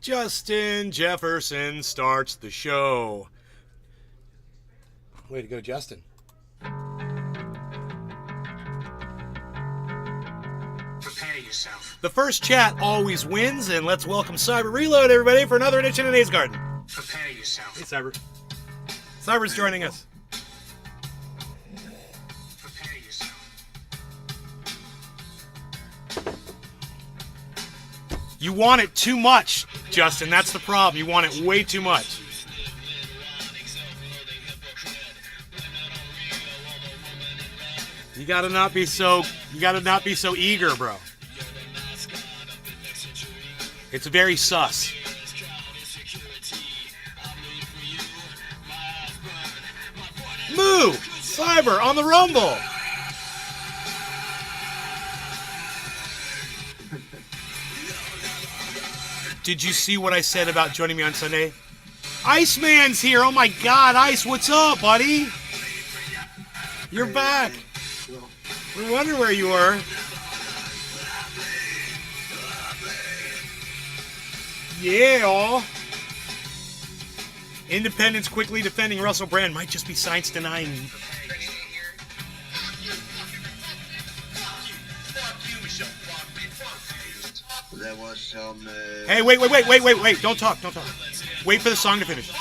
Justin Jefferson starts the show. Way to go, Justin. Prepare yourself. The first chat always wins, and let's welcome Cyber Reload, everybody, for another edition of Nate's Garden. Prepare yourself. Hey, Cyber. Cyber's joining us. Prepare yourself. You want it too much, Justin. That's the problem. You want it way too much. You gotta not be so eager, bro. It's very sus. Moo! Cyber on the Rumble! Did you see what I said about joining me on Sunday? Iceman's here! Oh my god, Ice, what's up, buddy? You're back! We're wondering where you were. Yeah! Independents quickly defending Russel Brand might just be science denying. There was some. Hey, wait! Don't talk. Wait for the song to finish.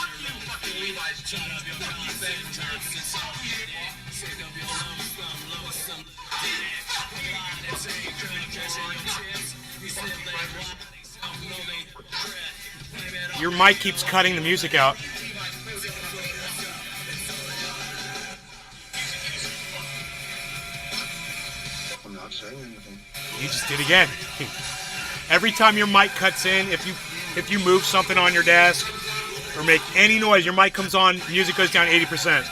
Your mic keeps cutting the music out. I'm not saying anything. You just did again. Every time your mic cuts in, if you move something on your desk or make any noise, your mic comes on, music goes down 80%.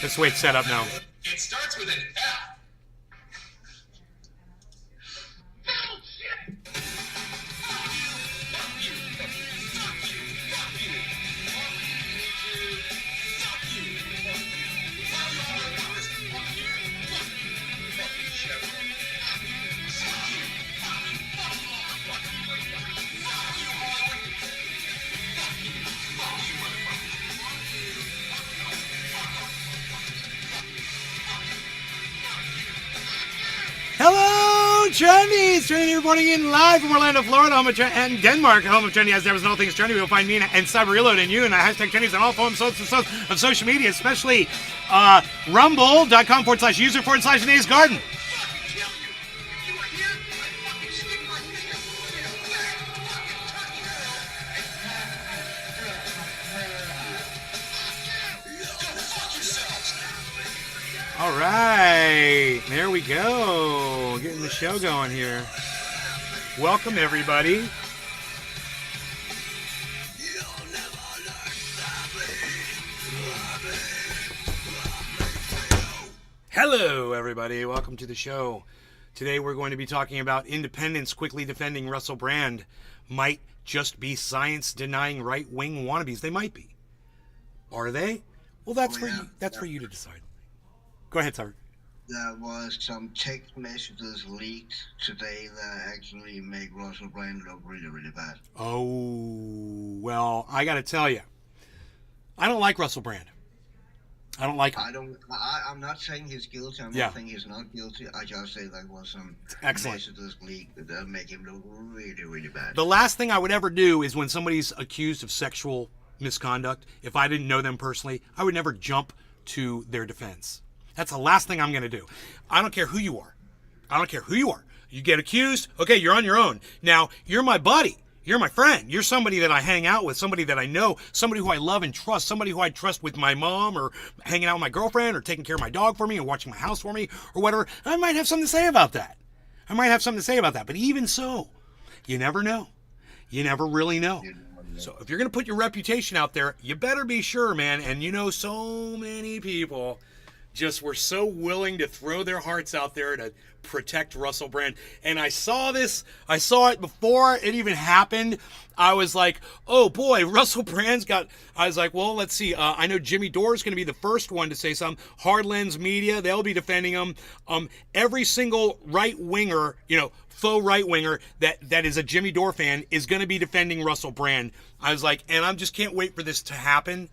That's the way it's set up now. It starts with an F. Hello, Trendies! Trendy reporting in live from Orlando, Florida, home of and Denmark, home of Trendy. As there was all things Trendy, you'll find me and Cyber Reload and you and the hashtag Trendies on all forms of social media, especially rumble.com/user/Nate's Garden. All right, there we go. Getting the show going here. Welcome, everybody. Hello, everybody. Welcome to the show. Today we're going to be talking about independents quickly defending Russel Brand. Might just be science-denying right-wing wannabes. They might be. Are they? Well, that's for you. That's for you to decide. Go ahead, Tyler. There was some text messages leaked today that actually make Russel Brand look really, really bad. Oh, well, I got to tell you, I don't like Russel Brand. I don't like him. I'm not saying he's guilty. I'm Yeah. not saying he's not guilty. I just say there was some Excellent. messages leaked that make him look really, really bad. The last thing I would ever do is when somebody's accused of sexual misconduct, if I didn't know them personally, I would never jump to their defense. That's the last thing I'm going to do. I don't care who you are. You get accused, okay, you're on your own. Now, you're my buddy. You're my friend. You're somebody that I hang out with, somebody that I know, somebody who I love and trust, somebody who I trust with my mom or hanging out with my girlfriend or taking care of my dog for me or watching my house for me or whatever. I might have something to say about that. But even so, you never know. You never really know. So if you're going to put your reputation out there, you better be sure, man. And you know so many people just were so willing to throw their hearts out there to protect Russel Brand. And I saw it before it even happened. I was like, oh boy, Russel Brand's got, I was like, well, let's see. I know Jimmy Dore's going to be the first one to say something. Hard Lens Media, they'll be defending him. Every single right winger, faux right winger that is a Jimmy Dore fan is going to be defending Russel Brand. I was like, and I just can't wait for this to happen.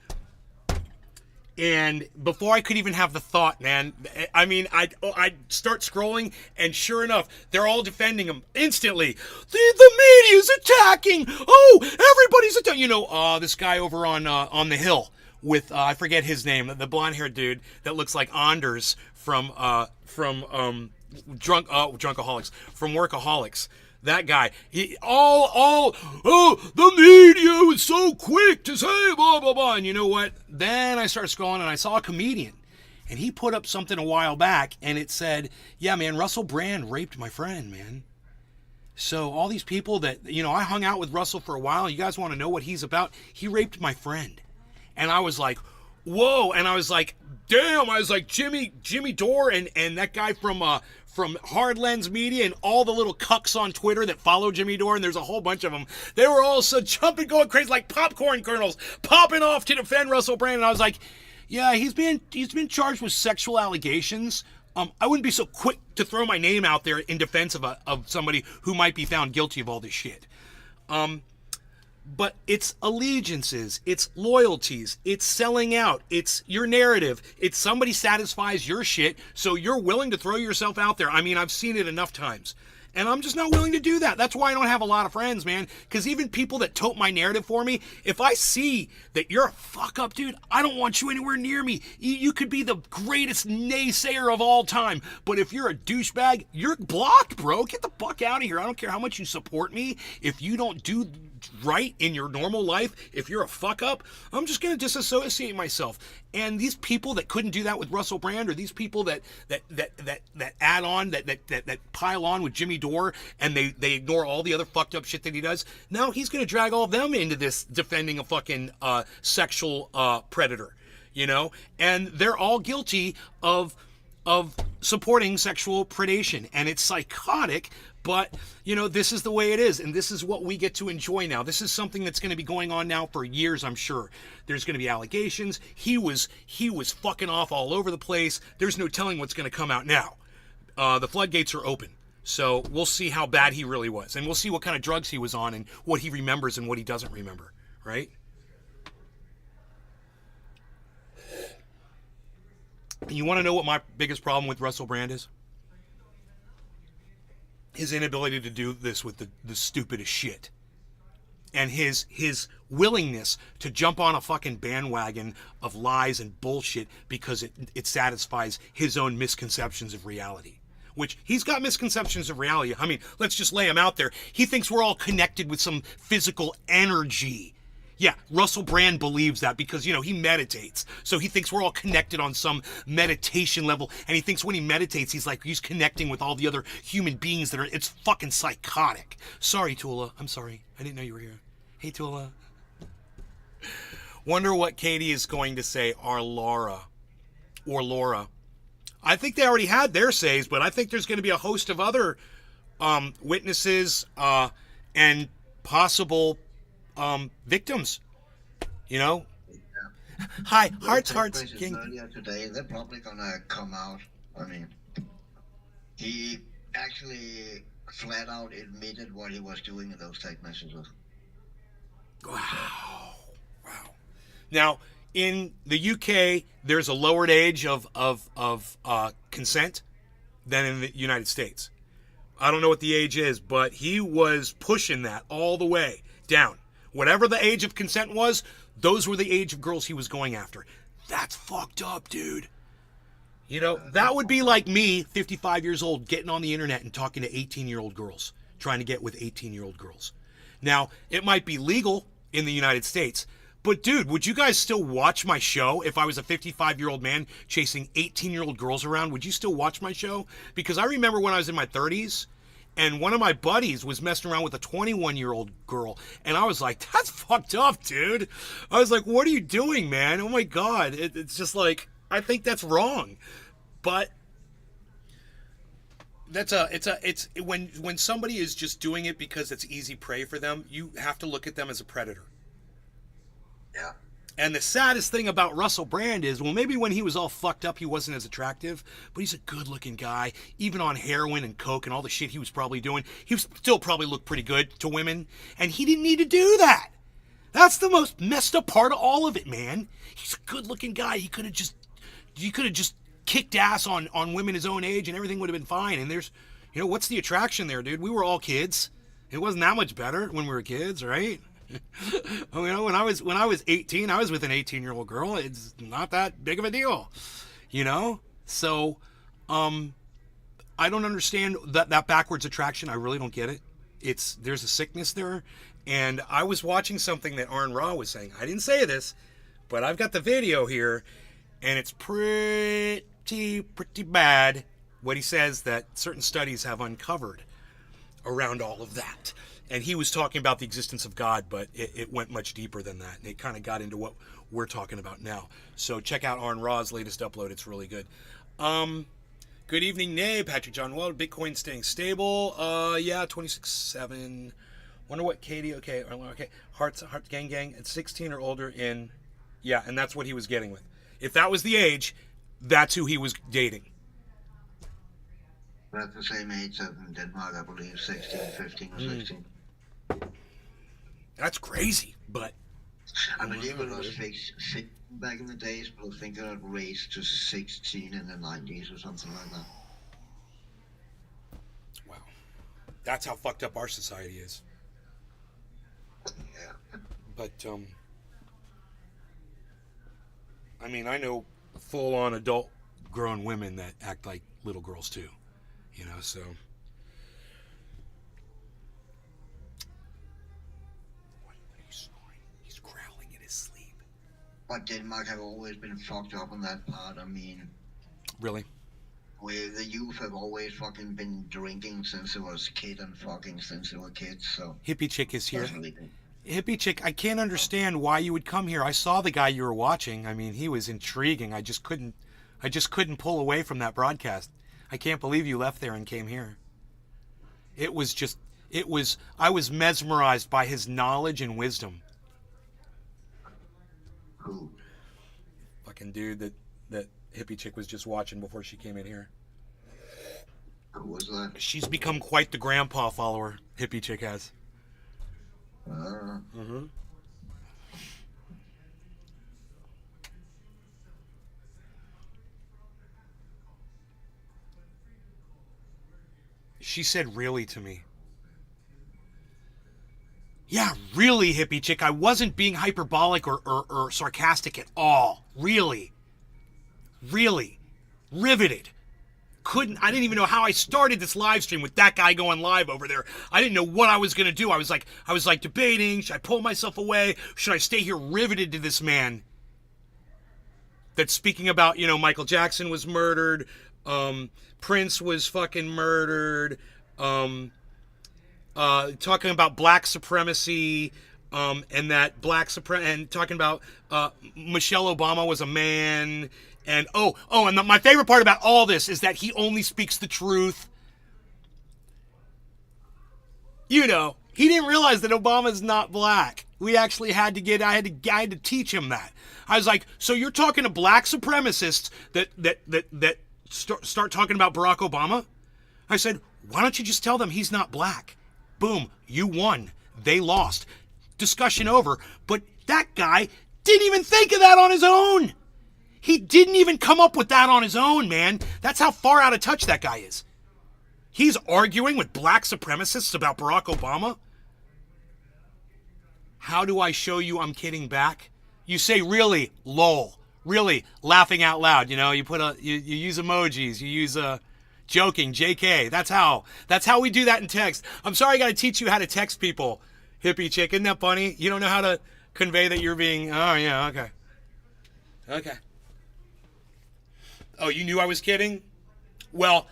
And before I could even have the thought, man, I mean, I'd start scrolling, and sure enough, they're all defending him instantly. The media's attacking. Oh, everybody's attacking. This guy over on the Hill with I forget his name, the blonde-haired dude that looks like Anders from Drunkaholics, from Workaholics. That guy, the media was so quick to say blah, blah, blah. And you know what? Then I started scrolling and I saw a comedian. And he put up something a while back and it said, yeah, man, Russel Brand raped my friend, man. So all these people that, I hung out with Russell for a while. You guys want to know what he's about? He raped my friend. And I was like, whoa. And I was like, damn. I was like, Jimmy Dore and that guy from Hard Lens Media and all the little cucks on Twitter that follow Jimmy Dore, and there's a whole bunch of them. They were all so jumping, going crazy like popcorn kernels, popping off to defend Russel Brand. And I was like, yeah, he's been charged with sexual allegations. I wouldn't be so quick to throw my name out there in defense of somebody who might be found guilty of all this shit. But it's allegiances, it's loyalties, it's selling out, it's your narrative, it's somebody satisfies your shit, so you're willing to throw yourself out there. I mean, I've seen it enough times. And I'm just not willing to do that. That's why I don't have a lot of friends, man. Because even people that tote my narrative for me, if I see that you're a fuck up, dude, I don't want you anywhere near me. You could be the greatest naysayer of all time. But if you're a douchebag, you're blocked, bro. Get the fuck out of here. I don't care how much you support me. If you don't do right in your normal life, if you're a fuck up, I'm just going to disassociate myself. And these people that couldn't do that with Russel Brand, or these people that add on, that pile on with Jimmy Dore, and they ignore all the other fucked up shit that he does, now he's going to drag all of them into this defending a fucking sexual predator, and they're all guilty of supporting sexual predation, and it's psychotic. But, this is the way it is, and this is what we get to enjoy now. This is something that's going to be going on now for years, I'm sure. There's going to be allegations. He was fucking off all over the place. There's no telling what's going to come out now. The floodgates are open. So we'll see how bad he really was, and we'll see what kind of drugs he was on and what he remembers and what he doesn't remember, right? You want to know what my biggest problem with Russel Brand is? His inability to do this with the stupidest shit. And his willingness to jump on a fucking bandwagon of lies and bullshit because it satisfies his own misconceptions of reality. Which, he's got misconceptions of reality. I mean, let's just lay him out there. He thinks we're all connected with some physical energy. Yeah, Russel Brand believes that because, he meditates. So he thinks we're all connected on some meditation level. And he thinks when he meditates, he's connecting with all the other human beings it's fucking psychotic. Sorry, Tula. I'm sorry. I didn't know you were here. Hey, Tula. Wonder what Katie is going to say, or Laura. I think they already had their says, but I think there's going to be a host of other witnesses and possible victims, Hi, hearts. King. Earlier today, they're probably gonna come out. I mean, he actually flat out admitted what he was doing in those text messages. Wow. Now, in the UK, there's a lowered age of consent than in the United States. I don't know what the age is, but he was pushing that all the way down. Whatever the age of consent was, those were the age of girls he was going after. That's fucked up, dude. That would be like me, 55 years old, getting on the internet and talking to 18-year-old girls, trying to get with 18-year-old girls. Now, it might be legal in the United States, but dude, would you guys still watch my show if I was a 55-year-old man chasing 18-year-old girls around? Would you still watch my show? Because I remember when I was in my 30s, and one of my buddies was messing around with a 21-year-old girl. And I was like, that's fucked up, dude. I was like, what are you doing, man? Oh, my God. It's just like, I think that's wrong. But it's when somebody is just doing it because it's easy prey for them, you have to look at them as a predator. Yeah. And the saddest thing about Russel Brand is, well, maybe when he was all fucked up, he wasn't as attractive, but he's a good-looking guy. Even on heroin and coke and all the shit he was probably doing, he still probably looked pretty good to women, and he didn't need to do that. That's the most messed up part of all of it, man. He's a good-looking guy. He could have just kicked ass on women his own age, and everything would have been fine. And there's, what's the attraction there, dude? We were all kids. It wasn't that much better when we were kids, right? When I was 18, I was with an 18-year-old girl. It's not that big of a deal, So, I don't understand that backwards attraction. I really don't get it. There's a sickness there, and I was watching something that Arn Ra was saying. I didn't say this, but I've got the video here, and it's pretty bad. What he says that certain studies have uncovered around all of that. And he was talking about the existence of God, but it went much deeper than that. And it kind of got into what we're talking about now. So check out Arn Ra's latest upload. It's really good. Good evening, Nay. Patrick John Well. Bitcoin staying stable. Yeah, 26.7. Wonder what Katie, okay. Heart gang at 16 or older in, yeah, and that's what he was getting with. If that was the age, that's who he was dating. That's the same age as in Denmark, I believe, 16, 15 or 16. That's crazy, but... I believe it was back in the days, but I think it had raised to 16 in the 90s or something like that. Wow. That's how fucked up our society is. Yeah. But, I know full-on adult grown women that act like little girls, too. So... What are you snoring? He's growling in his sleep. But Denmark have always been fucked up on that part. Really? Where the youth have always fucking been drinking since they was kid and fucking since they were kids, so... Hippie Chick is here. Hippie Chick, I can't understand why you would come here. I saw the guy you were watching. He was intriguing. I just couldn't pull away from that broadcast. I can't believe you left there and came here. I was mesmerized by his knowledge and wisdom. Who? Fucking dude that Hippie Chick was just watching before she came in here. Who was that? She's become quite the grandpa follower, Hippie Chick has. Mm-hmm. She said really to me. Yeah, really, Hippie Chick. I wasn't being hyperbolic or sarcastic at all. Really. Really. Riveted. I didn't even know how I started this live stream with that guy going live over there. I didn't know what I was going to do. I was like debating. Should I pull myself away? Should I stay here riveted to this man that's speaking about, Michael Jackson was murdered. Prince was fucking murdered. Talking about black supremacy, and that and talking about Michelle Obama was a man, and and my favorite part about all this is that he only speaks the truth. He didn't realize that Obama's not black. We actually had to I had to teach him that. I was like, so you're talking to black supremacists that start talking about Barack Obama? I said, why don't you just tell them he's not black? Boom, you won. They lost. Discussion over. But that guy didn't even think of that on his own. He didn't even come up with that on his own, man. That's how far out of touch that guy is. He's arguing with black supremacists about Barack Obama? How do I show you I'm kidding back? You say, really, lol. Really, laughing out loud. You use emojis. You use joking, JK. That's how we do that in text. I'm sorry I got to teach you how to text people, Hippie Chick. Isn't that funny? You don't know how to convey that you're being, oh yeah, okay. Okay. Oh, you knew I was kidding? Well,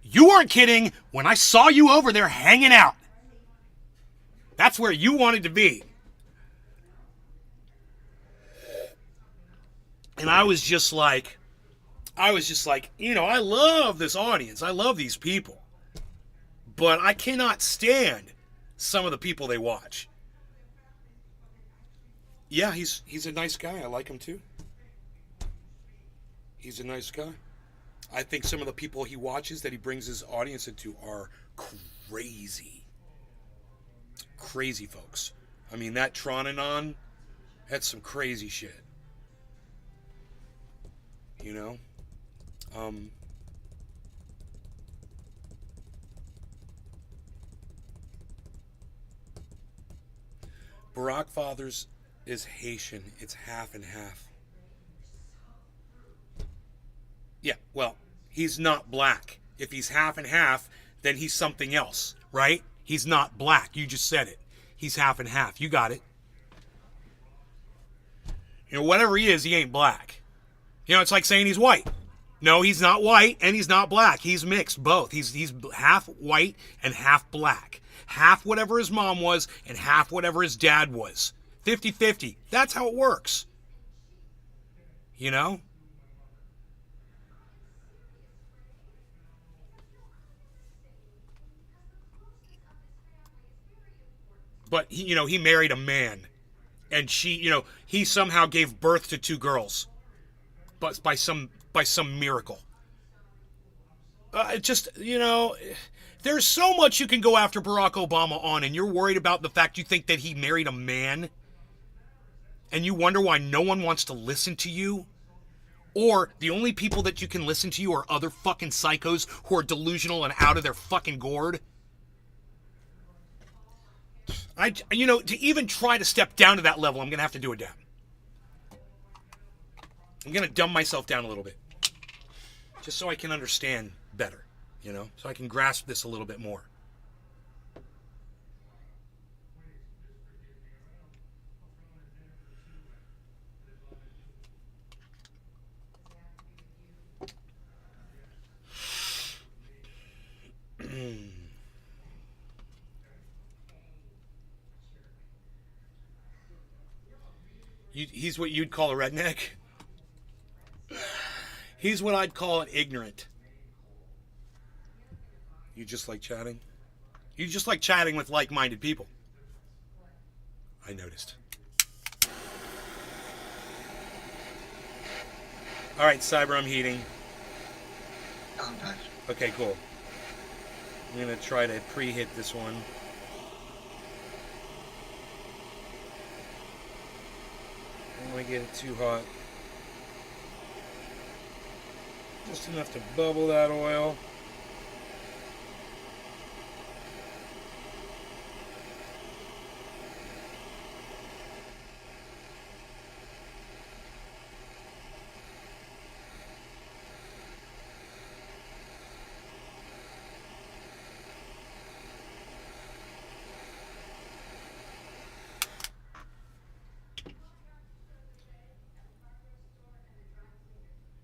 you weren't kidding when I saw you over there hanging out. That's where you wanted to be. And I was just like, I love this audience. I love these people. But I cannot stand some of the people they watch. Yeah, he's a nice guy. I like him too. He's a nice guy. I think some of the people he watches that he brings his audience into are crazy. Crazy folks. I mean, that Tronanon, that's some crazy shit. You know? Barack Fathers is Haitian. It's half and half. Yeah, well, he's not black. If he's half and half, then he's something else, right? He's not black. You just said it. He's half and half. You got it. You know, whatever he is, he ain't black. You know, it's like saying he's white. No, he's not white and he's not black. He's mixed, both. He's half white and half black. Half whatever his mom was and half whatever his dad was. 50-50. That's how it works. You know? But he married a man, and he somehow gave birth to 2 girls, but by some miracle. There's so much you can go after Barack Obama on, and you're worried about the fact you think that he married a man, and you wonder why no one wants to listen to you, or the only people that you can listen to you are other fucking psychos who are delusional and out of their fucking gourd. To even try to step down to that level, I'm going to have to do it down. I'm going to dumb myself down a little bit. Just so I can understand better, so I can grasp this a little bit more. He's what you'd call a redneck. He's what I'd call an ignorant. You just like chatting? You just like chatting with like-minded people. I noticed. All right, Cyber, I'm heating. Okay, cool. I'm going to try to pre-hit this one. I don't want to get it too hot. Just enough to bubble that oil.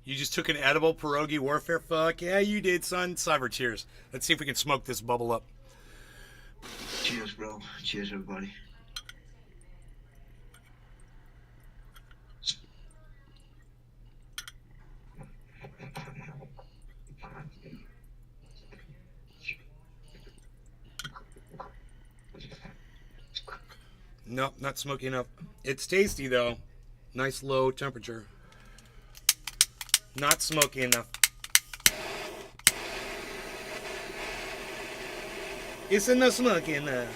You just took an edible pierogi warfare? Fuck yeah, you did, son. Cyber, cheers. Let's see if we can smoke this bubble up. Cheers, bro. Cheers, everybody. Nope, not smoky enough. It's tasty, though. Nice low temperature. Not smoky enough. It's not smoky enough.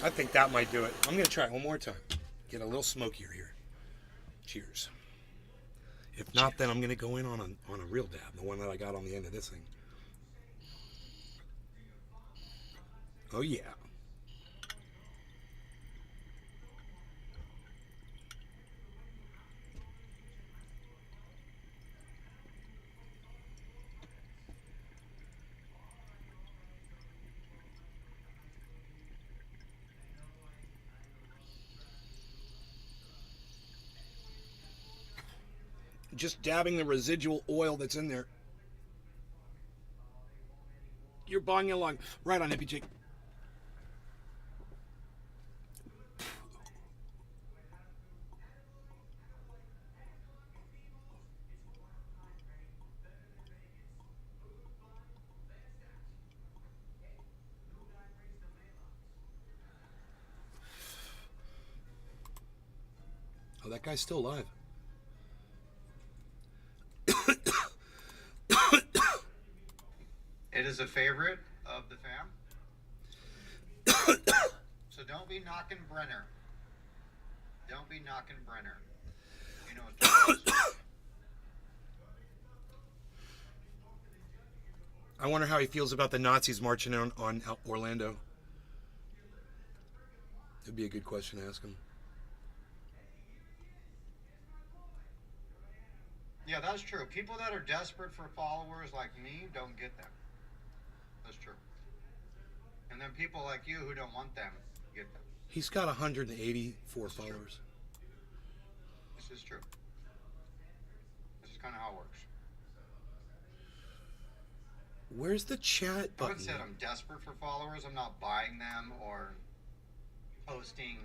I think that might do it. I'm going to try it one more time. Get a little smokier here. Cheers. If not, then I'm going to go in on a real dab, the one that I got on the end of this thing. Oh, yeah. Just dabbing the residual oil that's in there You're bonging along. Right on, Hippie Jake. Oh, that guy's still alive. It is a favorite of the fam. So don't be knocking Brenner. Don't be knocking Brenner. You know what that is. I wonder how he feels about the Nazis marching on Orlando. That'd be a good question to ask him. Yeah, that's true. People that are desperate for followers like me don't get them. That's true. And then people like you who don't want them get them. He's got 184 followers. This is true. This is kind of how it works. Where's the chat I haven't button? said I'm desperate for followers. I'm not buying them or posting,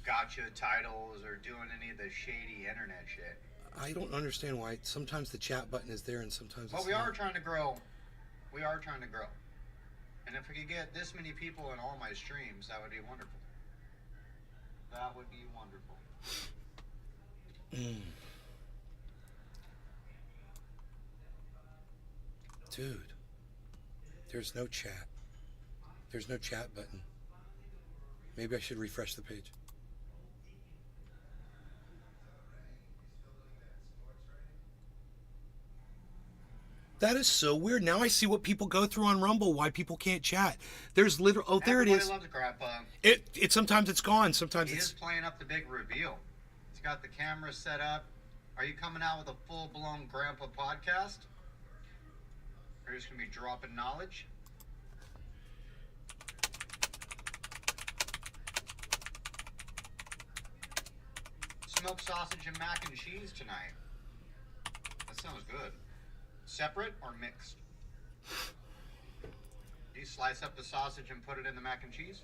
gotcha titles or doing any of the shady internet shit. I don't understand why sometimes the chat button is there and sometimes it's But we not. are trying to grow. We are trying to grow. And if we could get this many people in all my streams, that would be wonderful. That would be wonderful. Dude, there's no chat. There's no chat button. Maybe I should refresh the page. That is so weird. Now I see what people go through on Rumble, why people can't chat. There's literally, oh, there Everybody it is. loves Grandpa. It sometimes it's gone, sometimes He it's... is playing up the big reveal. He's got the camera set up. Are you coming out with a full-blown Grandpa podcast? Or are you just going to be dropping knowledge? Smoked sausage and mac and cheese tonight. That sounds good. Separate or mixed? Do you slice up the sausage and put it in the mac and cheese?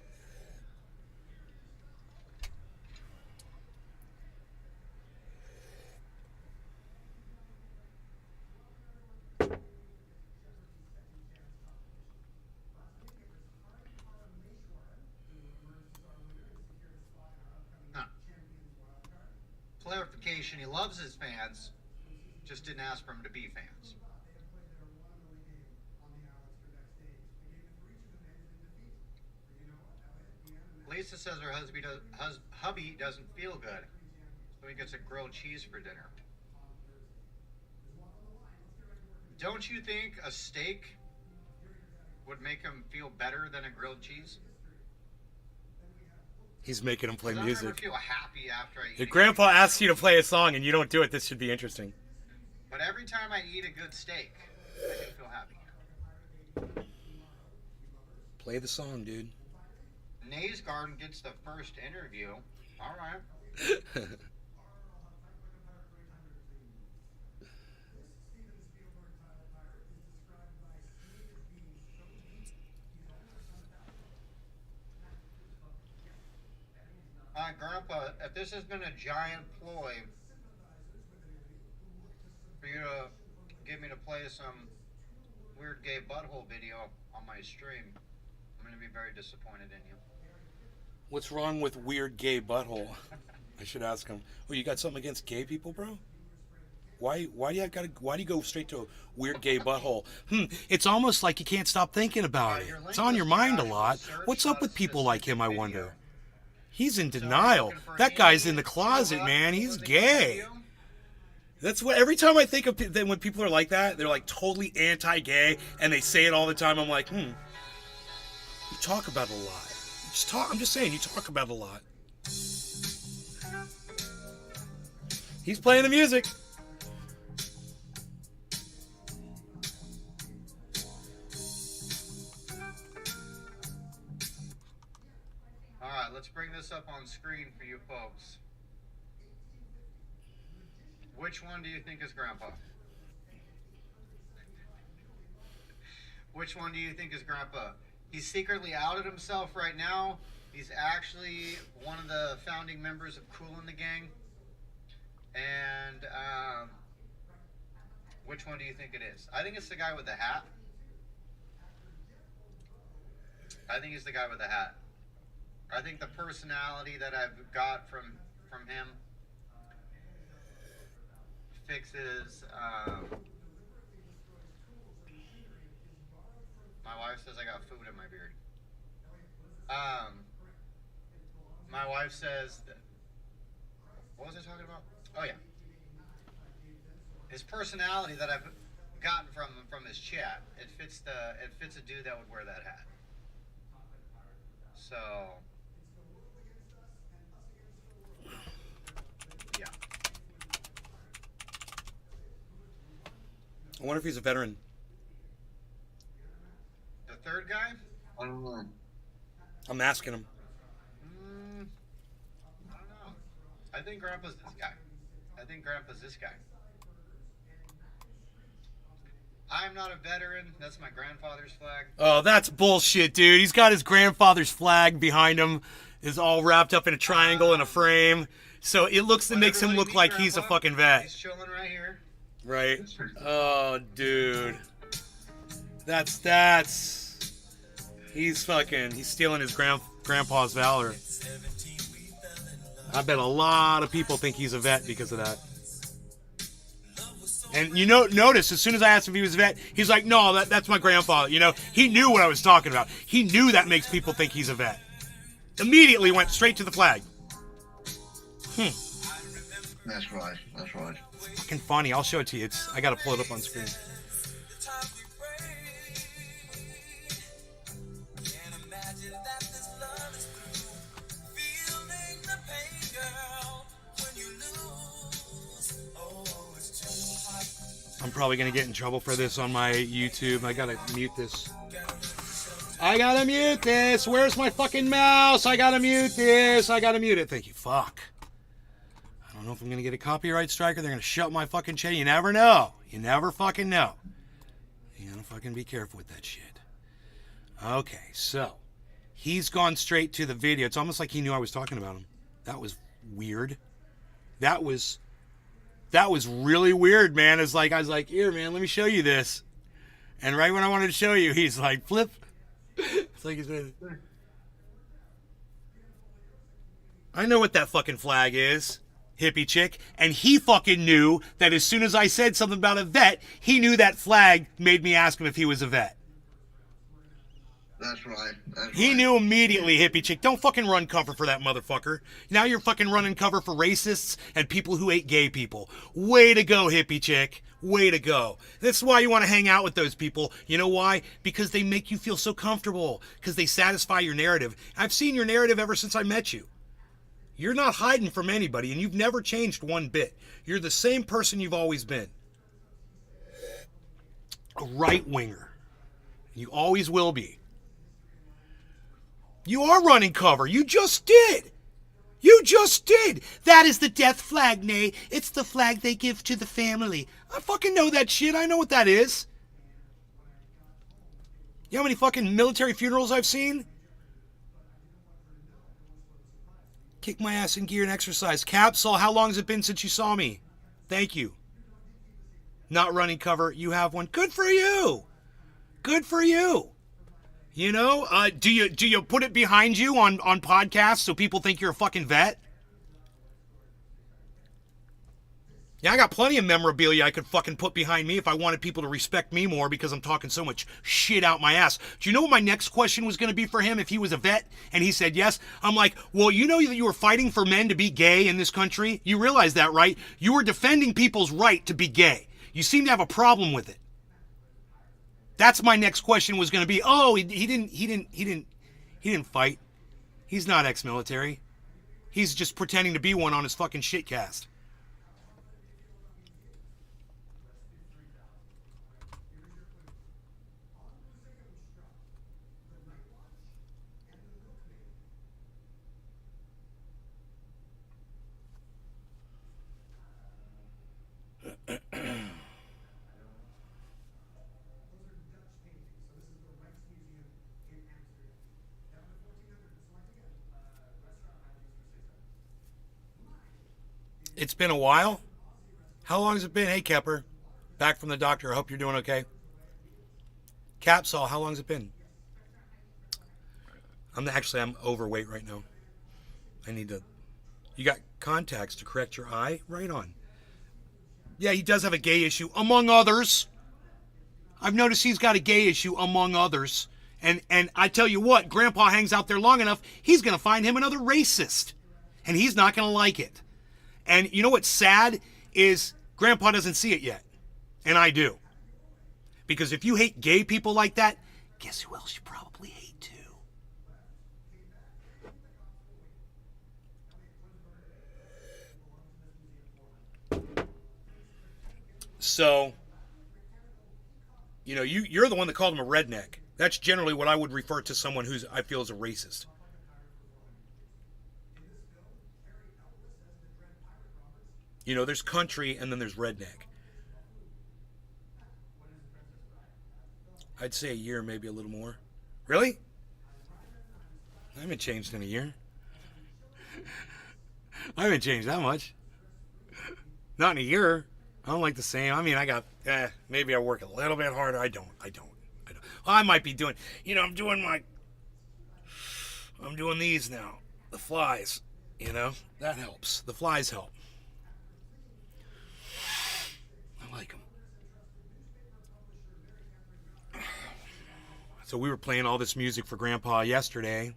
Huh. Clarification, he loves his fans, just didn't ask for them to be fans. Lisa says her hubby doesn't feel good, so he gets a grilled cheese for dinner. Don't you think a steak would make him feel better than a grilled cheese? He's making him play 'Cause I never music. feel happy after I eat. If Grandpa asks you to play a song and you don't do it, this should be interesting. But every time I eat a good steak, I do feel happy. Play the song, dude. Nays Garden gets the first interview. All right. Grandpa, if this has been a giant ploy for you to get me to play some weird gay butthole video on my stream, I'm going to be very disappointed in you. What's wrong with weird gay butthole? I should ask him. Oh, you got something against gay people, bro? Why do you go straight to a weird gay butthole? It's almost like you can't stop thinking about it. It's on your mind a lot. What's up with people like him, I wonder? He's in denial. That guy's in the closet, man. He's gay. That's what, every time I think of when people are like that, they're like totally anti-gay, and they say it all the time. I'm like, you talk about it a lot. I'm just saying, you talk about it a lot. He's playing the music. All right, let's bring this up on screen for you folks. Which one do you think is Grandpa? Which one do you think is Grandpa? He's secretly outed himself right now. He's actually one of the founding members of Kool and the Gang. And which one do you think it is? I think it's the guy with the hat. I think it's the guy with the hat. I think the personality that I've got from him fixes. My wife says I got food in my beard. My wife says that. What was I talking about? Oh yeah. His personality that I've gotten from his chat. It fits a dude that would wear that hat. So. Yeah. I wonder if he's a veteran. The third guy? I don't know. I'm asking him. I don't know. I think Grandpa's this guy. I'm not a veteran. That's my grandfather's flag. Oh, that's bullshit, dude. He's got his grandfather's flag behind him. Is all wrapped up in a triangle in a frame. So it makes him look like he's a fucking vet. He's chilling right here. Right? Oh, dude. That's he's stealing his grandpa's valor. I bet a lot of people think he's a vet because of that. And notice as soon as I asked if he was a vet, he's like, no, that's my grandfather. He knew what I was talking about. He knew that makes people think he's a vet. Immediately went straight to the flag. That's right. Fucking funny. I'll show it to you. I gotta pull it up on screen. I'm probably going to get in trouble for this on my YouTube. I got to mute this. Where's my fucking mouse? I got to mute this. I got to mute it. Thank you. Fuck. I don't know if I'm going to get a copyright strike or they're going to shut my fucking channel. You never know. You never fucking know. You got to fucking be careful with that shit. Okay, so he's gone straight to the video. It's almost like he knew I was talking about him. That was weird. That was really weird, man. I was like, here, man, let me show you this. And right when I wanted to show you, he's like, flip. It's like he's been. I know what that fucking flag is, hippie chick. And he fucking knew that as soon as I said something about a vet, he knew that flag made me ask him if he was a vet. That's right. He knew immediately, hippie chick. Don't fucking run cover for that motherfucker. Now you're fucking running cover for racists and people who hate gay people. Way to go, hippie chick. Way to go. That's why you want to hang out with those people. You know why? Because they make you feel so comfortable. Because they satisfy your narrative. I've seen your narrative ever since I met you. You're not hiding from anybody, and you've never changed one bit. You're the same person you've always been. A right-winger. You always will be. You are running cover. You just did. That is the death flag, Nay. It's the flag they give to the family. I fucking know that shit. I know what that is. You know how many fucking military funerals I've seen? Kick my ass in gear and exercise. Capsule, how long has it been since you saw me? Thank you. Not running cover. You have one. Good for you. You know, do you put it behind you on podcasts so people think you're a fucking vet? Yeah, I got plenty of memorabilia I could fucking put behind me if I wanted people to respect me more because I'm talking so much shit out my ass. Do you know what my next question was going to be for him if he was a vet and he said yes? I'm like, well, you know that you were fighting for men to be gay in this country? You realize that, right? You were defending people's right to be gay. You seem to have a problem with it. That's my next question was going to be, oh, he didn't fight. He's not ex-military. He's just pretending to be one on his fucking shitcast. It's been a while. How long has it been? Hey, Kepper. Back from the doctor. I hope you're doing okay. Capsule, how long has it been? I'm overweight right now. I need to. You got contacts to correct your eye? Right on. Yeah, he does have a gay issue, among others. I've noticed he's got a gay issue, among others. And I tell you what, Grandpa hangs out there long enough, he's going to find him another racist. And he's not going to like it. And you know what's sad is Grandpa doesn't see it yet. And I do. Because if you hate gay people like that, guess who else you probably hate too? So, you're the one that called him a redneck. That's generally what I would refer to someone who's I feel is a racist. There's country and then there's redneck. I'd say a year, maybe a little more. Really? I haven't changed in a year. I haven't changed that much. Not in a year. I don't like the same. I mean, maybe I work a little bit harder. I don't. Well, I might be doing, I'm doing these now. The flies, that helps. The flies help. I like them. So we were playing all this music for Grandpa yesterday,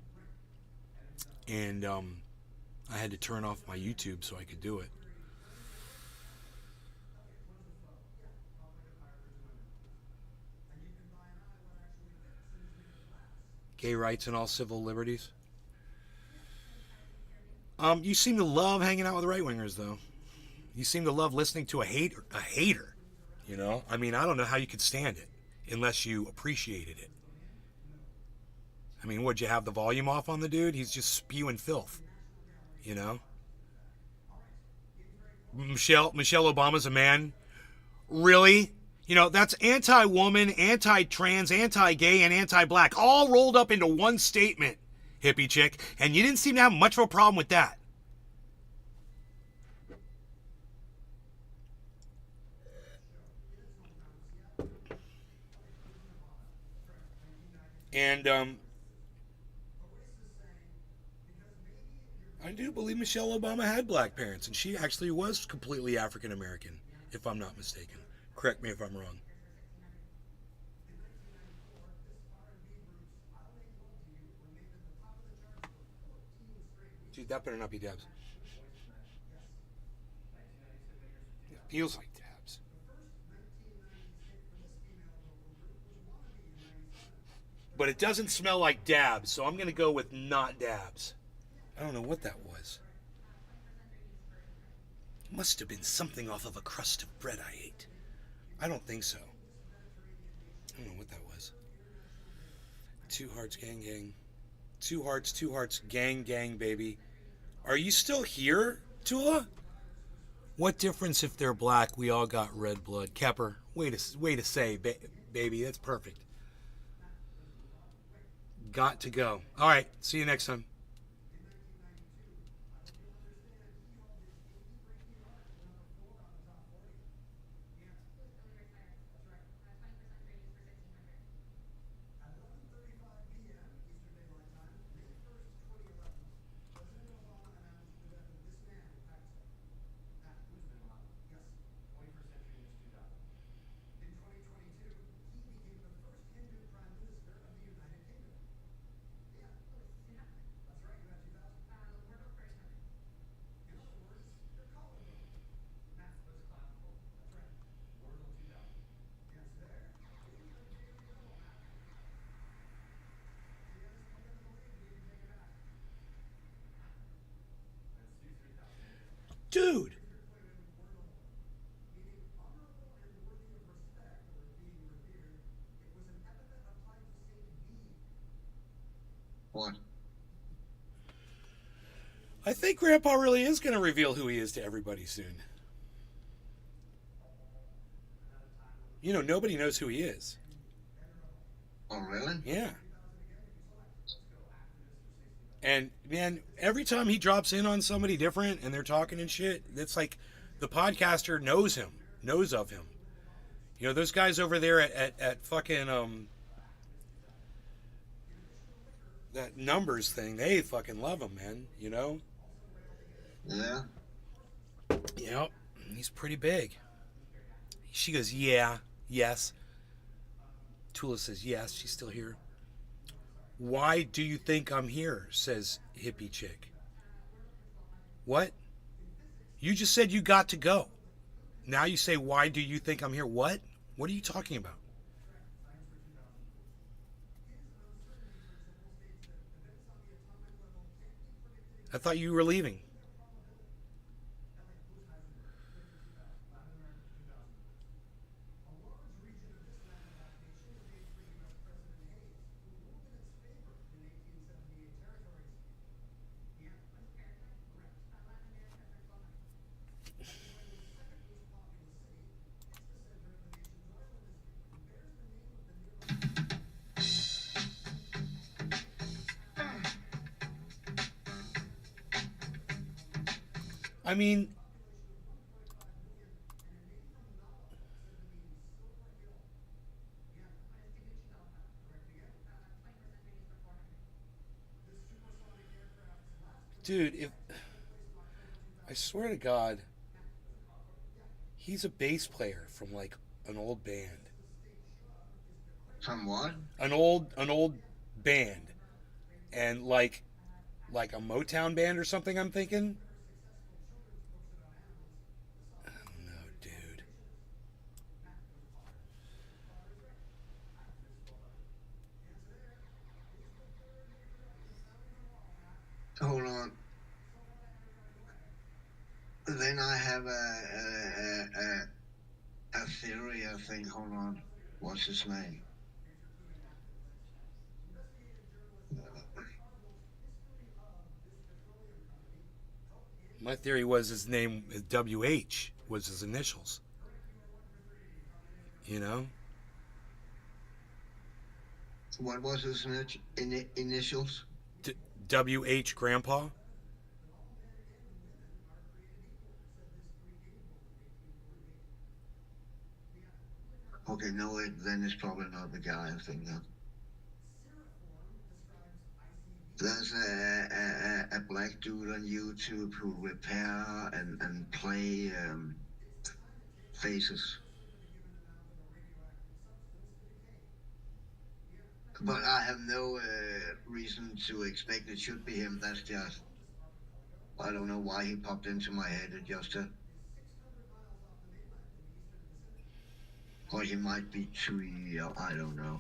and I had to turn off my YouTube so I could do it. Gay rights and all civil liberties. You seem to love hanging out with right-wingers, though. You seem to love listening to a hater. I mean, I don't know how you could stand it unless you appreciated it. I mean, would you have the volume off on the dude? He's just spewing filth, Michelle Obama's a man. Really? That's anti-woman, anti-trans, anti-gay, and anti-black, all rolled up into one statement, hippie chick, and you didn't seem to have much of a problem with that. And I do believe Michelle Obama had black parents, and she actually was completely African American, if I'm not mistaken. Correct me if I'm wrong. Dude, that better not be Dabs. It feels like Dabs. But it doesn't smell like Dabs, so I'm going to go with not Dabs. I don't know what that was. It must have been something off of a crust of bread I ate. I don't think so. I don't know what that was. 2 hearts, gang, gang. 2 hearts, gang, gang, baby. Are you still here, Tula? What difference if they're black? We all got red blood. Kepper, way to say, baby. That's perfect. Got to go. All right. See you next time. Dude. What? I think Grandpa really is going to reveal who he is to everybody soon. Nobody knows who he is. Oh, really? Yeah. And man, every time he drops in on somebody different and they're talking and shit, it's like the podcaster knows him, knows of him. You know, those guys over there at fucking that numbers thing, they fucking love him, man. You know? Yeah. Yep. He's pretty big. She goes, yeah, yes. Tula says, yes, she's still here. Why do you think I'm here? Says hippie chick. What? You just said you got to go. Now you say, why do you think I'm here? What? What are you talking about? I thought you were leaving. I mean, dude, if I swear to God, he's a bass player from like an old band. From what? An old band. And like a Motown band or something, I'm thinking. I don't know, dude. Hold on. Then I have a theory, I think. Hold on. What's his name? My theory was his name WH was his initials. You know? What was his initials? WH Grandpa. Okay, no, then it's probably not the guy I think that. There's a black dude on YouTube who repair and play faces. But I have no reason to expect it should be him. That's just, I don't know why he popped into my head. It just, or he might be too young. I don't know.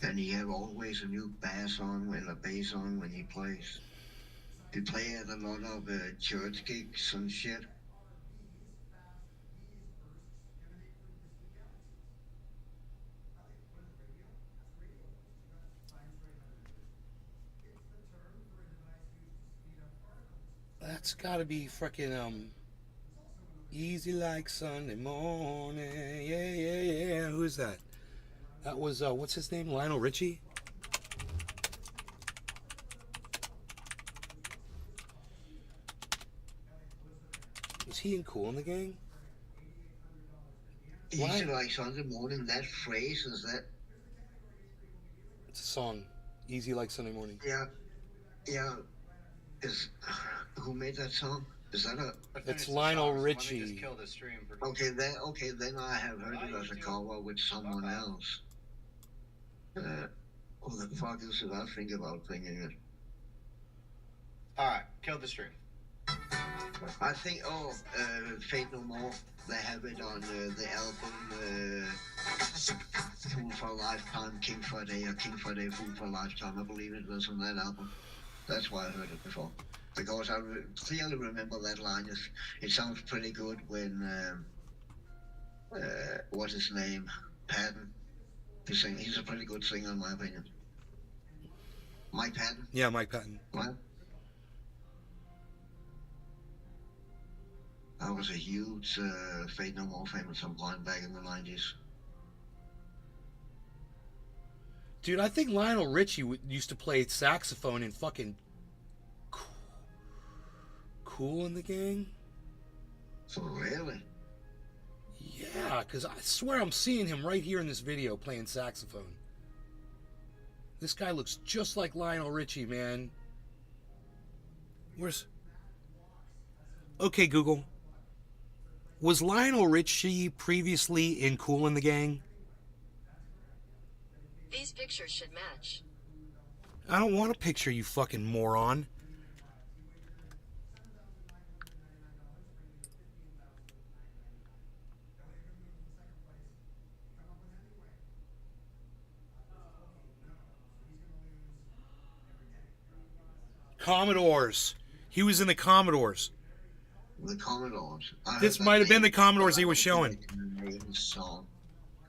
And he have always a new bass on a bass on when he plays. He play at a lot of church gigs and shit. That's gotta be freaking easy like Sunday morning. Yeah, yeah, yeah. Who's that? That was what's his name? Lionel Richie? Was he in Cool in the Gang? Easy like Sunday morning. That phrase is that. It's a song. Easy like Sunday morning. Yeah, yeah. Is who made that song? Is that a? It's Lionel Let me Richie. just kill the stream for Okay, then I have heard it as a cover with someone else. Who the fuck is it? I think about thinking it. Alright, kill the stream. I think, Fate No More. They have it on the album Fool for a Lifetime, King for a Day, or King for a Day, Fool for a Lifetime. I believe it was on that album. That's why I heard it before. Because I clearly remember that line. It sounds pretty good when, what's his name? Patton. He's a pretty good singer in my opinion. Mike Patton? Yeah, Mike Patton. What? I was a huge Fate No More fan at some point back in the 90s. Dude, I think Lionel Richie used to play saxophone in fucking Cool in the Gang. So really? Yeah, because I swear I'm seeing him right here in this video playing saxophone. This guy looks just like Lionel Richie, man. Where's... Okay, Google. Was Lionel Richie previously in Cool in the Gang? These pictures should match. I don't want a picture, you fucking moron. Commodores. He was in the Commodores. The Commodores. This might have been the Commodores he was showing. Song.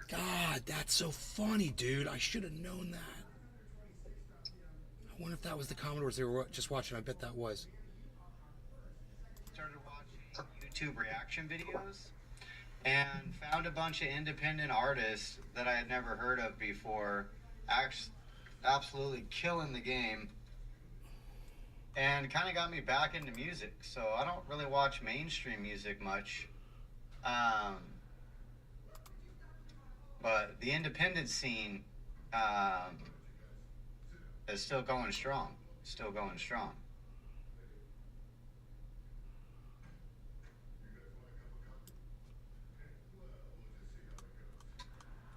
God, that's so funny, dude. I should have known that. I wonder if that was the Commodores they were just watching. I bet that was. Started watching YouTube reaction videos and found a bunch of independent artists that I had never heard of before, absolutely killing the game, and kind of got me back into music. So I don't really watch mainstream music much, but the independent scene is still going strong. Still going strong.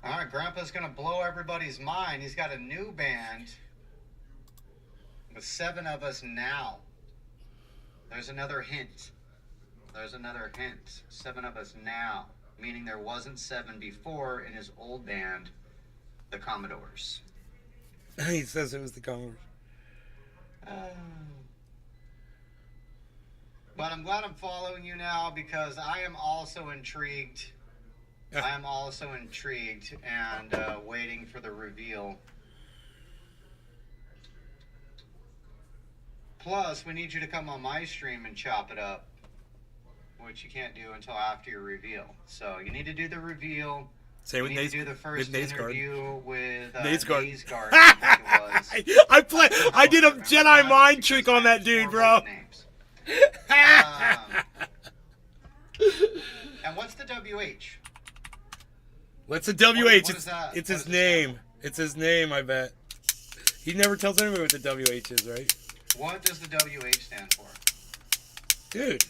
All right, Grandpa's gonna blow everybody's mind. He's got a new band with 7 of us now. There's another hint. There's another hint. 7 of us now, meaning there wasn't 7 before in his old band, the Commodores. He says it was the Commodores. But I'm glad I'm following you now because I am also intrigued. I am also intrigued and waiting for the reveal. Plus, we need you to come on my stream and chop it up, which you can't do until after your reveal. So you need to do the reveal. Same with you need Nate's, to do the first Nate's interview with Nate's Guard. Nate's Guard, I think it was. I did a Jedi mind trick on that dude, bro. And what's the WH? What's the WH? What is that? It's What his does it name. stand It's his name, I bet. He never tells anybody what the WH is, right? What does the WH stand for? Dude,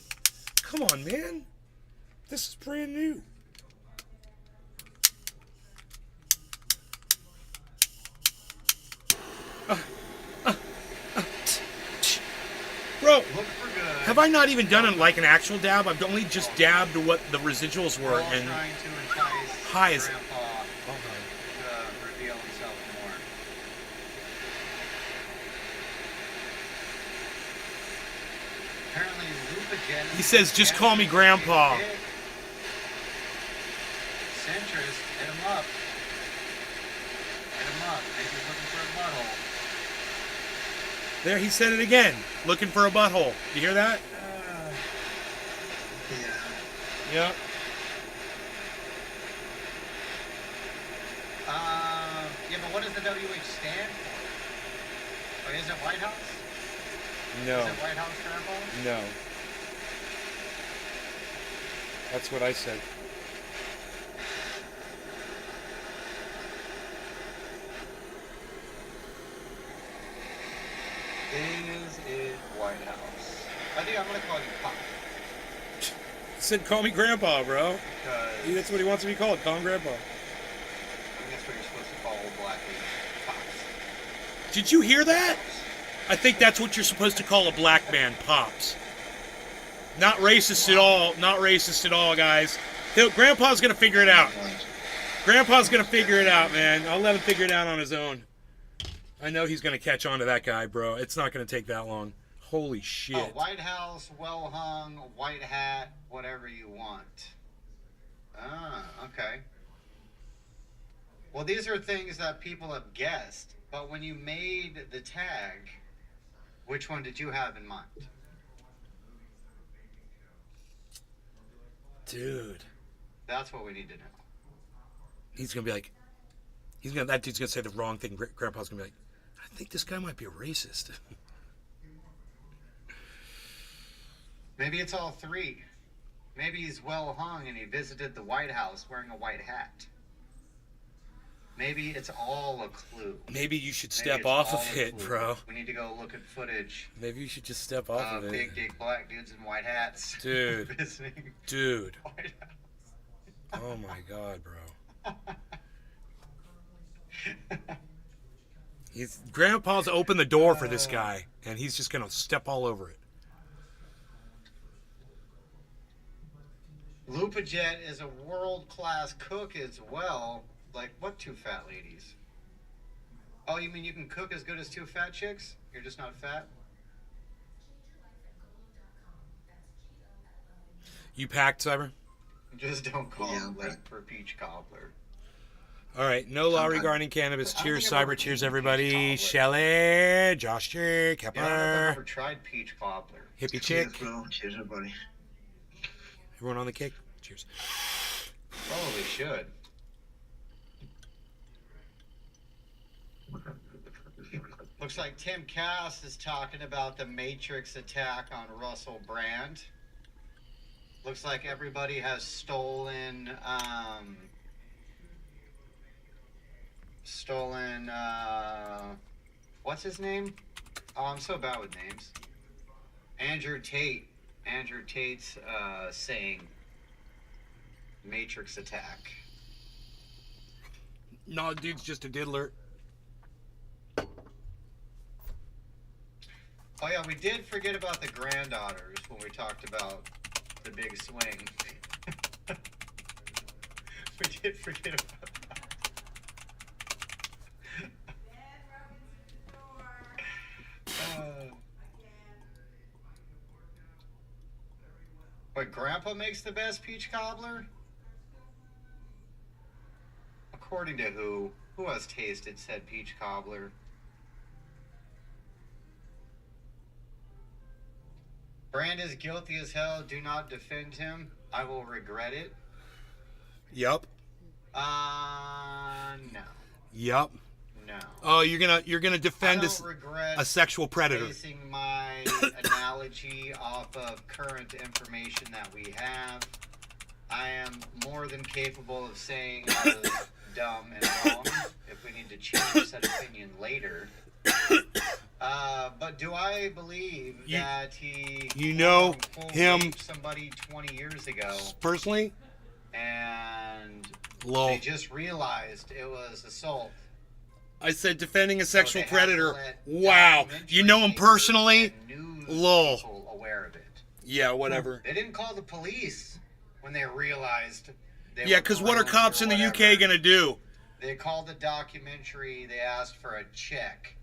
come on, man. This is brand new. Bro, Look for good. have I not even done it like an actual dab? I've only just dabbed what the residuals We're were all and trying to entice high as- Grandpa to reveal himself more. Apparently, Lupa He says, "Just call me Grandpa." Centrist, hit him up. Hit him up. Maybe he's looking for a butthole. There, he said it again. Looking for a butthole. You hear that? Yeah. Yep. Yeah, but what does the WH stand for? Or is it White House? No. Is it White House, Grandpa? No. That's what I said. Is it White House? I think I'm gonna call you Pop. He said, call me Grandpa, bro. Because That's what he wants to be called. Call him Grandpa. I think that's what you're supposed to call old black lady. Pops. Did you hear that? I think that's what you're supposed to call a black man, Pops. Not racist at all. Not racist at all, guys. Grandpa's going to figure it out. Grandpa's going to figure it out, man. I'll let him figure it out on his own. I know he's going to catch on to that guy, bro. It's not going to take that long. Holy shit. Oh, White House, well hung, white hat, whatever you want. Ah, okay. Well, these are things that people have guessed, but when you made the tag, which one did you have in mind? Dude. That's what we need to know. He's going to be like, That dude's gonna say the wrong thing. Grandpa's gonna be like, I think this guy might be a racist. Maybe it's all three. Maybe he's well hung and he visited the White House wearing a white hat. Maybe it's all a clue. Maybe you should Maybe step it's off all of a it, clue. bro. We need to go look at footage Maybe you should just step off of of it. big dick black dudes in white hats. Dude. Visiting Dude. White House. Oh my god, bro. Grandpa's opened the door for this guy, and he's just gonna step all over it. Lupajet is a world-class cook as well. Like, what two fat ladies? Oh, you mean you can cook as good as two fat chicks? You're just not fat? You packed, Cyber? Just don't call Yeah, him but- late for peach cobbler. All right, no law Okay. regarding cannabis. I Cheers, think I've Cyber. ever Cheers, eaten everybody. peach Shelley, Josh Chick, Yeah, I don't know if I've Kepler, ever tried peach cobbler. Hippie Cheers, Chick. bro. Cheers, everybody. Everyone on the cake? Cheers. Probably should. Looks like Tim Cass is talking about the Matrix attack on Russell Brand. Looks like everybody has stolen, what's his name? Oh, I'm so bad with names. Andrew Tate. Andrew Tate's, saying Matrix attack. No, dude's just a diddler. Oh yeah, we did forget about the granddaughters when we talked about the big swing. We did forget about that. But Grandpa makes the best peach cobbler? According to who? Who has tasted said peach cobbler? Brand is guilty as hell. Do not defend him. I will regret it. Yup. No. Yup. No. Oh, you're gonna defend I don't regret a sexual predator. basing my analogy off of current information that we have. I am more than capable of saying I was dumb and wrong if we need to change said opinion later. But do I believe that he quote-unquote him raped somebody 20 years ago Personally, and lol. they just realized it was assault? I said defending a sexual So they had to predator. let Wow. You know him documentary personally? and news Lol. people aware of it. Yeah, whatever. They didn't call the police when they realized. Yeah, because what are cops in the UK gonna do? They called the documentary. They asked for a check.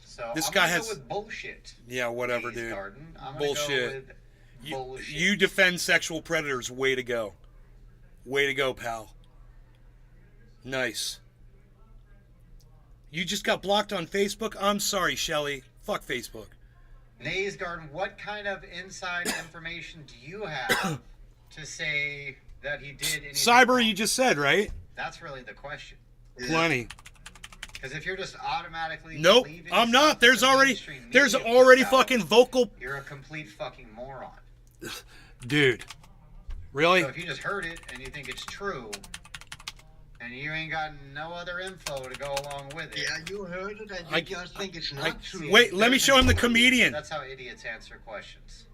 So This I'm guy gonna has- go with bullshit. Yeah, whatever, Please, dude. Garden. I'm gonna Bullshit. Go with You, bullshit. you defend sexual predators. Way to go. Way to go, pal. Nice. You just got blocked on Facebook? I'm sorry, Shelly. Fuck Facebook. Nays Garden, what kind of inside information do you have to say that he did anything Cyber, wrong? you just said, right? That's really the question. Plenty. Because if you're just automatically Nope, believing I'm not. something There's the already mainstream there's media already puts out, fucking vocal You're a complete fucking moron. dude. Really? So if you just heard it and you think it's true, and you ain't got no other info to go along with it. Yeah, you heard it. I- I just think it's not true. Wait, let me show him the comedian. That's how idiots answer questions.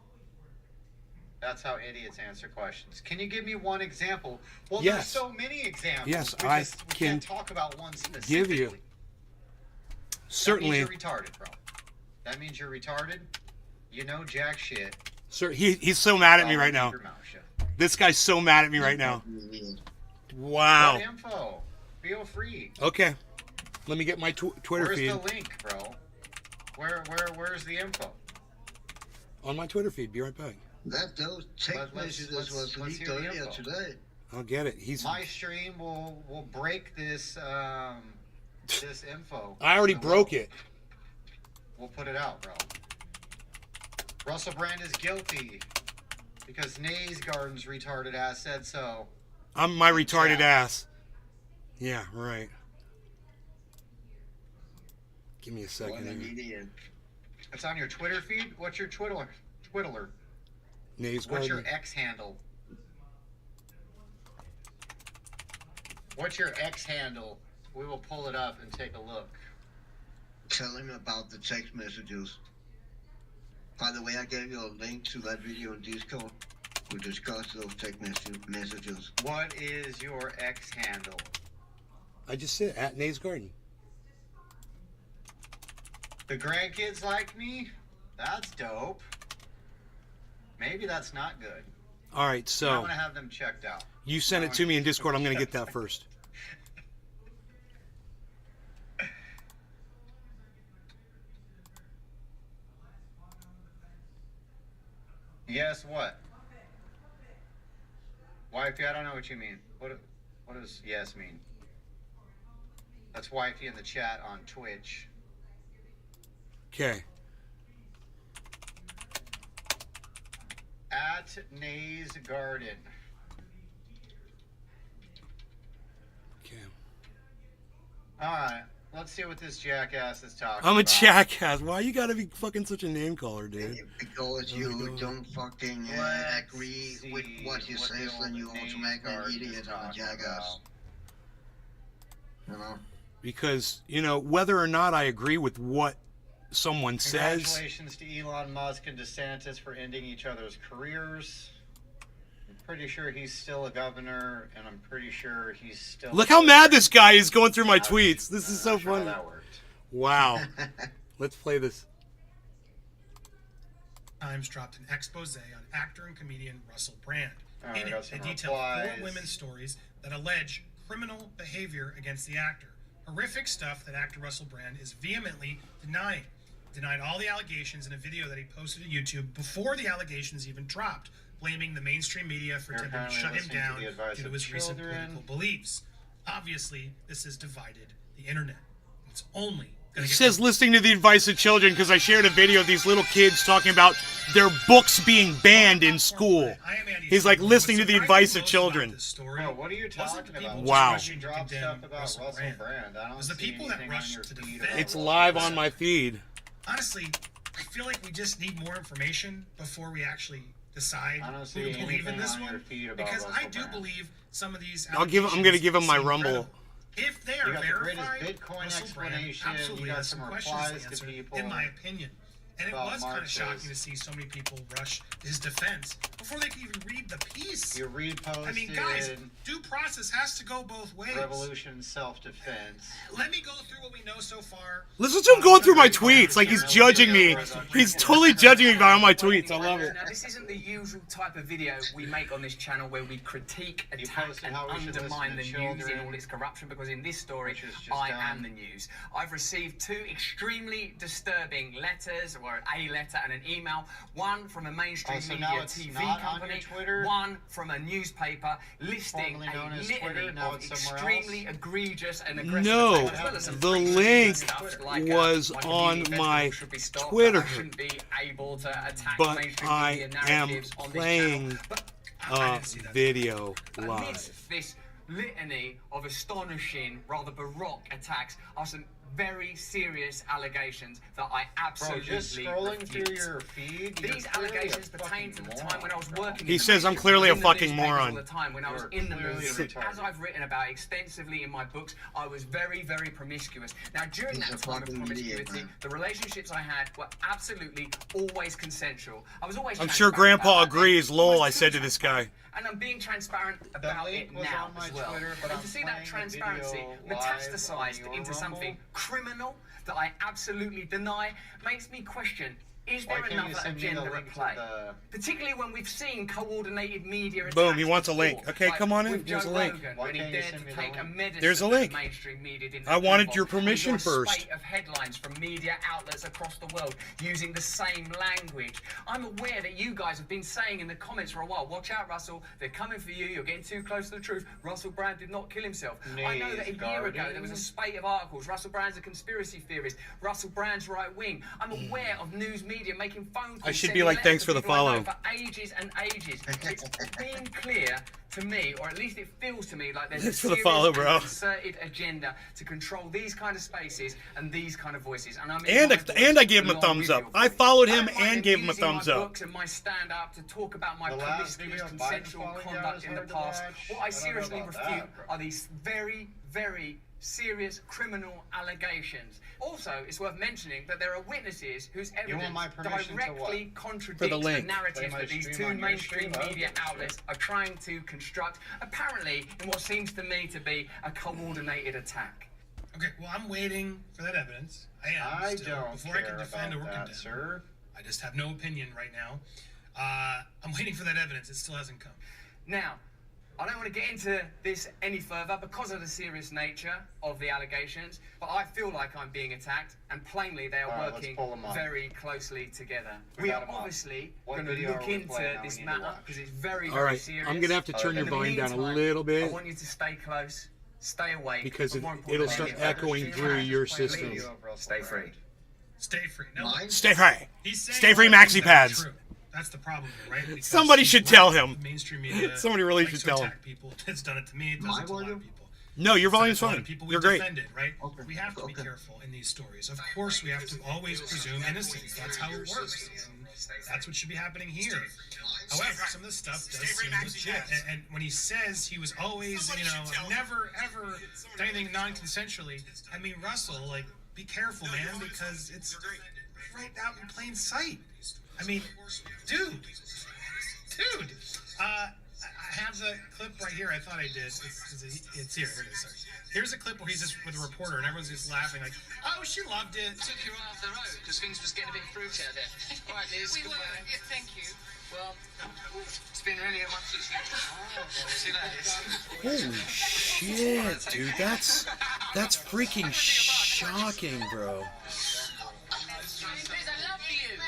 That's how idiots answer questions. Can you give me one example? Well, Yes. there's so many examples. Yes, we I just, we can can't talk about one specifically. give you. Certainly. That means you're retarded, bro. That means you're retarded. You know jack shit. Sir, he's so mad at me right Keep now. your mouth shut. This guy's so mad at me right now. Yeah. Wow. What info? Feel free. Okay. Let me get my Twitter Where's feed. the link, bro? Where's the info? On my Twitter feed. Be right back. That those text messages was let's leaked hear the earlier info. today. I'll get it. He's. My stream will break this this info. I already So broke it. We'll put it out, bro. Russell Brand is guilty because Nays Garden's retarded ass said so. I'm my retarded Yeah. ass. Yeah, right. Give me a What second an here. idiot. It's on your Twitter feed? What's your Twiddler? Nays What's Garden. your X handle? What's your X handle? We will pull it up and take a look. Tell him about the text messages. By the way, I gave you a link to that video on Discord. We discussed those text messages. What is your X handle? I just said at Nays Garden. The grandkids like me? That's dope. Maybe that's not good. All right, I so want to have them checked out. you send it to me in Discord. I'm going to get that first. Yes, what? Wifey, I don't know what you mean. What does yes mean? That's wifey in the chat on Twitch. Okay. At Nays Garden. Okay. Alright, let's see what this jackass is talking I'm a about. jackass. Why you gotta be fucking such a name caller, dude? Because you don't fucking Let's agree see with what he what says, the then you old automatically name an card idiot is and a talking jackass. about. You know? Because, you know, whether or not I agree with what someone says, Congratulations to Elon Musk and DeSantis for ending each other's careers. I'm pretty sure he's still a governor, and I'm pretty sure he's still... look how mad this guy is going through my tweets. This is so Not sure how funny. that worked. Wow. Let's play this. Times dropped an expose on actor and comedian Russell Brand. Oh, I In got it, they some detailed replies. 4 women's stories that allege criminal behavior against the actor. Horrific stuff that actor Russell Brand is vehemently denying. Denied all the allegations in a video that he posted to YouTube before the allegations even dropped, blaming the mainstream media for You're attempting to apparently shut him listening to down the advice due to of his recent children. political beliefs. Obviously, this has divided the internet. It's only He going to says listening to the advice of children because I shared a video of these little kids talking about their books being banned in school. He's like listening to the advice of children. Bro, what are you talking about? Wow. You drop stuff about Russell Brand. I don't was the see people that anything on rushed your to feed defend- about It's Russell live Brand. on my feed. Honestly, I feel like we just need more information before we actually decide I don't who see to believe in anything this on your one. feed about Because I Russell do Brand. believe some of these. I'm gonna give him my seem Rumble. credible. If they are You got the greatest verified, Bitcoin Russell Brand explanation, absolutely you got has some some questions replies to to answer, people in my opinion. And it about was kind of marches. shocking to see so many people rush to his defense before they could even read the piece. You reposted I mean, guys, due process has to go both ways. Revolution Self-Defense. Let me go through what we know so far. Listen to him going through my tweets like he's judging me. He's totally judging me by all my tweets. I love it. Now, this isn't the usual type of video we make on this channel where we critique, You attack, posted and how we should undermine the listen to news in children, all its corruption, because in this story, which is just I done. am the news. I've received 2 extremely disturbing letters, or a letter and an email. One from a mainstream Oh, so now media it's TV not on company, your Twitter? one from a newspaper listing Formerly known a as litany Twitter, now of it's somewhere extremely else? egregious and aggressive No, attacks, as well as some the crazy link stuff like, was my on community my festival should be stopped, Twitter. that I shouldn't be able to attack But mainstream I media am narratives on this playing channel. But I didn't see that. video amidst live. this litany of astonishing, rather baroque attacks are some very serious allegations that I Bro, absolutely just scrolling refute. through your feed. you're These clearly a allegations pertain to fucking the time when I was moron, working. He in the says I'm mainstream, clearly a in the fucking newspapers moron. All the time when I was You're in the clearly news, retarded. as I've written about extensively in my books, I was very, very promiscuous. Now, during He's that a time of fucking idiot, promiscuity, man. the relationships I had were absolutely always consensual. I was always. I'm sure transparent Grandpa about that. agrees. Lol, Always I too said to this guy. and I'm being transparent about link it was now on my as well. Twitter, but and I'm to see playing that the transparency video live metastasized on your into something Rumble. criminal that I absolutely deny makes me question. Is Why there can't you another send me the agenda link at to play? the- Particularly when we've seen coordinated media attacks Boom, he wants a link. before, Okay, like come on in. with There's Joe a link. Rogan, Why when he can't you dared send to me the take a link? medicine There's a that link. the mainstream media didn't I wanted approve your of. permission We saw a first. spate of headlines from media outlets across the world using the same language. I'm aware that you guys have been saying in the comments for a while, watch out, Russell, they're coming for you, you're getting too close to the truth. Russell Brand did not kill himself. I know that a year ago there was a spate of articles. Russell Brand's a conspiracy theorist. Russell Brand's right wing. I'm aware of news media media, making phone calls. I should be sending like, letters thanks to for the people I know follow. For ages and ages. It's been clear to me, or at least it feels to me like there's Thanks a for the serious follow, and bro. concerted agenda to control these kind of spaces and these kind of voices. And I mean, And I gave him a thumbs up. I followed him and gave him a thumbs up. Books and my stand up to talk about my The last promiscuous video of Biden consensual falling down conduct is in the hard to past. watch. What I I don't know seriously about refute that, bro. are these very, very serious criminal allegations. Also, it's worth mentioning that there are witnesses whose want my evidence permission to directly what? contradicts For the the link. narrative Play my that these stream two on your mainstream stream? media Okay, outlets are trying to construct, apparently in what seems to me to be a coordinated attack. Okay, well, I'm waiting for that evidence. I Still, don't before I can care defend or about condemn. that, sir. I just have no opinion right now. I'm waiting for that evidence. It still hasn't come. Now, I don't want to get into this any further because of the serious nature of the allegations, but I feel like I'm being attacked, and plainly they are All right, let's working pull 'em up. very closely together. We We got are 'em up. obviously What going to video look are we into playing now? this We need to matter watch. because it's very, All very right, serious. I'm gonna have to turn your In the volume down a meantime, little I bit want you to stay close, stay awake, because but more it'll importantly, start echoing through your system. Stay free. Stay free. No, Mine? Stay free. he's saying Stay free all the maxi things that are pads. true. That's the problem here, right? Because Somebody should tell him. Mainstream media. Somebody really likes should to tell him. attack people. It's done it to me. It does My it to a lot of volume? people. No, your volume's It's a lot fine. of people You're we've great. defended, right? Okay, We have to be okay. careful in these stories. Of course, we have to always presume innocence. That's how it works. And that's what should be happening here. However, some of this stuff does seem legit. And when he says he was always, I've never, ever done anything non-consensually, I mean, Russell, like, be careful, man, because it's right out in plain sight. I mean, dude. I have the clip right here. I thought I did. It's here. Here it is. Sorry. Here's a clip where he's just with a reporter and everyone's just laughing like, oh, she loved it. Took you right off the road because things was getting a bit fruity out there. All right, Liz. We were. Yeah, thank you. Well, it's been really a wonderful experience. See you later, Liz. Holy shit, dude. That's freaking shocking, bro. Liz, I love you.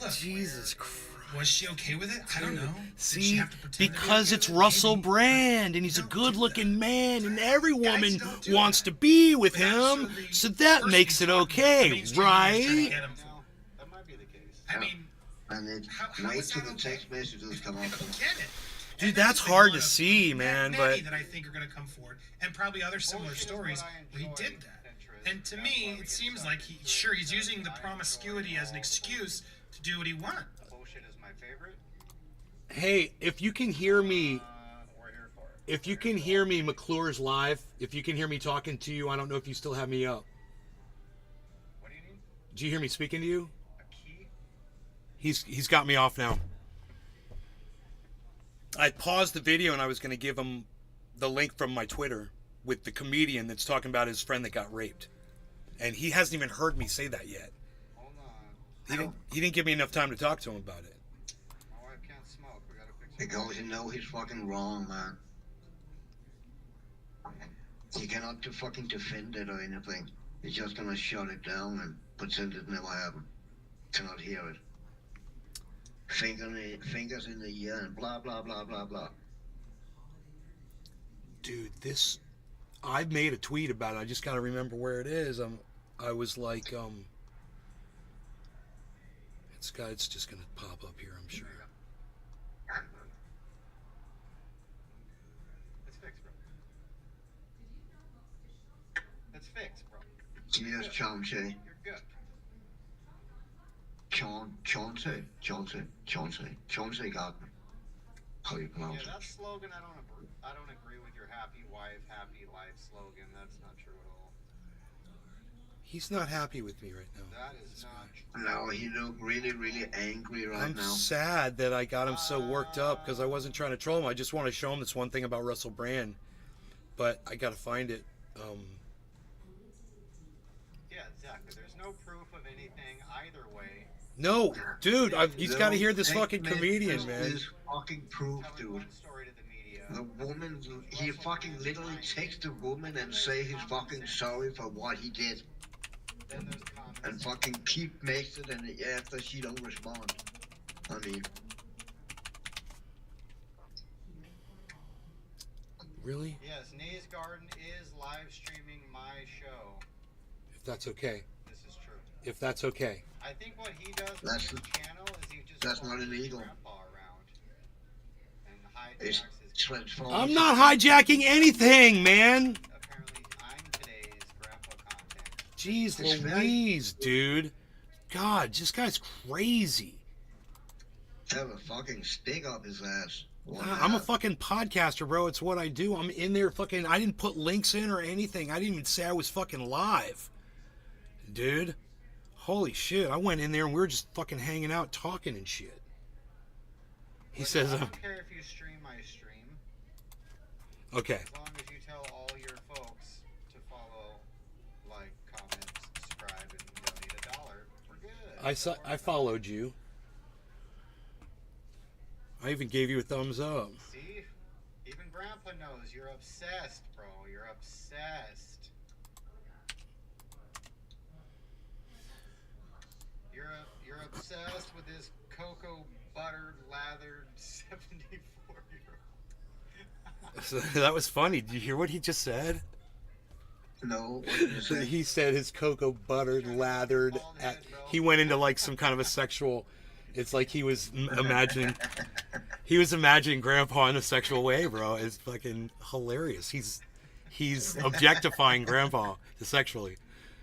Look, Jesus Christ. was she okay with it? I don't know. Did she See, have to pretend to be because okay it's with it? Russell Maybe. Brand, and he's a Don't do good-looking that. man, and every woman don't do wants that. to be with But him, actually, so that first makes he's it talking okay, mainstream media is trying to right? get him for. That might be the case. I mean, And then How wait is till that the okay? text messages come I up. don't get it. Dude, And that's there's hard a to lot of see, man, many but- that I think are going to come forward, and probably other similar Bullshit is stories what I where he enjoy did that. interest. And to That's why me, we it get seems sucked like into he's using the I promiscuity enjoy as an it. excuse to do what he wants. Bullshit is my favorite. Hey, if you can hear me, We're here for it. if you can hear me, McClure's live, if you can hear me talking to you, I don't know if you still have me up. What do you need? Do you hear me speaking to you? A key? He's got me off now. I paused the video and I was going to give him the link from my Twitter with the comedian that's talking about his friend that got raped. And he hasn't even heard me say that yet. Hold on. He didn't give me enough time to talk to him about it. My wife can't smoke. We gotta fix it. Because you know he's fucking wrong, man. You cannot fucking defend it or anything. You're just gonna shut it down and pretend it never happened. Cannot hear it. Fingers in the ear and blah blah blah blah blah. Dude, I made a tweet about it. I just got to remember where it is. I was like, it's just going to pop up here, I'm sure. It's fixed, bro. It's fixed, bro. Yes, Chauncey. You're good. Chauncey Gardner. How you pronounce Yeah, it? that slogan I don't agree with your happy wife, happy life slogan. That's not true at all. He's not happy with me right now. That is not true. No, he looked really, really angry right I'm now. sad that I got him so worked up because I wasn't trying to troll him. I just want to show him this one thing about Russell Brand. But I got to find it. Yeah, exactly. There's no proof of anything either way. No, dude, he's got to hear this No, fucking man, comedian, this man. is fucking proof, Telling dude. one story to the media. The woman, he fucking literally takes the woman and say he's fucking sorry for what he did. Then there's comments. And fucking keep makes it and after she don't respond. I mean, Really? Yes, Nee's Garden is live streaming my show. If that's okay. This is true. if that's okay. I think what he does with That's- his channel is he just that's not follows his illegal. grandpa around and It's hijacks his. transformed. I'm not hijacking anything, man. Apparently, I'm today's grandpa content. Jeez It's very- Louise, dude. God, this guy's crazy. Have a fucking stick up his ass. I'm a fucking podcaster, bro. It's what I do. I'm in there fucking... I didn't put links in or anything. I didn't even say I was fucking live. Dude. Holy shit. I went in there and we were just fucking hanging out talking and shit. He Look, says... I don't care if you stream my stream, okay. as long as you tell all your folks to follow, like, comment, subscribe, and donate $1. We're good. I followed you. I even gave you a thumbs up. See? Even Grandpa knows you're obsessed, bro. You're obsessed. You're obsessed with this cocoa butter lathered 74-year-old. So, that was funny. Did you hear what he just said? No, what did you say? He said his cocoa buttered, lathered. He went into like some kind of a sexual. It's like he was imagining. He was imagining Grandpa in a sexual way, bro. It's fucking hilarious. He's objectifying Grandpa sexually.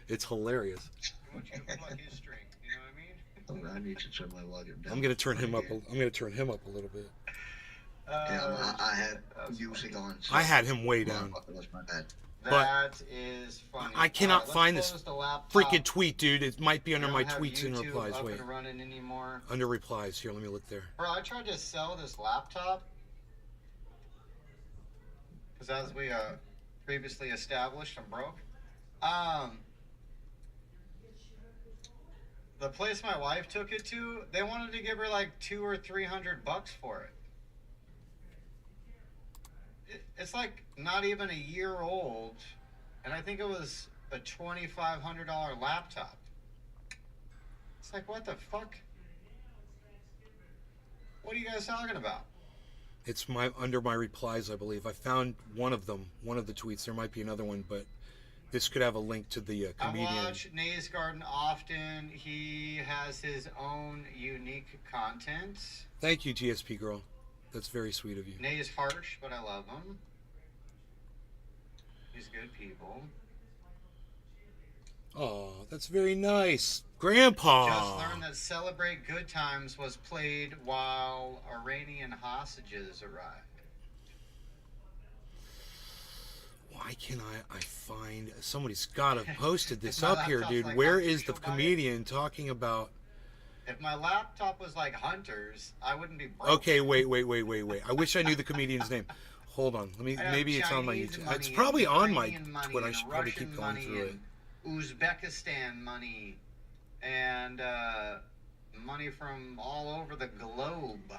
It's hilarious. I want you to plug his string. You know what I mean? Oh, I need to turn my volume down. I'm gonna turn him up. I'm gonna turn him up a little bit. Yeah, I had music on. So I had him way down. That's my bad. That is funny. I cannot Let's find this close the laptop. freaking tweet, dude. It might be I under don't my have tweets and YouTube replies. up Wait, and running anymore. under replies. Here, let me look there. Bro, I tried to sell this laptop because, as we previously established, I'm broke. The place my wife took it to, they wanted to give her like $200 or $300 for it. It's like not even a year old, and I think it was a $2,500 laptop. It's like, what the fuck? What are you guys talking about? It's under my replies, I believe. I found one of them, one of the tweets. There might be another one, but this could have a link to the comedian. I watch Nays Garden often. He has his own unique content. Thank you, GSP girl. That's very sweet of you. Nay is harsh, but I love him. He's good people. Oh, that's very nice. Grandpa! Just learned that Celebrate Good Times was played while Iranian hostages arrived. Why can't I find... Somebody's got to have posted this If my up here, laptop's dude. like Where that, is the she'll buy it. comedian talking about... If my laptop was like Hunter's, I wouldn't be broke. Okay, wait. I wish I knew the comedian's name. Hold on. Let me. I have Maybe it's on my Chinese YouTube. money It's and probably on my Iranian money Twitter. I and should probably Russian keep going money through it. and Uzbekistan money and money from all over the globe.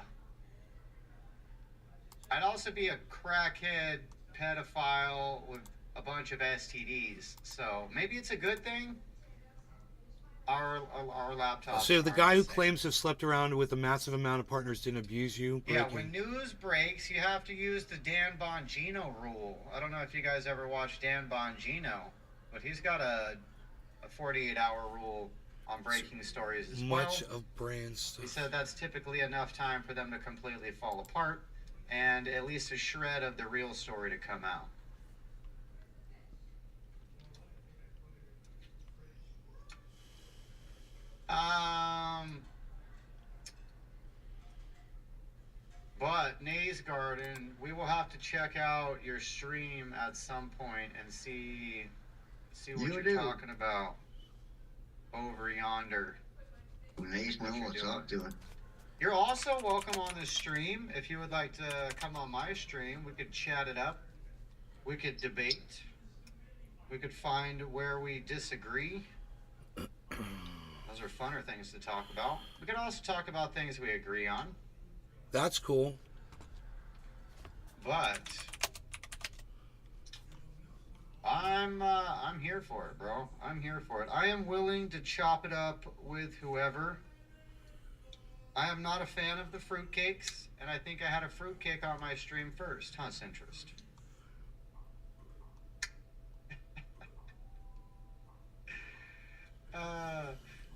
I'd also be a crackhead pedophile with a bunch of STDs. So maybe it's a good thing. Our laptops. So the aren't guy who the same. claims to have slept around with a massive amount of partners didn't abuse you. Yeah, breaking- when news breaks, you have to use the Dan Bongino rule. I don't know if you guys ever watched Dan Bongino, but he's got a 48-hour rule on breaking stories as much well. of brand He stuff. said that's typically enough time for them to completely fall apart and at least a shred of the real story to come out. But Nays Garden, we will have to check out your stream at some point and see what You you're do. talking about over yonder. Nays know what's up to it. You're also welcome on the stream. If you would like to come on my stream, we could chat it up. We could debate. We could find where we disagree. Those are funner things to talk about. We could also talk about things we agree on. That's cool. But I'm here for it, bro. I'm here for it. I am willing to chop it up with whoever. I am not a fan of the fruitcakes, and I think I had a fruitcake on my stream first, huh, Centrist?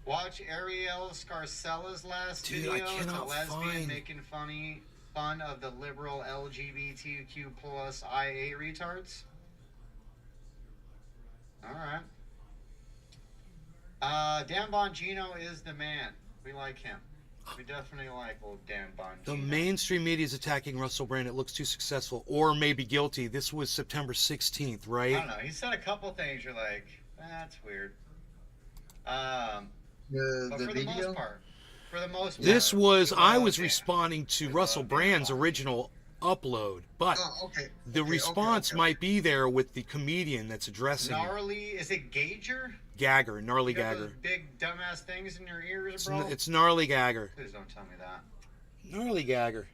Watch Ariel Scarcella's last Dude, video. I It's a cannot lesbian find- making fun of the liberal LGBTQ plus IA retards. All right. Dan Bongino is the man. We like him. We definitely like old Dan Bongino. The mainstream media is attacking Russell Brand. It looks too successful or maybe guilty. This was September 16th, right? I don't know. He said a couple things. You're like, that's weird. But The for the video? most part, This was, I was yeah. responding to We Russell love Brand's Dan Bongino. original upload, but Oh, okay. the Okay, response okay. might be there with the comedian that's addressing Gnarly, is it Gauger? Gagger, gnarly You got Gagger. those big dumbass things in your ears, bro? It's gnarly Gagger. Please don't tell me that. Gnarly Gagger.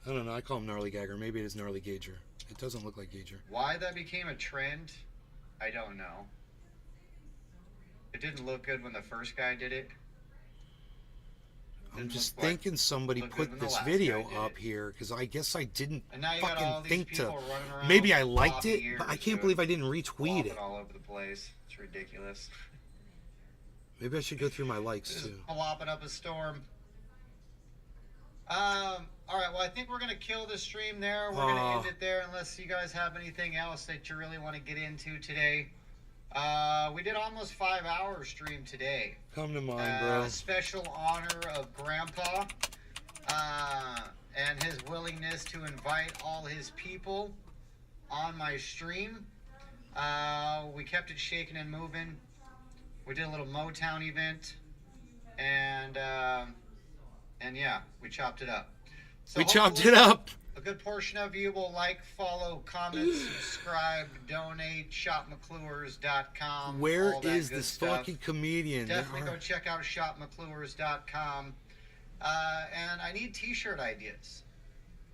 I don't know. I call him gnarly Gagger. Maybe it is gnarly Gager. It doesn't look like Gager. Why that became a trend, I don't know. It didn't look good when the first guy did it. I'm Didn't just look like- thinking somebody look good put when the this last video guy did up it. here because I guess I didn't And now you got all fucking these think to. people running around Maybe I with liked floppy it, but I ears, can't dude. believe I didn't retweet Flopping it. all over the place. It's ridiculous. Maybe I should go through my likes Just too. flopping up a storm. All right. Well, I think we're gonna kill the stream there. We're gonna end it there, unless you guys have anything else that you really want to get into today. We did almost 5 hour stream today. Come to mind, bro. Special honor of Grandpa and his willingness to invite all his people on my stream. We kept it shaking and moving. We did a little Motown event, and yeah, we chopped it up. So We chopped hopefully it up. A good portion of you will like, follow, comment, subscribe, donate, shopmcclures.com. Where all that is good this stuff. fucking comedian? Definitely There go are- check out shopmcclures.com. And I need t-shirt ideas.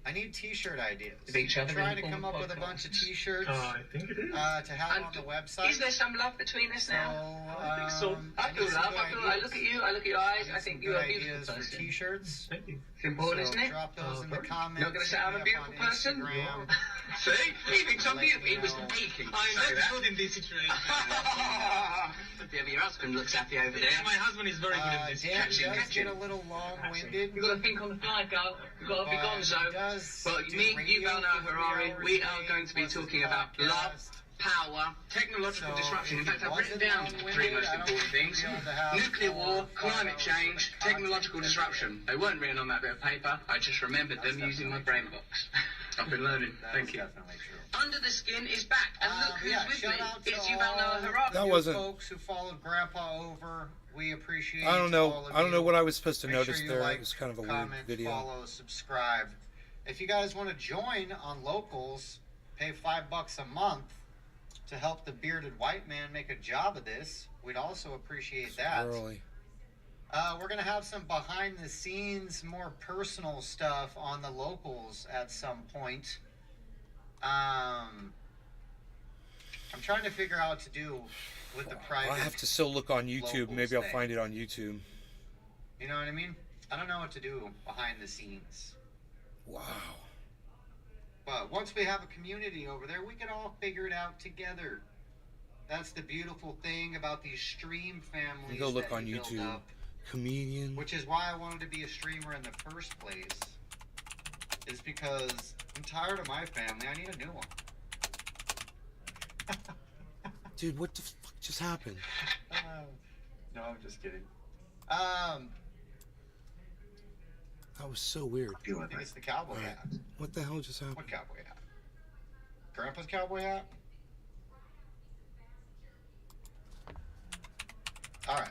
I need t-shirt ideas. Of each I'm other trying to in come up with a podcasts. bunch of t-shirts I think it is. to have And on the website. Is there some love between us So, now? I think so. I feel need some love. good I feel. I ideas. look at you. I look at your eyes. I Need think some you're a good beautiful ideas for person. t-shirts. Thank you. It's important, So isn't it? drop those in the perfect. comments. You're not gonna say I'm a hit me up beautiful on person? Instagram. See, he thinks I'm Let beautiful. me He was know. aching. I'm not good in this situation. Yeah, but your husband looks happy over there. My husband is very good in this Dan situation. does get a little long-winded. You've got to think on the fly, girl. You've got to be But gonzo. he does Well, do me, you, radio Valna for 3 Harari, hours we a are day, going to be plus his talking about podcast. love, power, technological So, disruption. In if fact, he I've written wasn't down long-winded, three most I don't important think things. we'd be able to have Nuclear 4 war, or 5 climate hours change, of technological content. disruption. They weren't written on that bit of paper. I just remembered them using my brain box. I've been learning. That's Thank you. definitely true. Under the Skin is back, and look who's Yeah, with shout me. out to It's you, all Valna Harari. That you wasn't- folks who followed Grandpa over. We appreciate. I don't know. all of I don't know you. what I was supposed to Make notice sure you there. like, It was kind of a comment, weird video. Follow, subscribe. If you guys want to join on Locals, pay $5 a month to help the bearded white man make a job of this. We'd also appreciate that. Early. We're gonna have some behind the scenes, more personal stuff on the Locals at some point. I'm trying to figure out what to do with the private. I have to still look on YouTube. Locals Maybe I'll thing. find it on YouTube. You know what I mean? I don't know what to do behind the scenes. Wow. But once we have a community over there, we can all figure it out together. That's the beautiful thing about these stream families. You go look that on you build YouTube. up, Comedian. which is why I wanted to be a streamer in the first place. Is because I'm tired of my family. I need a new one. Dude, what the fuck just happened? No, I'm just kidding. That was so weird. I think it's the cowboy Alright. hat. What the hell just happened? What cowboy hat? Grandpa's cowboy hat? Alright.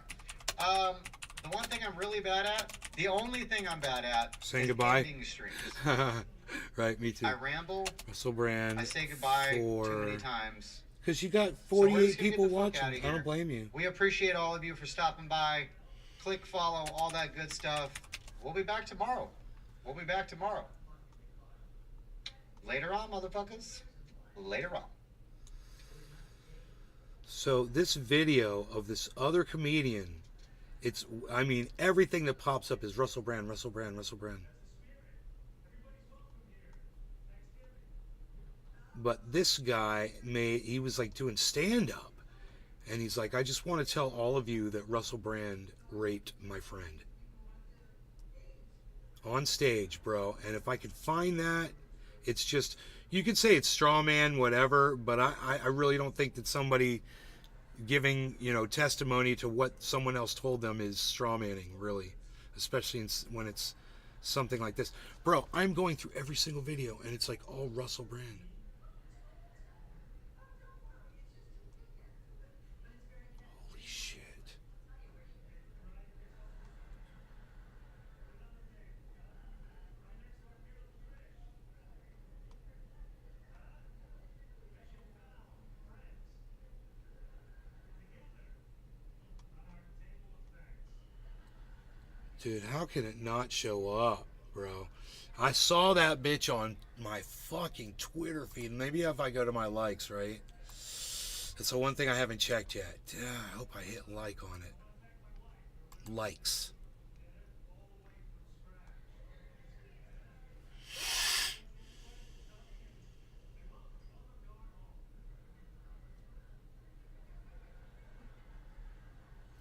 The one thing I'm really bad at, the only thing I'm bad at, Saying is goodbye? ending streams. Right, me too. I ramble, Russel Brand. I say goodbye too for... many times. Because you got So we're 48 just gonna get people the fuck watching. outta I here. don't blame you. We appreciate all of you for stopping by. Click follow, all that good stuff. We'll be back tomorrow. Later on, motherfuckers. Later on. So this video of this other comedian, I mean, everything that pops up is Russel Brand, Russell Brand, Russell Brand. But this guy he was like doing stand-up. And he's like, I just want to tell all of you that Russell Brand raped my friend. On stage, bro. And if I could find that, it's just, you could say it's straw man, whatever, but I really don't think that somebody giving, testimony to what someone else told them is straw manning, really. Especially when it's something like this. Bro, I'm going through every single video, and it's like all Russell Brand. Holy shit. Dude, how can it not show up, bro? I saw that bitch on my fucking Twitter feed. Maybe if I go to my likes, right? That's the one thing I haven't checked yet. I hope I hit like on it. Likes.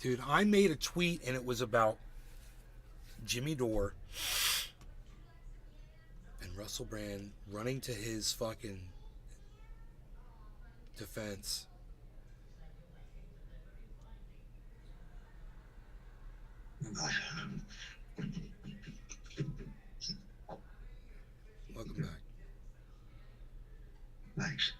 Dude, I made a tweet and it was about Jimmy Dore and Russell Brand running to his fucking defense. Welcome back. Thanks.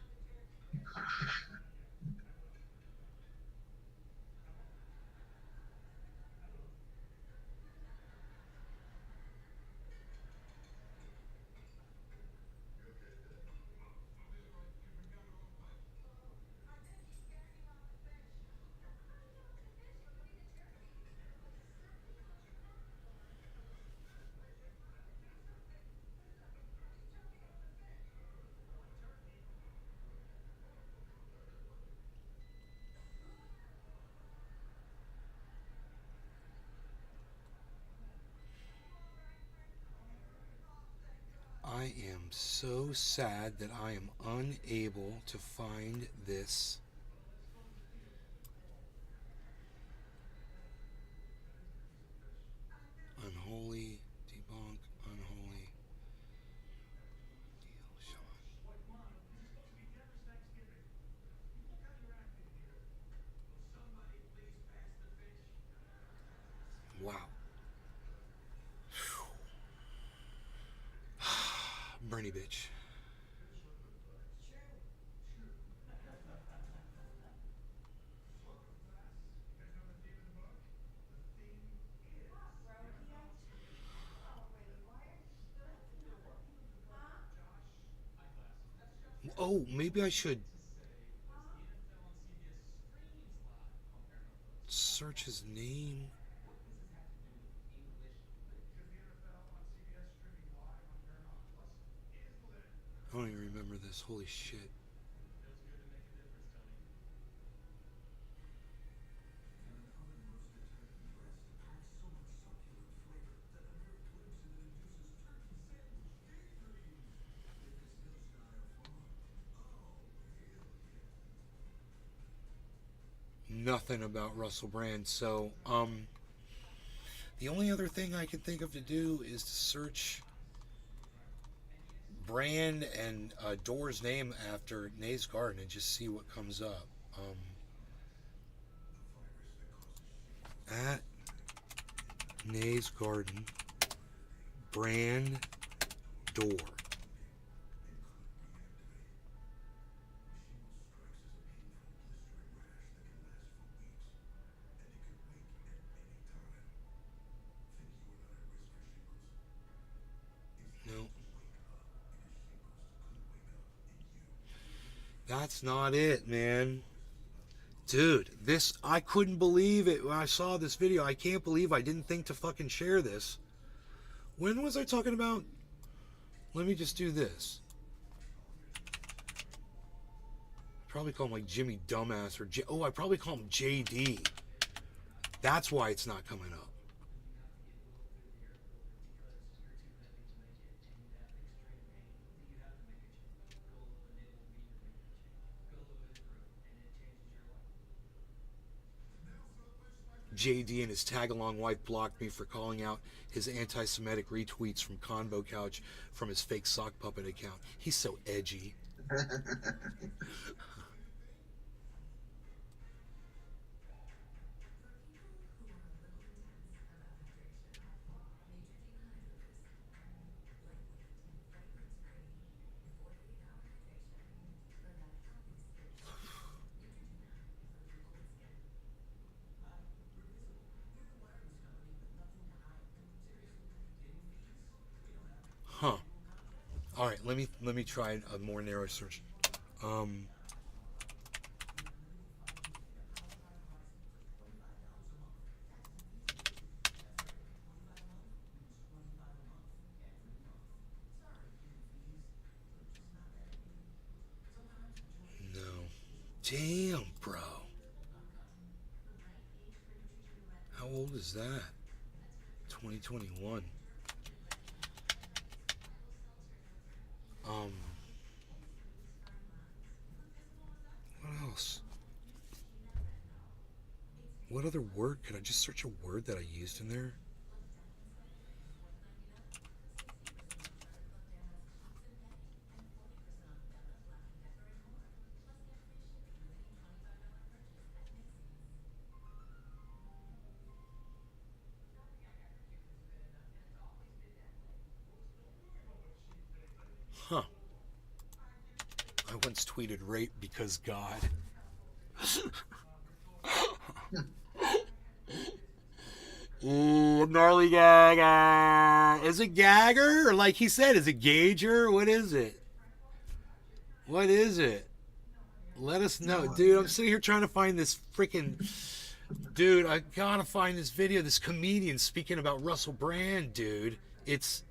I am so sad that I am unable to find this. Unholy, debunk, unholy. Wow. Bernie bitch. Oh, maybe I should search his name. I don't even remember this. Holy shit. Nothing about Russell Brand. So, the only other thing I can think of to do is to search Brand and Door's name after Nays Garden and just see what comes up. At Nays Garden, Brand, Door. No. That's not it, man. Dude, this, I couldn't believe it when I saw this video. I can't believe I didn't think to fucking share this. When was I talking about? Let me just do this. Probably call him like Jimmy Dumbass or I probably call him JD. That's why it's not coming up. JD and his tag-along wife blocked me for calling out his anti-Semitic retweets from Convo Couch from his fake sock puppet account. He's so edgy. Huh. All right, let me try a more narrow search. No. Damn, bro. How old is that? 2021. What else? What other word? Could I just search a word that I used in there? Huh. I once tweeted rape because God. Ooh, gnarly gag. Is it gagger? Or like he said, is it gager? What is it? What is it? Let us know. Dude, I'm sitting here trying to find this freaking... Dude, I gotta find this video. This comedian speaking about Russel Brand, dude. It's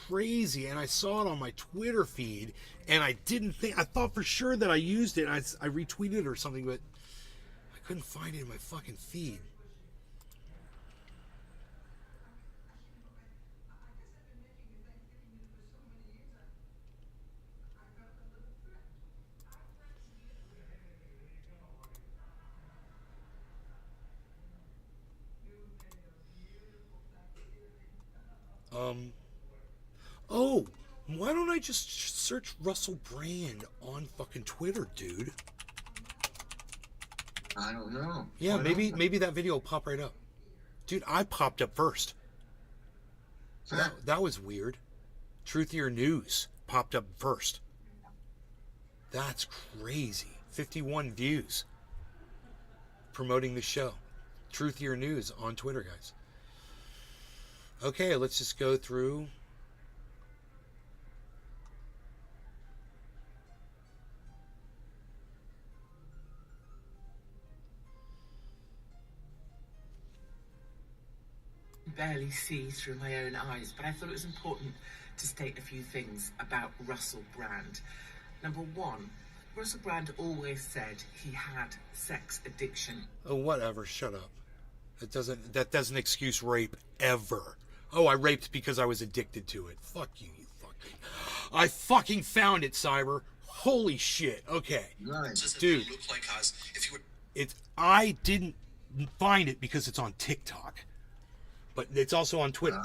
crazy, and I saw it on my Twitter feed, and I thought for sure that I used it. I retweeted it or something, but I couldn't find it in my fucking feed. Oh, why don't I just search Russel Brand on fucking Twitter, dude? I don't know. Yeah, maybe that video will pop right up. Dude, I popped up first. That was weird. Truthier News popped up first. That's crazy. 51 views. Promoting the show. Truthier News on Twitter, guys. Okay, let's just go through. Barely see through my own eyes, but I thought it was important to state a few things about Russel Brand. Number one, Russel Brand always said he had sex addiction. Oh, whatever. Shut up. That doesn't excuse rape ever. Oh, I raped because I was addicted to it. Fuck you, you fucking... I fucking found it, Cyber. Holy shit. Okay. Nice. Dude. I didn't find it because it's on TikTok. But it's also on Twitter.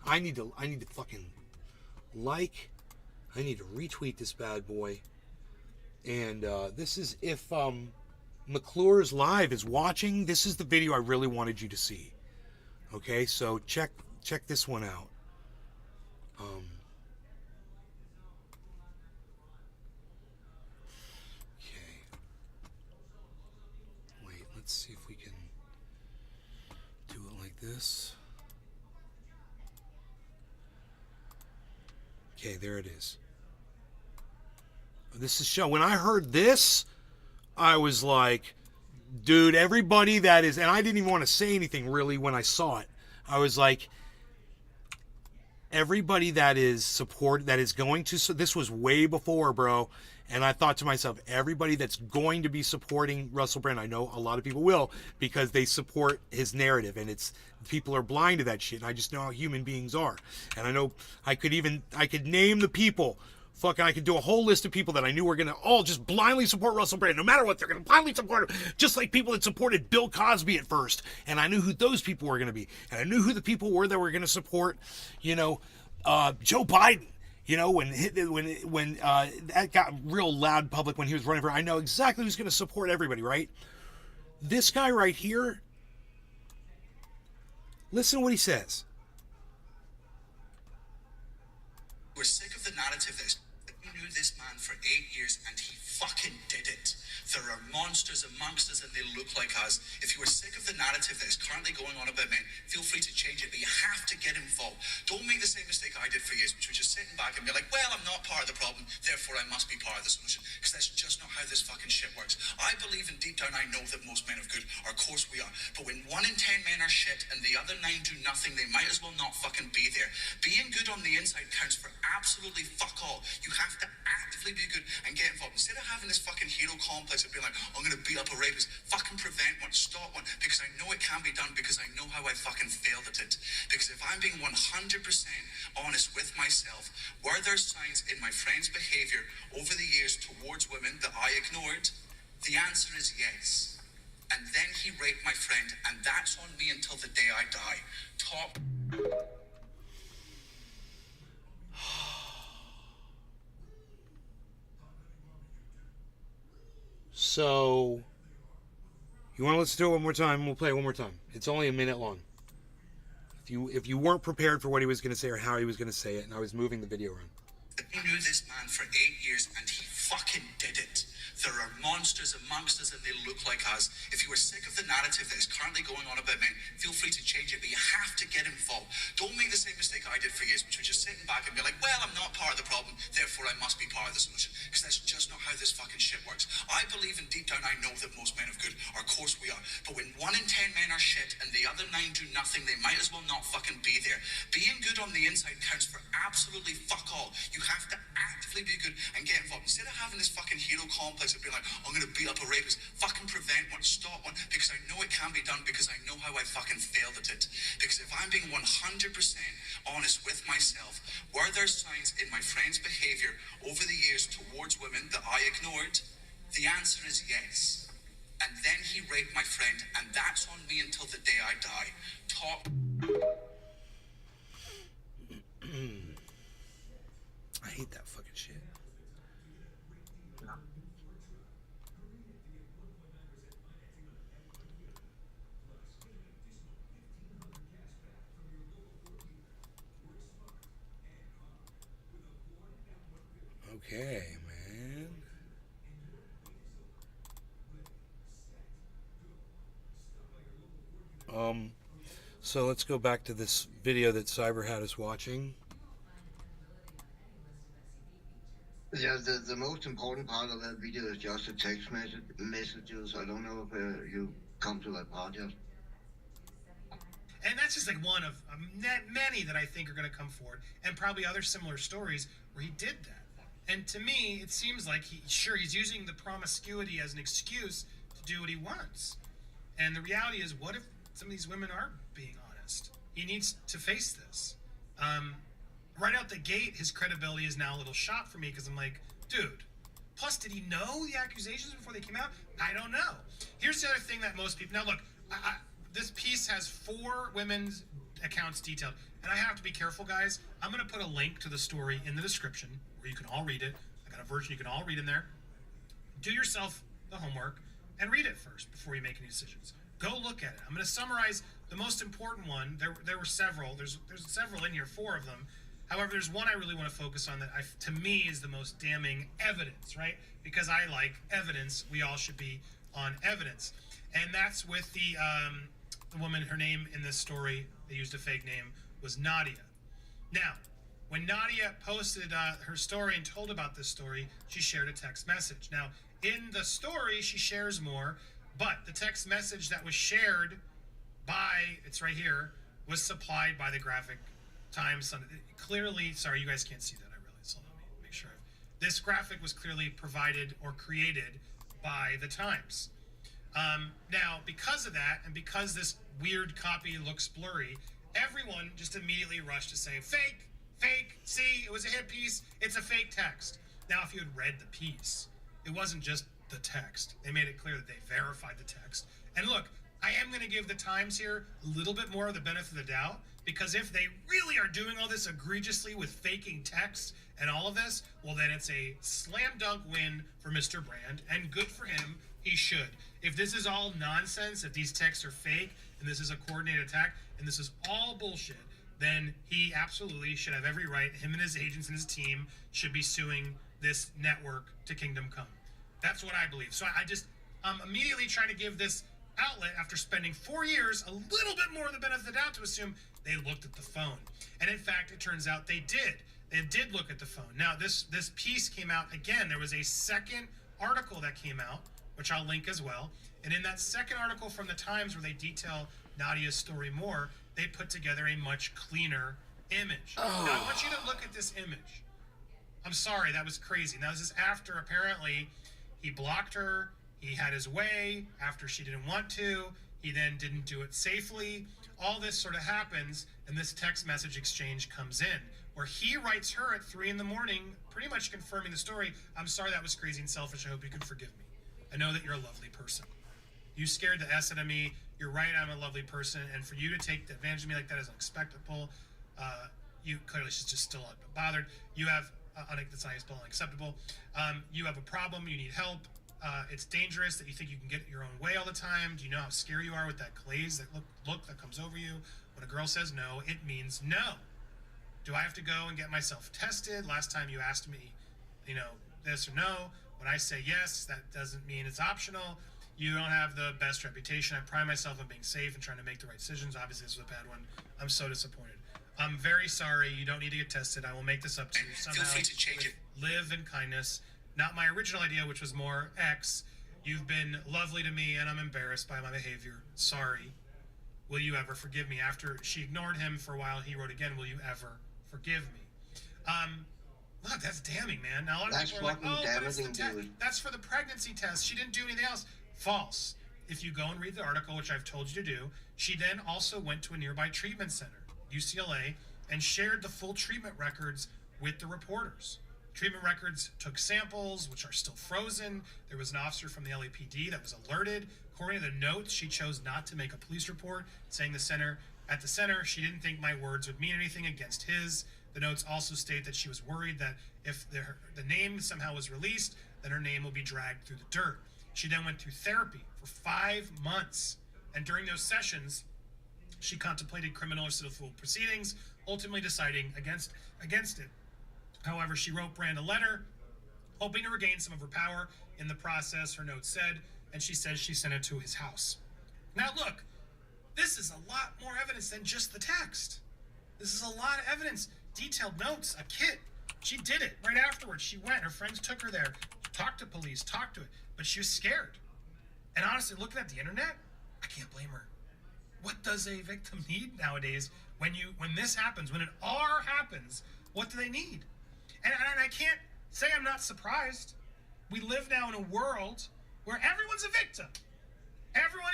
I need to fucking I need to retweet this bad boy. And this is if McClure's Live is watching, this is the video I really wanted you to see. Okay, so check this one out. Okay. Wait, let's see if we can do it like this. Okay, there it is. This is show. When I heard this, I was like, dude, everybody that is, and I didn't even want to say anything really when I saw it. I was like, everybody that is going to, so this was way before, bro. And I thought to myself, everybody that's going to be supporting Russel Brand, I know a lot of people will, because they support his narrative, and people are blind to that shit, and I just know how human beings are. And I know I could name the people Fucking, I could do a whole list of people that I knew were going to all just blindly support Russell Brand. No matter what, they're going to blindly support him. Just like people that supported Bill Cosby at first. And I knew who those people were going to be. And I knew who the people were that were going to support, Joe Biden. When that got real loud public when he was running for, I know exactly who's going to support everybody, right? This guy right here, listen to what he says. We're sick of the narrative that we knew this man for 8 years and he fucking did it. There are monsters amongst us and they look like us. If you are sick of the narrative that is currently going on about men, feel free to change it, but you have to get involved. Don't make the same mistake I did for years, which was just sitting back and be like, well, I'm not part of the problem, therefore I must be part of the solution. Because that's just not how this fucking shit works. I believe in deep down, I know that most men are good. Of course we are. But when 1 in 10 men are shit and the other 9 do nothing, they might as well not fucking be there. Being good on the inside counts for absolutely fuck all. You have to actively be good and get involved. Instead of having this fucking hero complex of being like, I'm going to beat up a rapist, fucking prevent one, stop one, because I know it can be done, because I know how I fucking failed at it. Because if I'm being 100% honest with myself, were there signs in my friend's behavior over the years towards women that I ignored? The answer is yes. And then he raped my friend, and that's on me until the day I die. So, you want to listen to it one more time? We'll play it one more time. It's only a minute long. If you weren't prepared for what he was going to say or how he was going to say it, and I was moving the video around. We knew this man for 8 years, and he fucking did it. There are monsters amongst us and they look like us. If you are sick of the narrative that is currently going on about men, feel free to change it, but you have to get involved. Don't make the same mistake I did for years, which was just sitting back and be like, well, I'm not part of the problem, therefore I must be part of the solution. Because that's just not how this fucking shit works. I believe in deep down, I know that most men are good. Of course we are. But when 1 in 10 men are shit and the other 9 do nothing, they might as well not fucking be there. Being good on the inside counts for absolutely fuck all. You have to actively be good and get involved. Instead of having this fucking hero complex of being like, I'm going to beat up a rapist, fucking prevent one, stop one, because I know it can be done, because I know how I fucking failed at it. Because if I'm being 100% honest with myself, were there signs in my friend's behavior over the years towards women that I ignored? The answer is yes. And then he raped my friend, and that's on me until the day I die. I hate that fucking shit. Okay, man. So let's go back to this video that Cyber had us watching. Yeah, the most important part of that video is just the text messages. I don't know if you come to that part yet. And that's just like one of many that I think are going to come forward, and probably other similar stories where he did that. And to me, it seems like he's using the promiscuity as an excuse to do what he wants. And the reality is, what if some of these women are being honest? He needs to face this. Right out the gate, his credibility is now a little shot for me, because I'm like, dude, plus, did he know the accusations before they came out? I don't know. Here's the other thing that most people... Now, look, this piece has 4 women's accounts detailed, and I have to be careful, guys. I'm going to put a link to the story in the description where you can all read it. I got a version you can all read in there. Do yourself the homework and read it first before you make any decisions. Go look at it. I'm going to summarize the most important one. There were several. There's several in here, 4 of them. However, there's one I really want to focus on that, to me, is the most damning evidence, right? Because I like evidence. We all should be on evidence. And that's with the woman, her name in this story, they used a fake name, was Nadia. Now, when Nadia posted her story and told about this story, she shared a text message. Now, in the story, she shares more, but the text message that was shared by, it's right here, was supplied by the graphic Times. Clearly, sorry, you guys can't see that, I realize. So let me make sure. This graphic was clearly provided or created by the Times. Now, because of that, and because this weird copy looks blurry, everyone just immediately rushed to say, fake, fake, see, it was a hit piece, it's a fake text. Now, if you had read the piece, it wasn't just the text. They made it clear that they verified the text. And look, I am going to give the Times here a little bit more of the benefit of the doubt, because if they really are doing all this egregiously with faking text and all of this, well, then it's a slam dunk win for Mr. Brand, and good for him. He should. If this is all nonsense, if these texts are fake, and this is a coordinated attack, and this is all bullshit, then he absolutely should have every right. Him and his agents and his team should be suing this network to Kingdom Come. That's what I believe. So I'm immediately trying to give this outlet, after spending 4 years, a little bit more of the benefit of the doubt to assume they looked at the phone. And in fact, it turns out they did. They did look at the phone. Now, this piece came out again. There was a second article that came out, which I'll link as well. And in that second article from the Times, where they detail Nadia's story more, they put together a much cleaner image. Now, I want you to look at this image. I'm sorry, that was crazy. Now, this is after, apparently, he blocked her. He had his way after she didn't want to. He then didn't do it safely. All this sort of happens, and this text message exchange comes in, where he writes her at 3 a.m, pretty much confirming the story. I'm sorry, that was crazy and selfish. I hope you can forgive me. I know that you're a lovely person. You scared the S out of me. You're right, I'm a lovely person. And for you to take advantage of me like that is unacceptable. You clearly, she's just still bothered. You have, that's not spelled unacceptable. You have a problem. You need help. It's dangerous that you think you can get your own way all the time. Do you know how scary you are with that glaze, that look that comes over you? When a girl says no, it means no. Do I have to go and get myself tested? Last time you asked me, this or no. When I say yes, that doesn't mean it's optional. You don't have the best reputation. I pride myself on being safe and trying to make the right decisions. Obviously, this was a bad one. I'm so disappointed. I'm very sorry. You don't need to get tested. I will make this up to you somehow. Feel free to change it. Live in kindness. Not my original idea, which was more X. You've been lovely to me, and I'm embarrassed by my behavior. Sorry. Will you ever forgive me? After she ignored him for a while, he wrote again, will you ever forgive me? Look, that's damning, man. Now, a lot of people are like, oh, but it's that's for the pregnancy test. She didn't do anything else. False. If you go and read the article, which I've told you to do, she then also went to a nearby treatment center, UCLA, and shared the full treatment records with the reporters. Treatment records took samples, which are still frozen. There was an officer from the LAPD that was alerted. According to the notes, she chose not to make a police report, saying at the center, she didn't think my words would mean anything against his. The notes also state that she was worried that if the name somehow was released, then her name will be dragged through the dirt. She then went through therapy for 5 months. And during those sessions, she contemplated criminal or civil proceedings, ultimately deciding against it. However, she wrote Brand a letter, hoping to regain some of her power in the process, her note said, and she says she sent it to his house. Now look, this is a lot more evidence than just the text. This is a lot of evidence, detailed notes, a kit. She did it right afterwards. She went, her friends took her there, talked to police, talked to it, but she was scared. And honestly, looking at the internet, I can't blame her. What does a victim need nowadays when this happens, when it all happens? What do they need? And I can't say I'm not surprised. We live now in a world where everyone's a victim. Everyone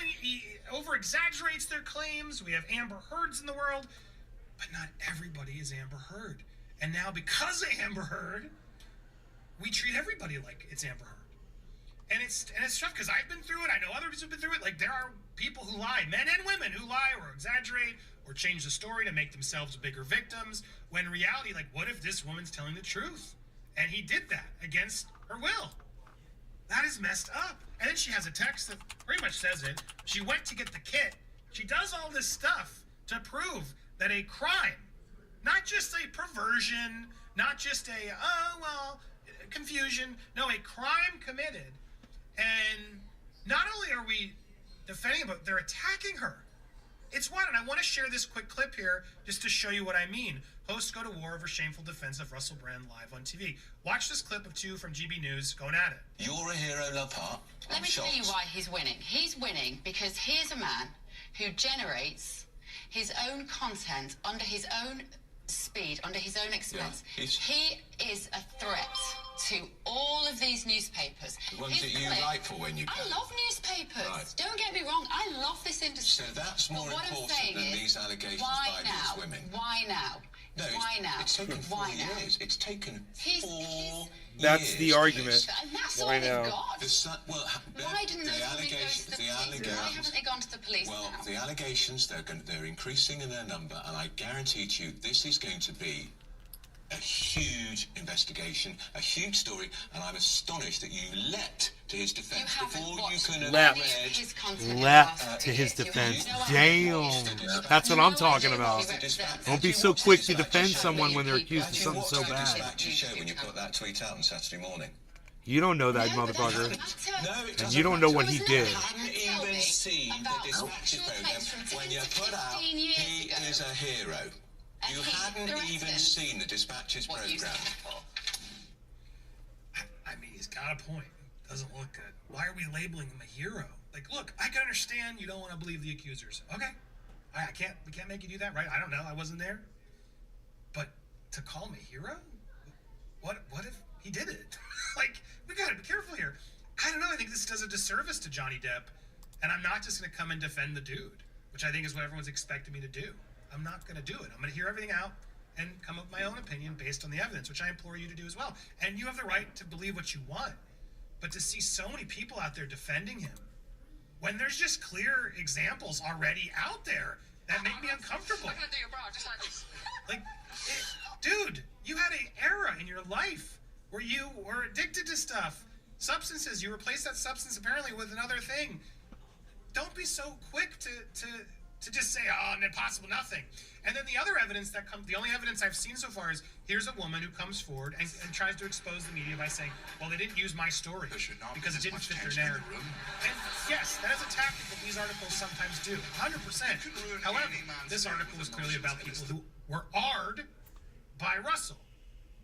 over-exaggerates their claims. We have Amber Heards in the world, but not everybody is Amber Heard. And now because of Amber Heard, we treat everybody like it's Amber Heard. And it's tough because I've been through it. I know others have been through it. Like, there are people who lie, men and women who lie or exaggerate or change the story to make themselves bigger victims, when in reality, like, what if this woman's telling the truth? And he did that against her will. That is messed up. And then she has a text that pretty much says it. She went to get the kit. She does all this stuff to prove that a crime, not just a perversion, not just a, confusion, no, a crime committed. And not only are we defending it, but they're attacking her. It's what? And I want to share this quick clip here just to show you what I mean. Hosts go to war over shameful defense of Russel Brand live on TV. Watch this clip of 2 from GB News going at it. You're a hero, Lapart. Let me tell you why he's winning. He's winning because he is a man who generates his own content under his own speed, under his own expense. Yeah, he is a threat to all of these newspapers. The ones that you like for when you I love newspapers. Right. Don't get me wrong. I love this industry. So that's more important than these allegations by these women. Why now? No, Why now? It's taken 4 Why now? years. It's taken He's- 4 That's years. the argument. And that's all Why they've now? got. Well, Why didn't they the go to the allegations, police? Why haven't they gone to the police well, now? the allegations, they're increasing in their number, and I guarantee to you this is going to be a huge investigation, a huge story, and I'm astonished that you leapt to his defense before you can have Leapt. read. Leapt to his defense. Damn. That's what I'm talking about. Don't be so quick to defend someone when they're accused of something so bad. Dispatches show when you put that tweet out on Saturday morning. You don't know that, motherfucker. No, it And you don't know what he did. You haven't even seen the dispatches program when you put out he is a hero. You hadn't even seen the dispatches program. I mean, he's got a point. Doesn't look good. Why are we labeling him a hero? Like, look, I can understand you don't want to believe the accusers. Okay, we can't make you do that, right? I don't know. I wasn't there. But to call him a hero? What if he did it? Like, we got to be careful here. I don't know. I think this does a disservice to Johnny Depp. And I'm not just going to come and defend the dude, which I think is what everyone's expecting me to do. I'm not going to do it. I'm going to hear everything out and come up with my own opinion based on the evidence, which I implore you to do as well. And you have the right to believe what you want. But to see so many people out there defending him, when there's just clear examples already out there that make me uncomfortable. I'm gonna do your bra just like this. Like, dude, you had an era in your life where you were addicted to stuff, substances. You replaced that substance apparently with another thing. Don't be so quick to just say, oh, impossible, nothing. And then the other evidence that comes, the only evidence I've seen so far is here's a woman who comes forward and tries to expose the media by saying, well, they didn't use my story because it didn't fit their narrative. And yes, that is a tactic that these articles sometimes do, 100%. However, this article was clearly about people who were AR'd by Russell.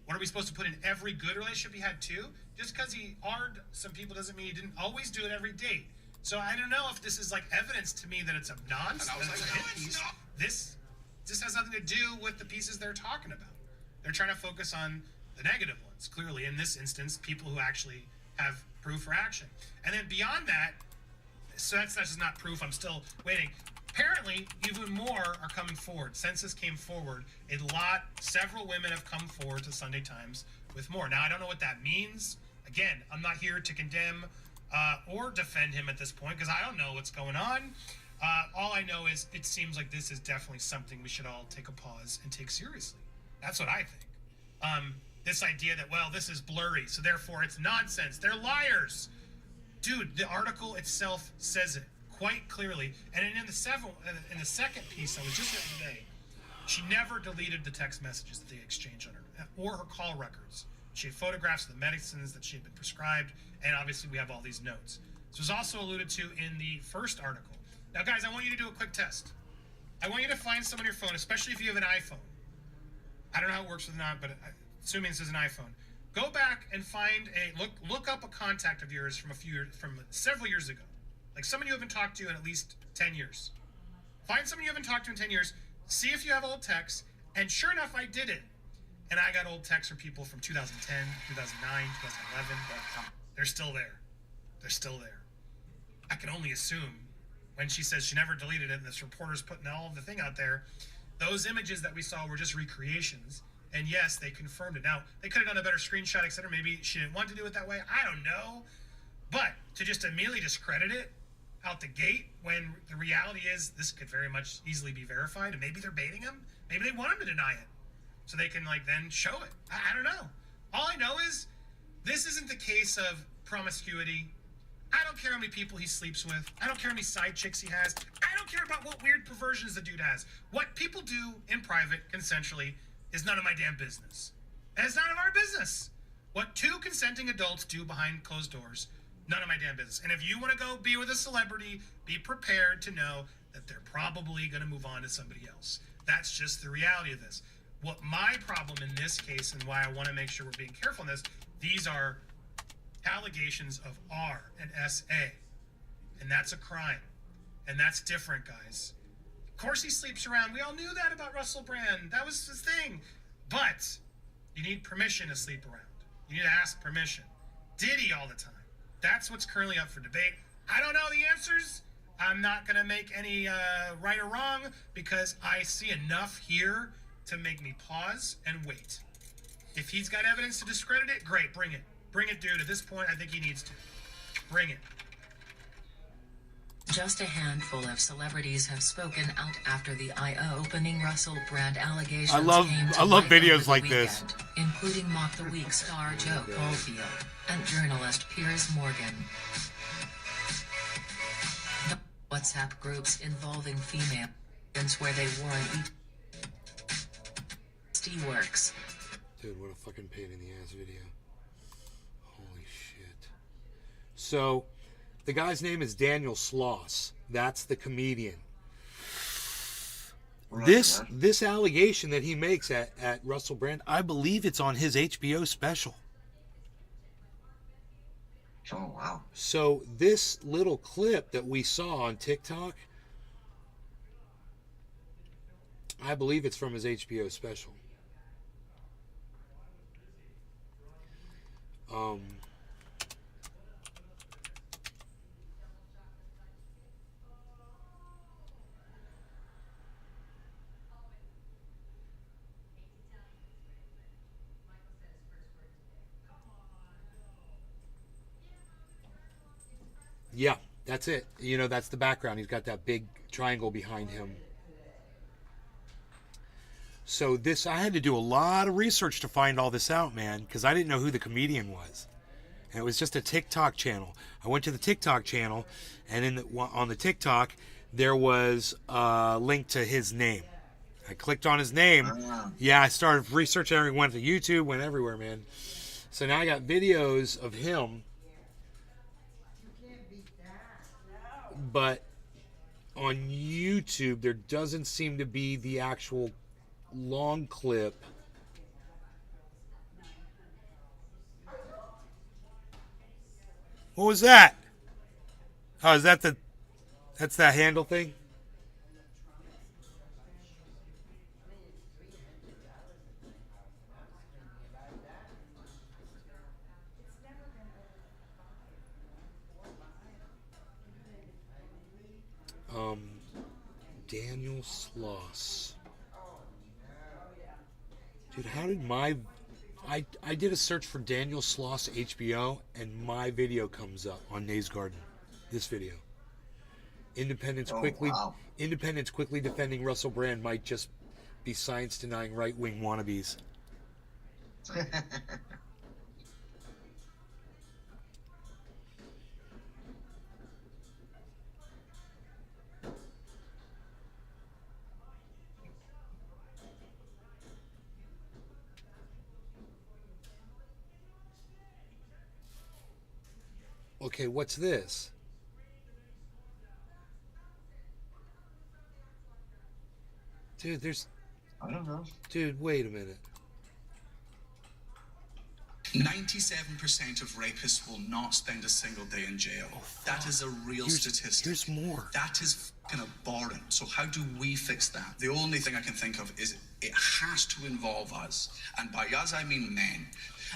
What are we supposed to put in every good relationship he had too? Just because he AR'd some people doesn't mean he didn't always do it every date. So I don't know if this is like evidence to me that it's a nonsense, that it's a hit piece. This has nothing to do with the pieces they're talking about. They're trying to focus on the negative ones, clearly. In this instance, people who actually have proof for action. And then beyond that, so that's just not proof, I'm still waiting. Apparently, even more are coming forward. Census came forward. Several women have come forward to Sunday Times with more. Now, I don't know what that means. Again, I'm not here to condemn or defend him at this point because I don't know what's going on. All I know is it seems like this is definitely something we should all take a pause and take seriously. That's what I think. This idea that, well, this is blurry, so therefore it's nonsense. They're liars. Dude, the article itself says it quite clearly. And in the second piece I was just at today, she never deleted the text messages that they exchanged on her or her call records. She had photographs of the medicines that she had been prescribed, and obviously we have all these notes. This was also alluded to in the first article. Now, guys, I want you to do a quick test. I want you to find some on your phone, especially if you have an iPhone. I don't know how it works with not, but assuming this is an iPhone. Go back and find look up a contact of yours from several years ago. Like someone you haven't talked to in at least 10 years. Find someone you haven't talked to in 10 years. See if you have old texts. And sure enough, I did it. And I got old texts from people from 2010, 2009, 2011. They're still there. They're still there. I can only assume when she says she never deleted it and this reporter's putting all of the thing out there, those images that we saw were just recreations. And yes, they confirmed it. Now, they could have done a better screenshot, etc. Maybe she didn't want to do it that way. I don't know. But to just immediately discredit it out the gate when the reality is this could very much easily be verified, and maybe they're baiting him. Maybe they want him to deny it so they can then show it. I don't know. All I know is this isn't the case of promiscuity. I don't care how many people he sleeps with. I don't care how many side chicks he has. I don't care about what weird perversions the dude has. What people do in private, consensually, is none of my damn business. And it's none of our business. What two consenting adults do behind closed doors, none of my damn business. And if you want to go be with a celebrity, be prepared to know that they're probably going to move on to somebody else. That's just the reality of this. What my problem in this case, and why I want to make sure we're being careful in this, these are allegations of R and SA. And that's a crime. And that's different, guys. Of course he sleeps around. We all knew that about Russel Brand. That was his thing. But you need permission to sleep around. You need to ask permission. Did he all the time? That's what's currently up for debate. I don't know the answers. I'm not going to make any right or wrong because I see enough here to make me pause and wait. If he's got evidence to discredit it, great, bring it. Bring it, dude. At this point, I think he needs to. Bring it. Just a handful of celebrities have spoken out after the eye-opening Russell Brand allegations. I love videos like this, including Mock the Week star Joe Caulfield and journalist Piers Morgan. The WhatsApp groups involving females where they warn works. Dude, what a fucking pain in the ass video. Holy shit. So, the guy's name is Daniel Sloss. That's the comedian. Right, This allegation that he makes at Russell Brand, I believe it's on his HBO special. Oh, wow. So this little clip that we saw on TikTok, I believe it's from his HBO special. Yeah, that's it. You know, that's the background. He's got that big triangle behind him. So this, I had to do a lot of research to find all this out, man, because I didn't know who the comedian was. And it was just a TikTok channel. I went to the TikTok channel, and on the TikTok, there was a link to his name. I clicked on his name. Yeah, I started researching everything. Went to YouTube, went everywhere, man. So now I got videos of him. But on YouTube, there doesn't seem to be the actual long clip. What was that? Oh, is that that's that handle thing? Daniel Sloss. Dude, how did I did a search for Daniel Sloss HBO, and my video comes up on Nays Garden. This video. Independents quickly defending Russell Brand might just be science denying right-wing wannabes. Okay, what's this? Dude, I don't know. Dude, wait a minute. 97% of rapists will not spend a single day in jail. That is a real statistic. Here's more. That is fucking abhorrent. So how do we fix that? The only thing I can think of is it has to involve us. And by us, I mean men.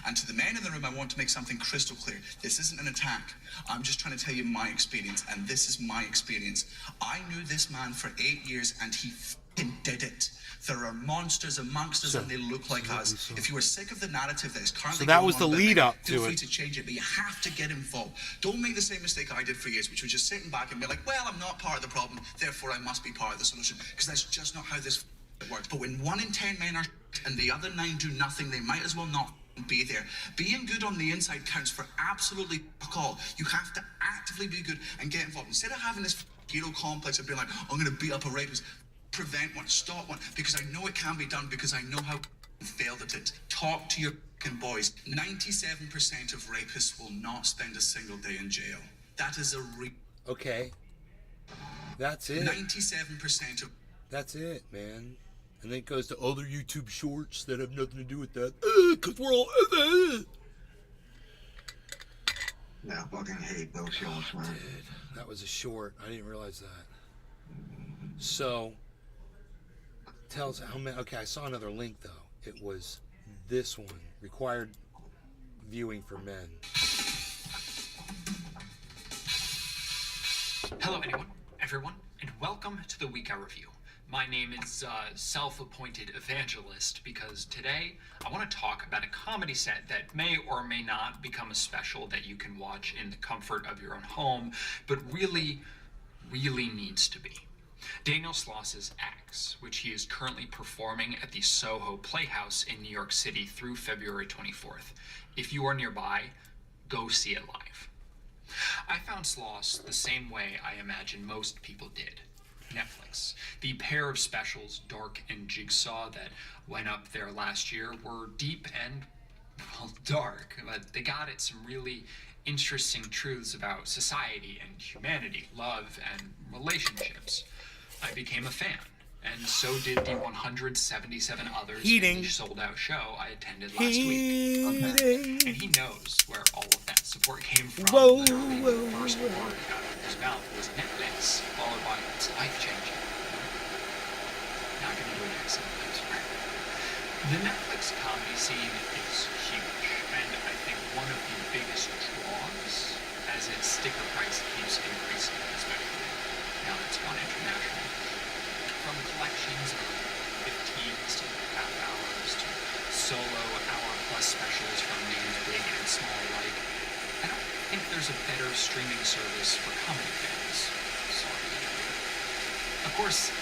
And to the men in the room, I want to make something crystal clear. This isn't an attack. I'm just trying to tell you my experience, and this is my experience. I knew this man for 8 years, and he fucking did it. There are monsters amongst us, and they look like us. If you are sick of the narrative that is currently that was going the on, lead up feel to free it. to change it, but you have to get involved. Don't make the same mistake I did for years, which was just sitting back and be like, well, I'm not part of the problem, therefore I must be part of the solution, because that's just not how this works. But when 1 in 10 men are and the other 9 do nothing, they might as well not be there. Being good on the inside counts for absolutely fuck all. You have to actively be good and get involved. Instead of having this hero complex of being like, I'm going to beat up a rapist, prevent one, stop one, because I know it can be done, because I know how failed at it. Talk to your fucking boys. 97% of rapists will not spend a single day in jail. That is a Okay. That's it. 97% of... That's it, man. And then it goes to other YouTube shorts that have nothing to do with that. Because we're all... Yeah, I fucking hate those shorts, man. Dude, that was a short. I didn't realize that. So, tells how many... Okay, I saw another link, though. It was this one. Required viewing for men. Hello, everyone, and welcome to the Week Hour Review. My name is Self-Appointed Evangelist because today I want to talk about a comedy set that may or may not become a special that you can watch in the comfort of your own home, but really needs to be. Daniel Sloss's Acts, which he is currently performing at the Soho Playhouse in New York City through February 24th. If you are nearby, go see it live. I found Sloss the same way I imagine most people did. Netflix. The pair of specials, Dark and Jigsaw, that went up there last year were deep and, well, dark, but they got at some really interesting truths about society and humanity, love and relationships. I became a fan, and so did the 177 others in the sold-out show I attended last week. And he knows where all of that support came from. Literally, the first word out of his mouth was Netflix, followed by it's life-changing. Not gonna do an accent, I'm sorry. The Netflix comedy scene is huge, and I think one of the biggest draws as its sticker price keeps increasing, especially now that it's gone international. From collections of 15s to half hours to solo hour-plus specials from names big and small alike, I don't think there's a better streaming service for comedy fans. Sorry. Of course,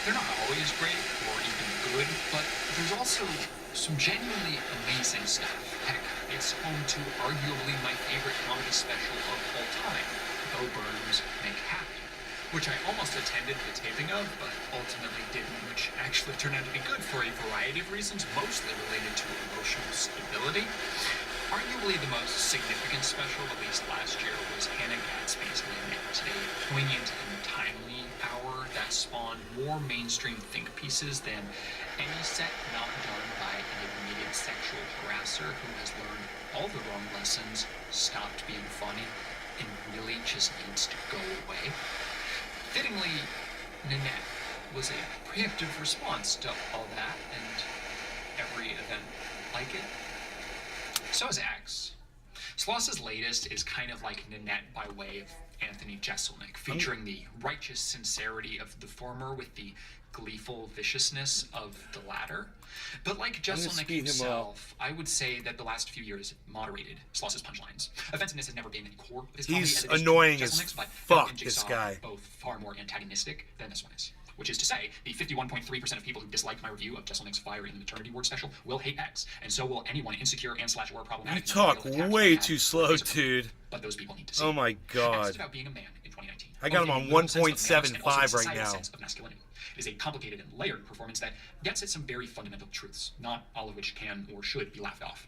they're not always great or even good, but there's also some genuinely amazing stuff. Heck, it's home to arguably my favorite comedy special of all time, Bo Burnham's Make Happy, which I almost attended the taping of, but ultimately didn't, which actually turned out to be good for a variety of reasons, mostly related to emotional stability. Arguably the most significant special released last year was Hannah Gadsby's Limit, a poignant and timely hour that spawned more mainstream think pieces than any set not done by an admitted sexual harasser who has learned all the wrong lessons, stopped being funny, and really just needs to go away. Fittingly, Nanette was a preemptive response to all that and every event like it. So is Acts. Sloss's latest is kind of like Nanette by way of Anthony Jeselnik, featuring the righteous sincerity of the former with the gleeful viciousness of the latter. But like Jeselnik himself, I would say that the last few years moderated Sloss's punchlines. Offensiveness has never been at the core of his comedy. He's annoying as fuck, this guy. Both far more antagonistic than this one is. Which is to say, the 51.3% of people who disliked my review of Jeselnik's Fire in the Maternity Ward special will hate X, and so will anyone insecure and / or problematic. You talk way too slow, dude. But those people need to see. Oh my god. X is about being a man in 2019. I got him on 1.75 right now. It is a complicated and layered performance that gets at some very fundamental truths, not all of which can or should be laughed off.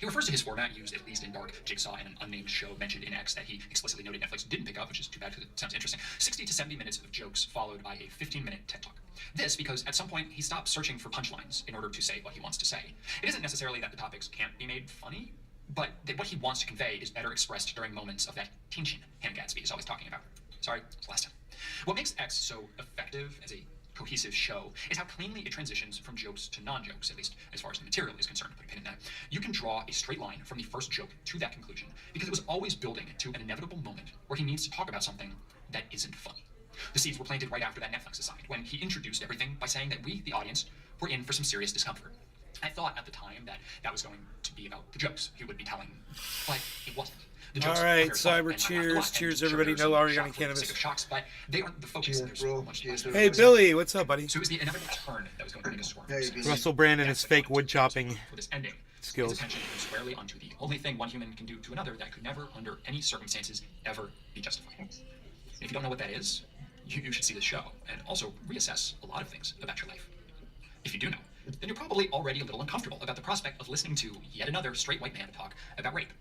He refers to his format used at least in Dark, Jigsaw, and an unnamed show mentioned in X that he explicitly noted Netflix didn't pick up, which is too bad because it sounds interesting. 60 to 70 minutes of jokes followed by a 15-minute TED Talk. This because at some point he stopped searching for punchlines in order to say what he wants to say. It isn't necessarily that the topics can't be made funny, but that what he wants to convey is better expressed during moments of that tension Hannah Gadsby is always talking about. Sorry, it's last time. What makes X so effective as a cohesive show is how cleanly it transitions from jokes to non-jokes, at least as far as the material is concerned. Put a pin in that. You can draw a straight line from the first joke to that conclusion because it was always building to an inevitable moment where he needs to talk about something that isn't funny. The seeds were planted right after that Netflix aside, when he introduced everything by saying that we, the audience, were in for some serious discomfort. I thought at the time that was going to be about the jokes he would be telling, but it wasn't. All right, Cyber, cheers. Cheers, everybody. No Larry Cannabis. Shocks, but they aren't the focus. Hey, Billy, what's up, buddy? So it was the inevitable turn that was going to make us swarm. Russell Brand and his fake wood chopping for this ending skills. His attention came squarely onto the only thing one human can do to another that could never, under any circumstances, ever be justified. If you don't know what that is, you should see this show and also reassess a lot of things about your life. If you do know, then you're probably already a little uncomfortable about the prospect of listening to yet another straight white man talk about rape.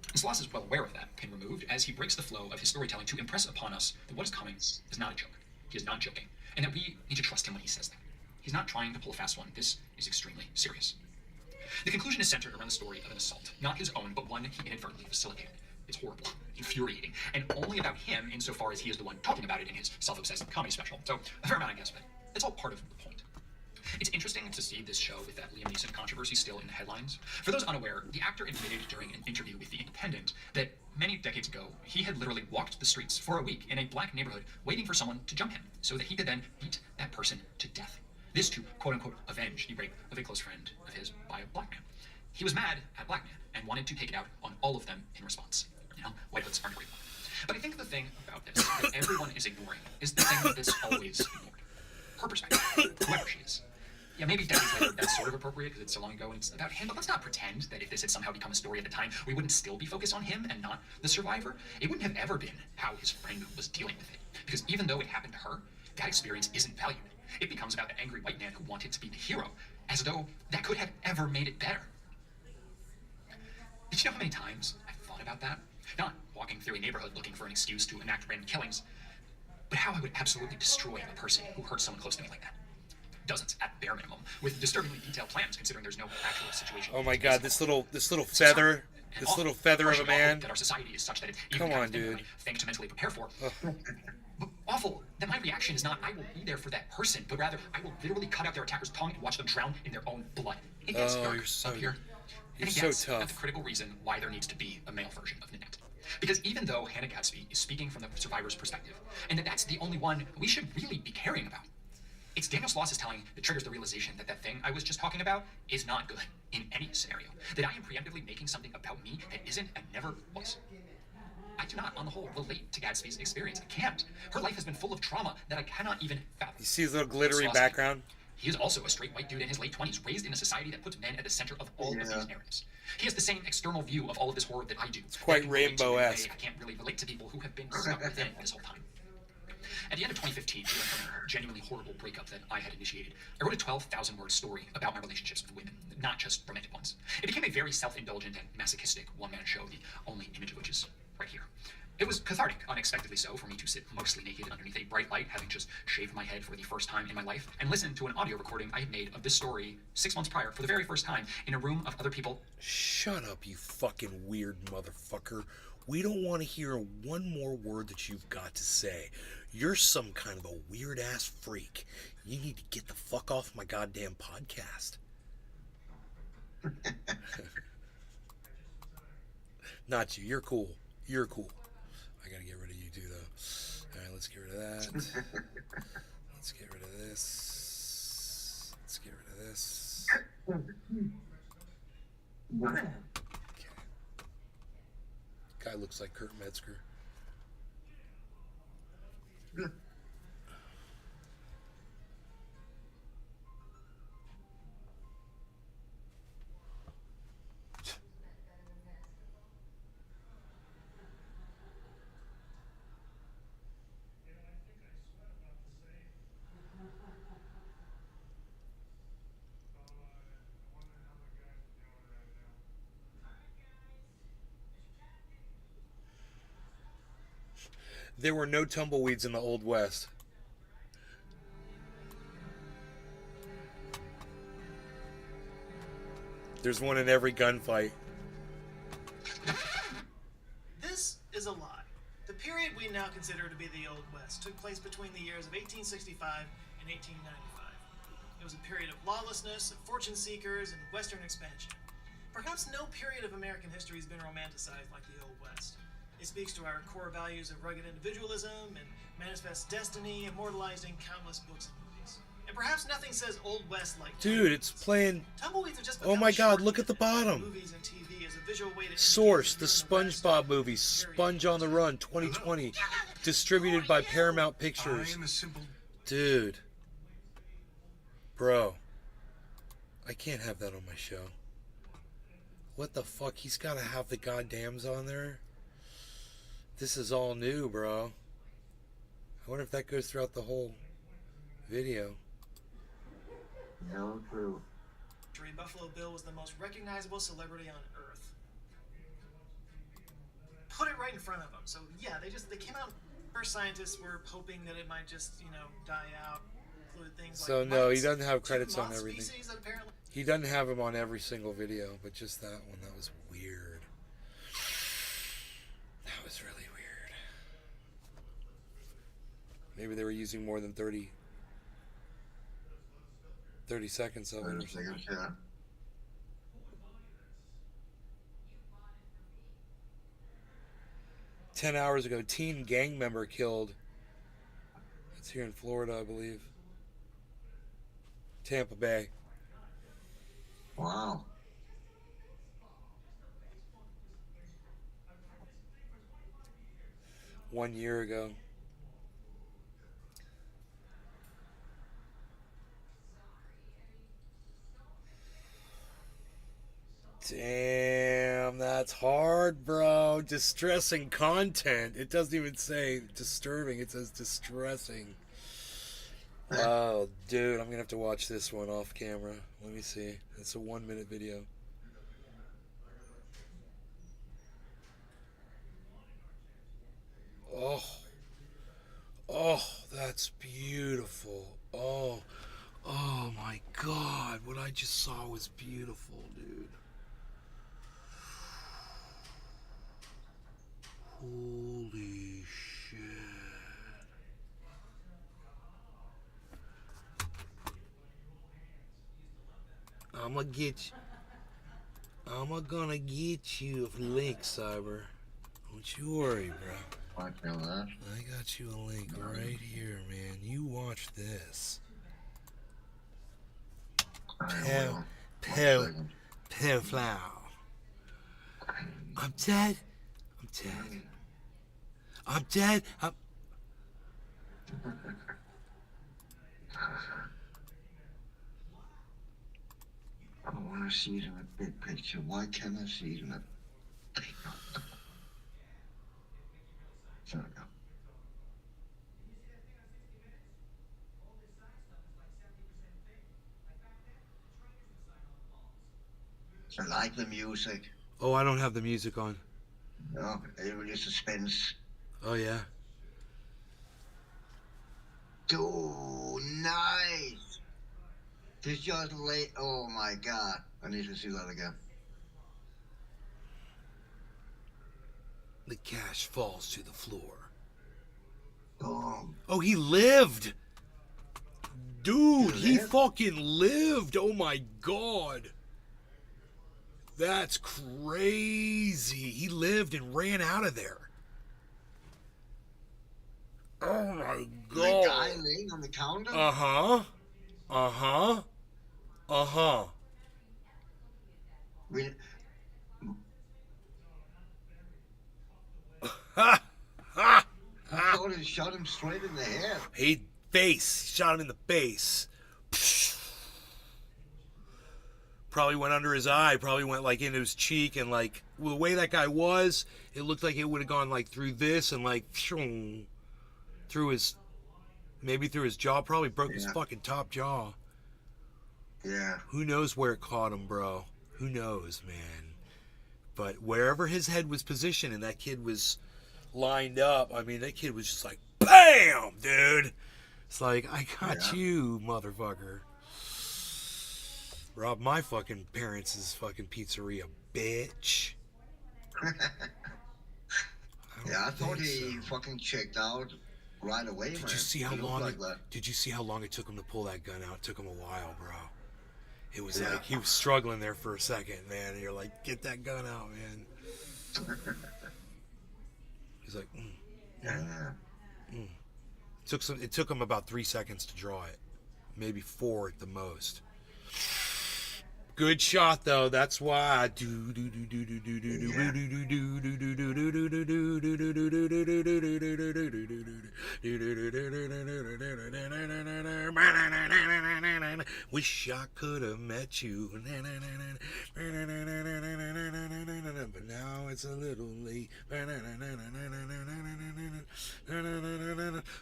And Sloss is well aware of that, pin removed, as he breaks the flow of his storytelling to impress upon us that what is coming is not a joke. He is not joking, and that we need to trust him when he says that. He's not trying to pull a fast one. This is extremely serious. The conclusion is centered around the story of an assault, not his own, but one he inadvertently facilitated. It's horrible, infuriating, and only about him insofar as he is the one talking about it in his self-obsessed comedy special. So, a fair amount, I guess, but it's all part of the point. It's interesting to see this show with that Liam Neeson controversy still in the headlines. For those unaware, the actor admitted during an interview with The Independent that many decades ago, he had literally walked the streets for a week in a black neighborhood waiting for someone to jump him so that he could then beat that person to death. This to, quote unquote, avenge the rape of a close friend of his by a black man. He was mad at black man and wanted to take it out on all of them in response. You know, white hoods aren't a great one. But I think the thing about this that everyone is ignoring is the thing that's always ignored. Her perspective, whoever she is. Yeah, maybe decades later that's sort of appropriate because it's so long ago and it's about him, but let's not pretend that if this had somehow become a story at the time, we wouldn't still be focused on him and not the survivor. It wouldn't have ever been how his friend was dealing with it. Because even though it happened to her, that experience isn't valued. It becomes about the angry white man who wanted to be the hero, as though that could have ever made it better. Did you know how many times I've thought about that? Not walking through a neighborhood looking for an excuse to enact random killings, but how I would absolutely destroy a person who hurt someone close to me like that. Dozens at bare minimum, with disturbingly detailed plans considering there's no actual situation. Oh my god, this little feather, this little feather of a man. That our society is such that it Come on, dude. Thing to mentally prepare for. But awful that my reaction is not I will be there for that person, but rather I will literally cut out their attacker's tongue and watch them drown in their own blood. It gets dark up here. You're And so yes, tough. that's a critical reason why there needs to be a male version of Nanette. Because even though Hannah Gadsby is speaking from the survivor's perspective, and that's the only one we should really be caring about, it's Daniel Sloss's telling that triggers the realization that that thing I was just talking about is not good in any scenario. That I am preemptively making something about me that isn't and never was. I do not, on the whole, relate to Gadsby's experience. I can't. Her life has been full of trauma that I cannot even fathom. You see his little glittery Sloss, background? He is also a straight white dude in his late 20s, raised in a society that puts men at the center of all of these narratives. He has the same external view of all of this horror that I do. It's quite rainbow-esque. I can't really relate to people who have been stuck within this whole time. At the end of 2015, during a genuinely horrible breakup that I had initiated, I wrote a 12,000-word story about my relationships with women, not just romantic ones. It became a very self-indulgent and masochistic one-man show, the only image of which is right here. It was cathartic, unexpectedly so, for me to sit mostly naked underneath a bright light, having just shaved my head for the first time in my life, and listen to an audio recording I had made of this story 6 months prior for the very first time in a room of other people. Shut up, you fucking weird motherfucker. We don't want to hear one more word that you've got to say. You're some kind of a weird-ass freak. You need to get the fuck off my goddamn podcast. Not you. You're cool. You're cool. I gotta get rid of you too, though. Alright, let's get rid of that. Let's get rid of this. Let's get rid of this. Okay. Guy looks like Kurt Metzger. There were no tumbleweeds in the Old West. There's one in every gunfight. This is a lie. The period we now consider to be the Old West took place between the years of 1865 and 1895. It was a period of lawlessness, of fortune seekers, and Western expansion. Perhaps no period of American history has been romanticized like the Old West. It speaks to our core values of rugged individualism and manifests destiny immortalized in countless books and movies. And perhaps nothing says Old West like Dude, it's playing... Tumbleweeds have just Oh my god, look at the bottom. movies and TV as a visual way to Source, the SpongeBob movie, Sponge on the Run, 2020. Distributed by Paramount Pictures. Dude. Bro. I can't have that on my show. What the fuck? He's gotta have the goddams on there? This is all new, bro. I wonder if that goes throughout the whole video. No clue. Buffalo Bill was the most recognizable celebrity on Earth. Put it right in front of them. So yeah, they came out. First scientists were hoping that it might just, die out. Included things So like no, he mites, doesn't have two credits on moth everything. species that apparently... He doesn't have him on every single video, but just that one. That was weird. That was really weird. Maybe they were using more than 30 seconds of it or something. Yeah. 10 hours ago, teen gang member killed. It's here in Florida, I believe. Tampa Bay. Wow. One year ago. Damn, that's hard, bro. Distressing content. It doesn't even say disturbing, it says distressing. Oh, dude, I'm gonna have to watch this one off camera. Let me see. It's a 1-minute video. Oh. Oh, that's beautiful. Oh. Oh my God. What I just saw was beautiful, dude. Holy shit. I'ma gonna get you a link, Cyber. Don't you worry, bro. I got you a link right here, man. You watch this. Flower. I'm dead. I'm dead. I'm dead. I want to see it in a big picture. Why can't I see it in a big picture? There we go. I like the music. Oh, I don't have the music on. No, it really suspense. Oh, yeah. Dude, nice. This just late. Oh my God. I need to see that again. The cash falls to the floor. Boom. Oh, he lived. Dude, he fucking lived. Oh my God. That's crazy. He lived and ran out of there. Oh my God. The guy laying on the counter? Uh-huh. Uh-huh. Uh-huh. Ha! Ha! I thought he shot him straight in the head. He shot him in the face. Probably went under his eye, probably went like into his cheek, and like, well, the way that guy was, it looked like it would have gone like through this and like through his, maybe through his jaw, probably broke his fucking top jaw. Yeah. Who knows where it caught him, bro? Who knows, man? But wherever his head was positioned and that kid was lined up, I mean, that kid was just like, BAM, dude! It's like, I got you, motherfucker. Robbed my fucking parents' fucking pizzeria, bitch. I thought he fucking checked out right away, man. Did you see how long? Like that. Did you see how long it took him to pull that gun out? It took him a while, bro. It was like he was struggling there for a second, man. And you're like, get that gun out, man. He's like, It took him about 3 seconds to draw it, maybe 4 at the most. Good shot though. That's why. Wish I could have met you, but now it's a little late.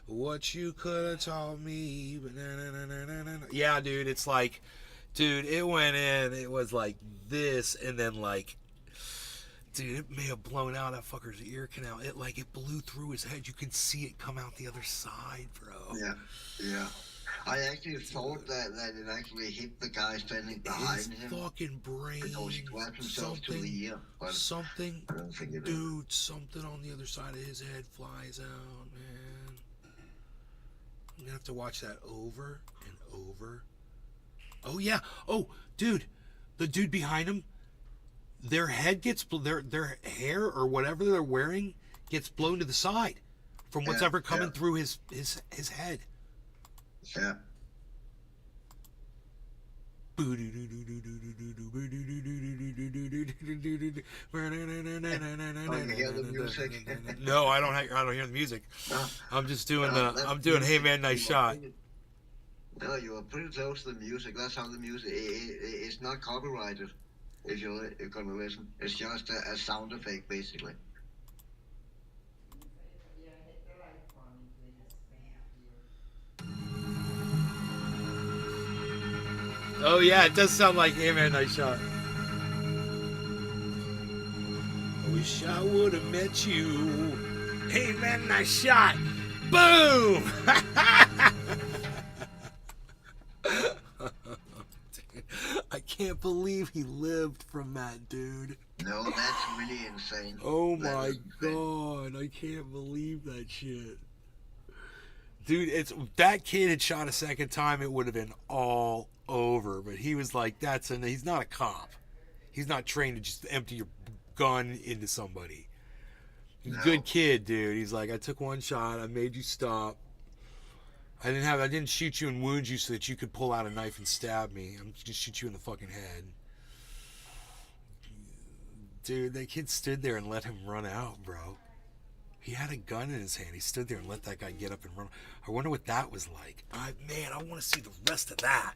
What you could have taught me. Yeah, dude. It's like. Dude, it went in, it was like this, and then like, dude, it may have blown out that fucker's ear canal. It blew through his head. You can see it come out the other side, bro. Yeah. I actually thought that it actually hit the guy standing behind him. His fucking brain. Because he clapped himself to the ear. Something, I don't think it dude, something on the other side of his head flies out, man. I'm gonna have to watch that over and over. Oh yeah. Oh, dude, the dude behind him, their head gets their hair or whatever they're wearing gets blown to the side from what's ever coming through his head. Yeah. Oh, you hear the music? No, I don't hear the music. I'm just doing I'm doing Hey Man, Nice Shot. No, you are pretty close to the music. That's how the music. It's not copyrighted. If you're gonna listen, it's just a sound effect, basically. Oh yeah, it does sound like Hey Man, Nice Shot. I wish I would have met you. Hey Man, Nice Shot. Boom! Dude, I can't believe he lived from that, dude. No, that's really insane. Oh my god, I can't believe that shit. Dude, if that kid had shot a second time, it would have been all over. But he was like, he's not a cop. He's not trained to just empty your gun into somebody. He's a good kid, dude. He's like, I took one shot, I made you stop. I didn't shoot you and wound you so that you could pull out a knife and stab me. I'm just shoot you in the fucking head. Dude, that kid stood there and let him run out, bro. He had a gun in his hand. He stood there and let that guy get up and run. I wonder what that was like. Man, I want to see the rest of that.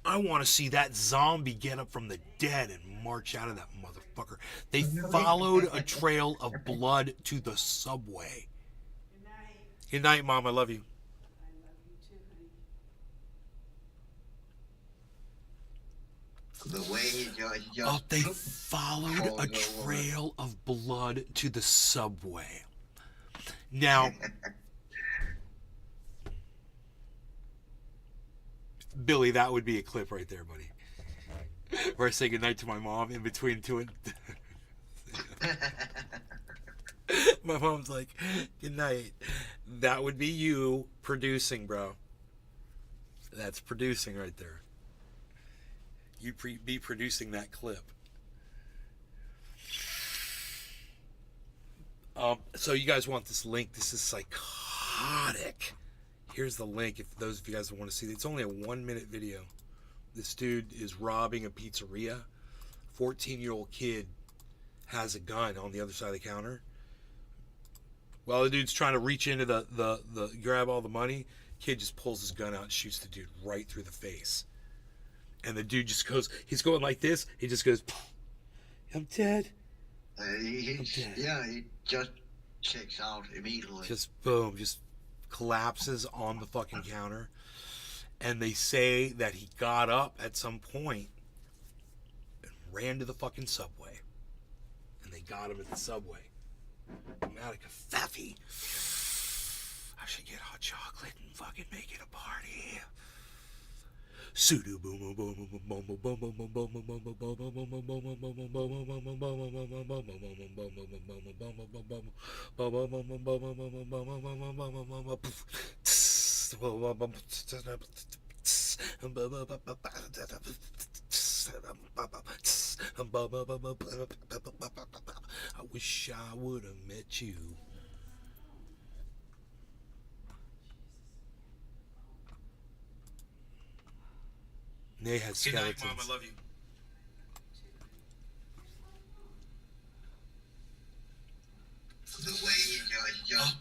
I want to see that zombie get up from the dead and march out of that motherfucker. They followed a trail of blood to the subway. Good night, Mom. I love you. The way he just they followed a trail of blood to the subway. Now, Billy, that would be a clip right there, buddy. Where I say goodnight to my mom in between two and... My mom's like, good night. That would be you producing, bro. That's producing right there. You'd be producing that clip. So you guys want this link. This is psychotic. Here's the link if those of you guys want to see it. It's only a 1-minute video. This dude is robbing a pizzeria. 14-year-old kid has a gun on the other side of the counter. While the dude's trying to reach into the grab all the money, kid just pulls his gun out and shoots the dude right through the face. And the dude just goes, he's going like this. He just goes, I'm dead. He just checks out immediately. Just boom, just collapses on the fucking counter. And they say that he got up at some point and ran to the fucking subway. And they got him at the subway. Matica Faffy. I should get hot chocolate and fucking make it a party. Sudo boom boom boom boom boom boom boom boom boom boom I wish I would have met you. They had skeletons. Good night, Mom. I love you.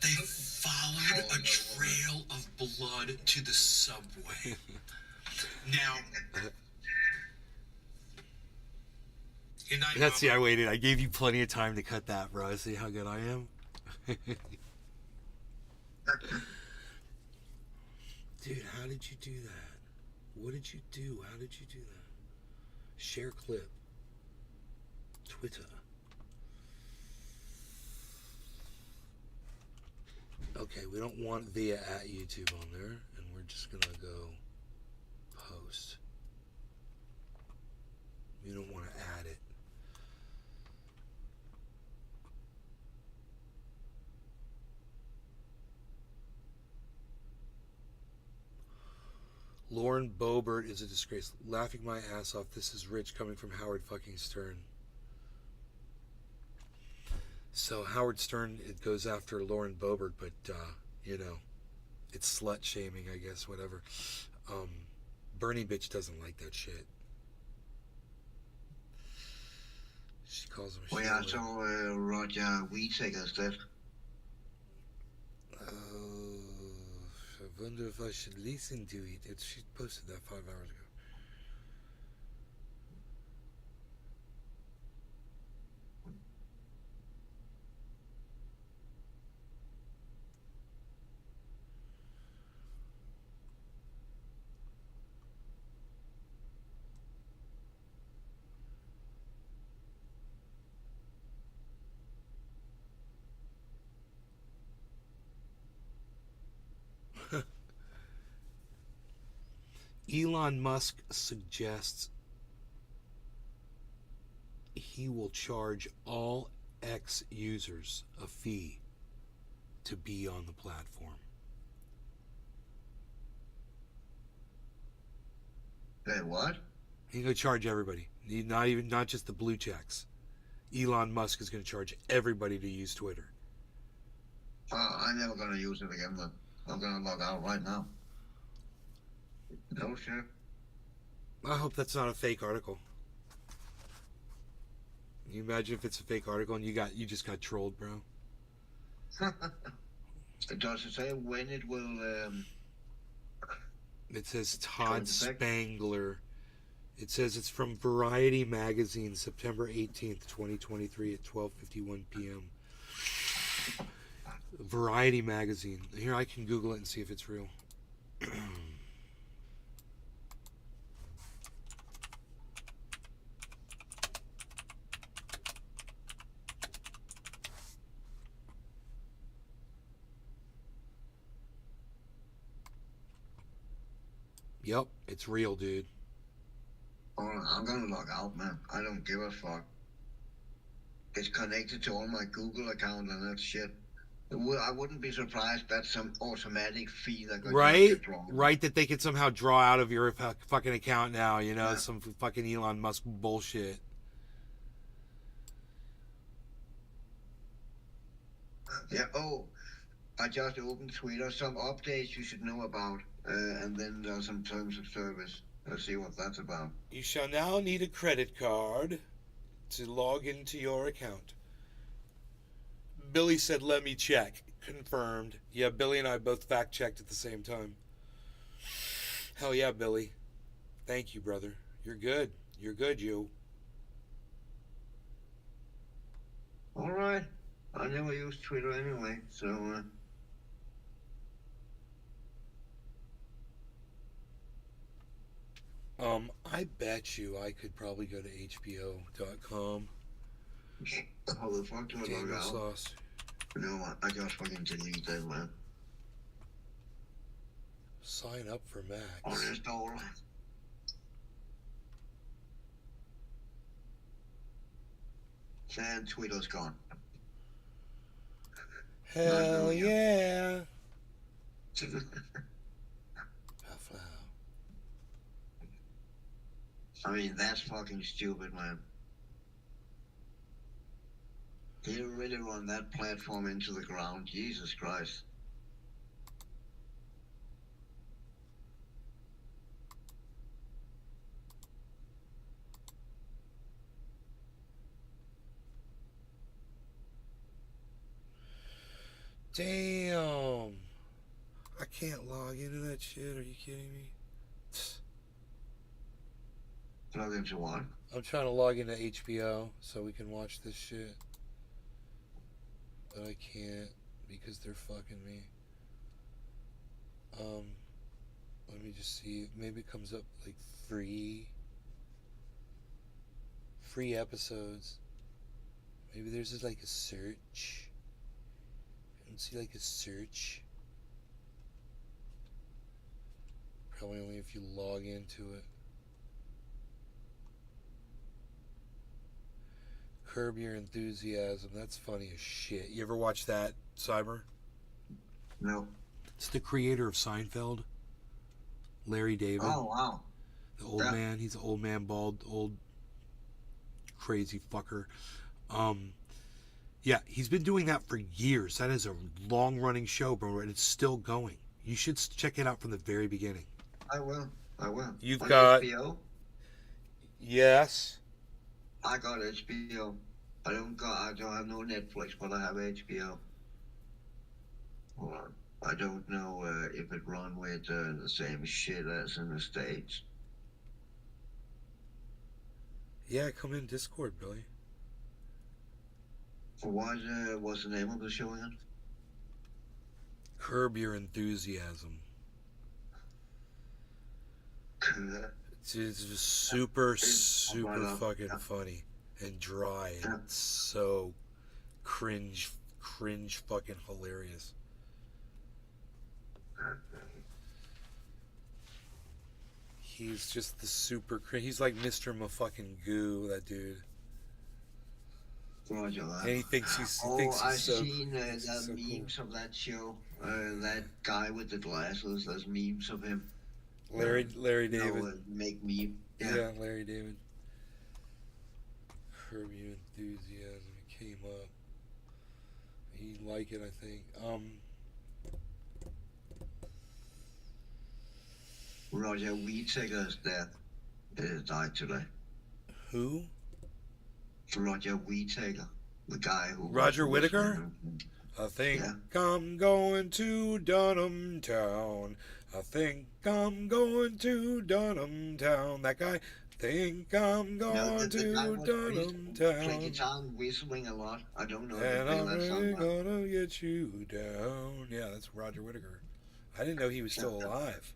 They followed a trail of blood to the subway. Now, good night, Mom. See, I waited. I gave you plenty of time to cut that, bro. See how good I am? Dude, how did you do that? What did you do? How did you do that? Share clip. Twitter. Okay, we don't want via at YouTube on there, and we're just gonna go post. We don't want to add it. Lauren Boebert is a disgrace. Laughing my ass off. This is rich coming from Howard fucking Stern. So Howard Stern, it goes after Lauren Boebert, but you know, it's slut shaming, I guess. Whatever. Bernie bitch doesn't like that shit. She calls him. Oh yeah, I saw Roger Whittaker's death. I wonder if I should listen to it. She posted that 5 hours ago. Elon Musk suggests he will charge all X users a fee to be on the platform. Hey, what? He's going to charge everybody, not just the blue checks. Elon Musk is going to charge everybody to use Twitter. I'm never going to use it again, then. I'm going to log out right now. No shit. I hope that's not a fake article. Can you imagine if it's a fake article and you just got trolled, bro? Does it say when it will? It says Todd Spangler. It says it's from Variety Magazine, September 18th, 2023 at 12:51 p.m. Variety Magazine. Here, I can Google it and see if it's real. Yep, it's real, dude. Oh, I'm gonna log out, man. I don't give a fuck. It's connected to all my Google account and that shit. I wouldn't be surprised that's some automatic fee that goes Right, that they could somehow draw out of your fucking account now, you know, some fucking Elon Musk bullshit. Yeah, I just opened Twitter. Some updates you should know about. And then there's some terms of service. Let's see what that's about. You shall now need a credit card to log into your account. Billy said, let me check. Confirmed. Yeah, Billy and I both fact-checked at the same time. Hell yeah, Billy. Thank you, brother. You're good. You're good, you. Alright. I never use Twitter anyway, so... I bet you I could probably go to HBO.com. How the fuck do I log out? Sauce. No, I just fucking delete that, man. Sign up for Max. Uninstall. And Twitter's gone. Hell yeah. I mean, that's fucking stupid, man. You really run that platform into the ground. Jesus Christ. Damn. I can't log into that shit. Are you kidding me? Log into what? I'm trying to log into HBO so we can watch this shit. But I can't because they're fucking me. Let me just see. Maybe it comes up like free episodes. Maybe there's just like a search. I don't see like a search. Probably only if you log into it. Curb Your Enthusiasm. That's funny as shit. You ever watch that, Cyber? No. It's the creator of Seinfeld, Larry David. Oh, wow. The old man. He's an old man, bald, old, crazy fucker. Yeah, he's been doing that for years. That is a long-running show, bro, and it's still going. You should check it out from the very beginning. I will. You've On got HBO? Yes. I got HBO. I don't have no Netflix, but I have HBO. Hold on. I don't know if it run with the same shit as in the States. Yeah, come in Discord, Billy. What's the name of the show again? Curb Your Enthusiasm. It's just super fucking funny and dry and so cringe fucking hilarious. He's just the super he's like Mr. Motherfucking Goo, that dude. Roger that. And he thinks he's I've so seen the memes of that show. That guy with the glasses. There's memes of him. Larry David. Make meme. Yeah, Larry David. Curb Your Enthusiasm. It came up. He'd like it, I think. Roger Whittaker's death died today. Who? Roger Whittaker, the guy who. Roger Whittaker? I think I'm going to Dunham Town. I think I'm going to Dunham Town. That guy. Think I'm going to Dunham Town. Play guitar and whistling a lot. I don't know. And I'm really gonna get you down. Yeah, that's Roger Whittaker. I didn't know he was still alive.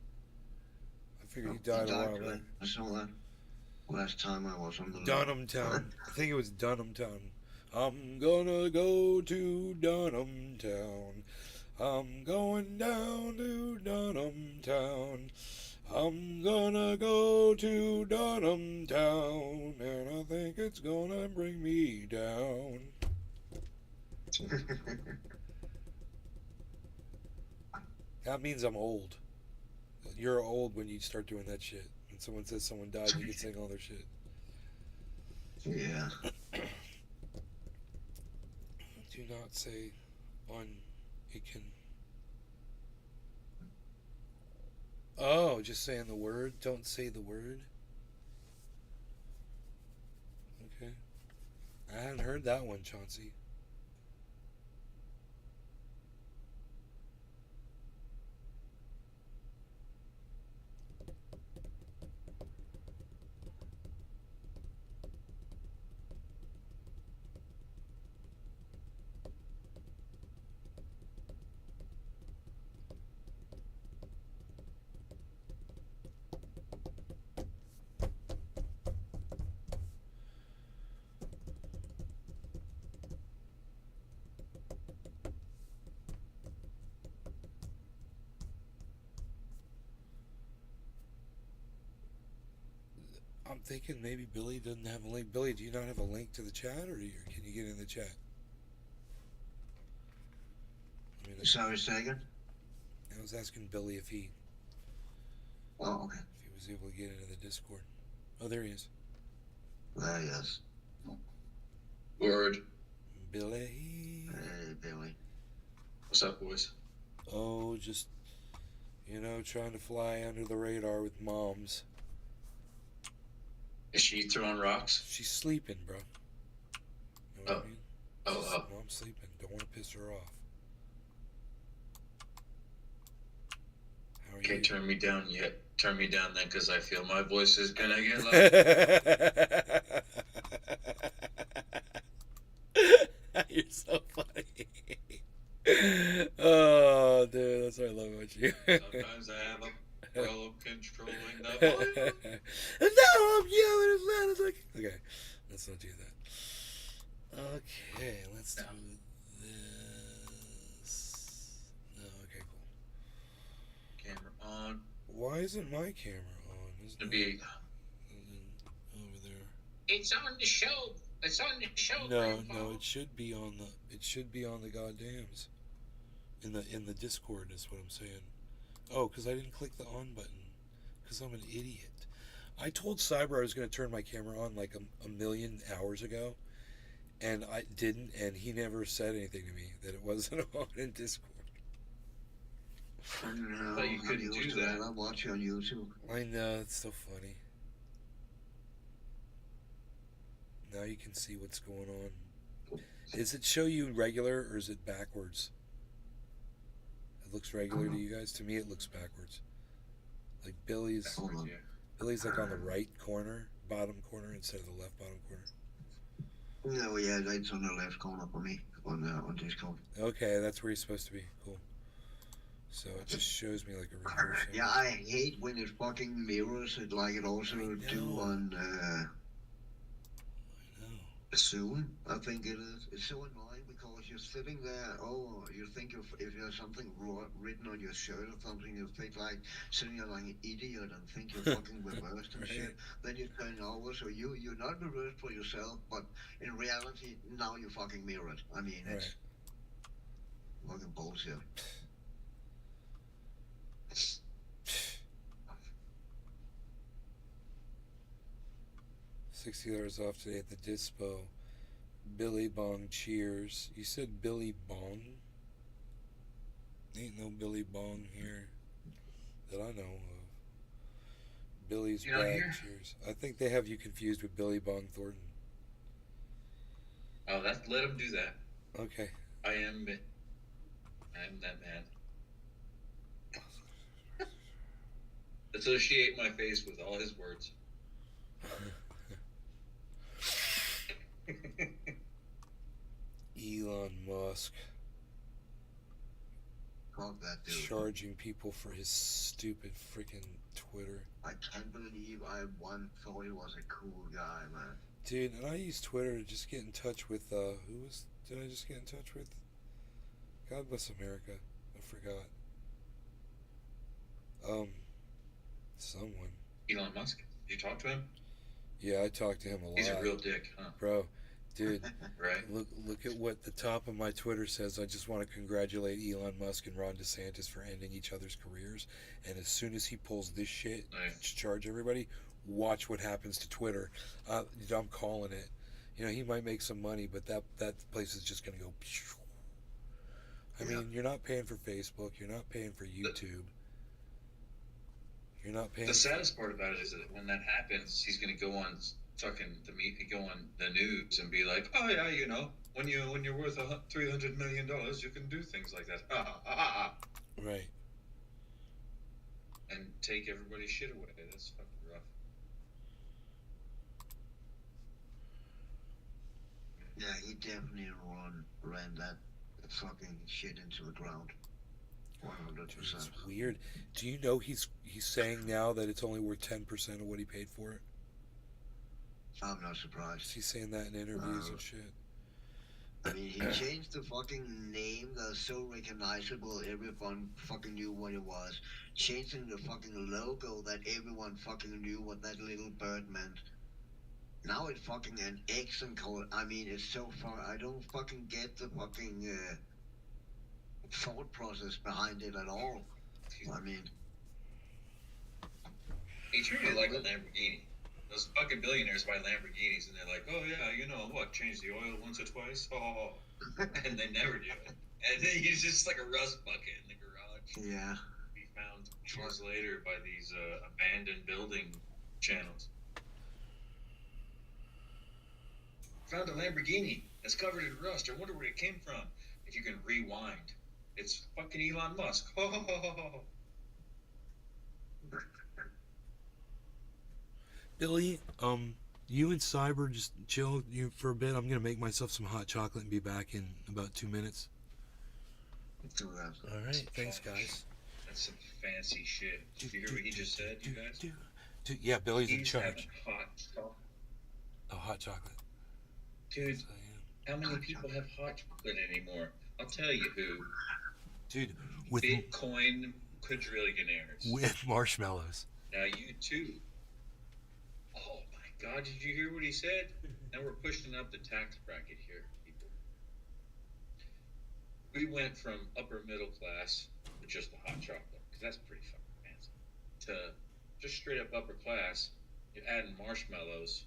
I figured he died a while ago. I saw that last time I was on the Dunham Town. I think it was Dunham Town. I'm gonna go to Dunham Town. I'm going down to Dunham Town. I'm gonna go to Dunham Town, and I think it's gonna bring me down. That means I'm old. You're old when you start doing that shit. When someone says someone died, you can sing all their shit. Yeah. Do not say on it can. Oh, just saying the word. Don't say the word. Okay. I hadn't heard that one, Chauncey. I'm thinking maybe Billy doesn't have a link. Billy, do you not have a link to the chat, or can you get in the chat? Sorry, second. I was asking Billy if he. Oh, okay. If he was able to get into the Discord. Oh, there he is. There he is. Word. Billy. Hey, Billy. What's up, boys? Oh, just trying to fly under the radar with moms. Is she throwing rocks? She's sleeping, bro. You know what I mean? Mom's sleeping. Don't want to piss her off. How are Okay, you? turn me down yet. Turn me down then, because I feel my voice is gonna get loud. You're so funny. Oh, dude, that's what I love about you. Sometimes I have a problem controlling the volume. And now I'm yelling as loud as I can. Okay, let's not do that. Okay, let's do this. No, okay, cool. Camera on. Why isn't my camera on? Isn't To be over there? It's on the show. It's on the show. No, it should be on the. It should be on the goddams. In the Discord is what I'm saying. Oh, because I didn't click the on button. Because I'm an idiot. I told Cyber I was going to turn my camera on like a million hours ago, and I didn't, and he never said anything to me that it wasn't on in Discord. No, But you I'm couldn't used do to that. I watch you on YouTube. I know, it's so funny. Now you can see what's going on. Does it show you regular or is it backwards? It looks regular to you guys. To me, it looks backwards. Like Billy's like on the right corner, bottom corner instead of the left bottom corner. No, yeah, it's on the left corner for me on Discord. Okay, that's where he's supposed to be. Cool. So it just shows me like a reverse image. Yeah, I hate when it fucking mirrors it like it also do on Zoom. I think it is. It's so annoying because you're sitting there. Oh, you think if there's something written on your shirt or something, you think like sitting there like an idiot and think you're fucking reversed and shit. Then you turn over, so you're not reversed for yourself, but in reality now you fucking mirror it. I mean, it's fucking bullshit. $60 off today at the Dispo. Billy Bong cheers. You said Billy Bong? Ain't no Billy Bong here that I know of. Billy's You know Bag here? cheers. I think they have you confused with Billy Bong Thornton. Oh, let him do that. Okay. I'm that man. Associate my face with all his words. Elon Musk. Fuck that dude. Charging people for his stupid freaking Twitter. I can't believe I once thought he was a cool guy, man. Dude, and I use Twitter to just get in touch with, did I just get in touch with? God bless America. I forgot. Someone. Elon Musk? Did you talk to him? Yeah, I talked to him a lot. He's a real dick, huh? Bro, dude, right? Look at what the top of my Twitter says. I just want to congratulate Elon Musk and Ron DeSantis for ending each other's careers. And as soon as he pulls this shit to charge everybody, watch what happens to Twitter. I'm calling it. You know, he might make some money, but that place is just going to go. I mean, you're not paying for Facebook. You're not paying for YouTube. You're not paying. The saddest part about it is that when that happens, he's going to go on go on the news and be like, "Oh yeah, you know, when you're worth $300 million, you can do things like that." Right. And take everybody's shit away. That's fucking rough. Yeah, he definitely ran that fucking shit into the ground. 100%. It's weird. Do you know he's saying now that it's only worth 10% of what he paid for it? I'm not surprised. He's saying that in interviews and shit. I mean, he changed the fucking name that's so recognizable, everyone fucking knew what it was. Changing the fucking logo that everyone fucking knew what that little bird meant. Now it's fucking an X and color. I mean, it's so far. I don't fucking get the fucking thought process behind it at all. I mean, he treated it like a Lamborghini. Those fucking billionaires buy Lamborghinis, and they're like, "Oh yeah, you know what? Change the oil once or twice." Oh, and they never do it. And then he's just like a rust bucket in the garage. Yeah. Be found years later by these abandoned building channels. Found a Lamborghini that's covered in rust. I wonder where it came from. If you can rewind, it's fucking Elon Musk. Billy, you and Cyber just chill you for a bit. I'm gonna make myself some hot chocolate and be back in about 2 minutes. Do that. All right, thanks, guys. That's some fancy shit. Did you hear what he just said, you guys? Dude, yeah, Billy's in He's charge. having hot chocolate. Oh, hot chocolate. Dude, how many people have hot chocolate anymore? I'll tell you who. Dude, with Bitcoin quadrillionaires. with marshmallows. Now you too. Oh my God! Did you hear what he said? Now we're pushing up the tax bracket here, people. We went from upper middle class with just the hot chocolate, because that's pretty fucking fancy, to just straight up upper class. You're adding marshmallows,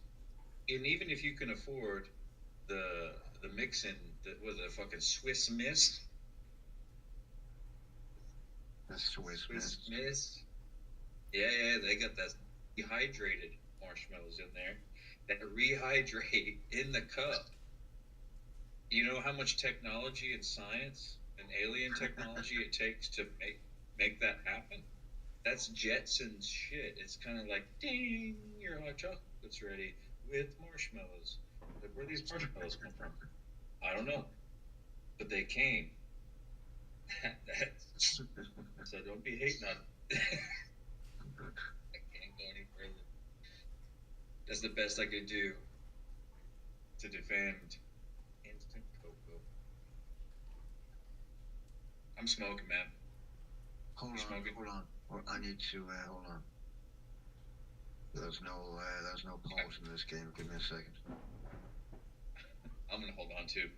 and even if you can afford the mixing with a fucking Swiss Miss. That's Swiss Miss. Yeah, they got that dehydrated marshmallows in there that rehydrate in the cup. You know how much technology and science and alien technology it takes to make that happen? That's Jetsons shit. It's kind of like, ding, your hot chocolate's ready with marshmallows. Like, where these marshmallows come from? I don't know. But they came. So don't be hating on I can't go any further. That's the best I could do to defend instant cocoa. I'm smoking, man. Hold on. I need to hold on. There's no pause in this game. Give me a second. I'm gonna hold on too.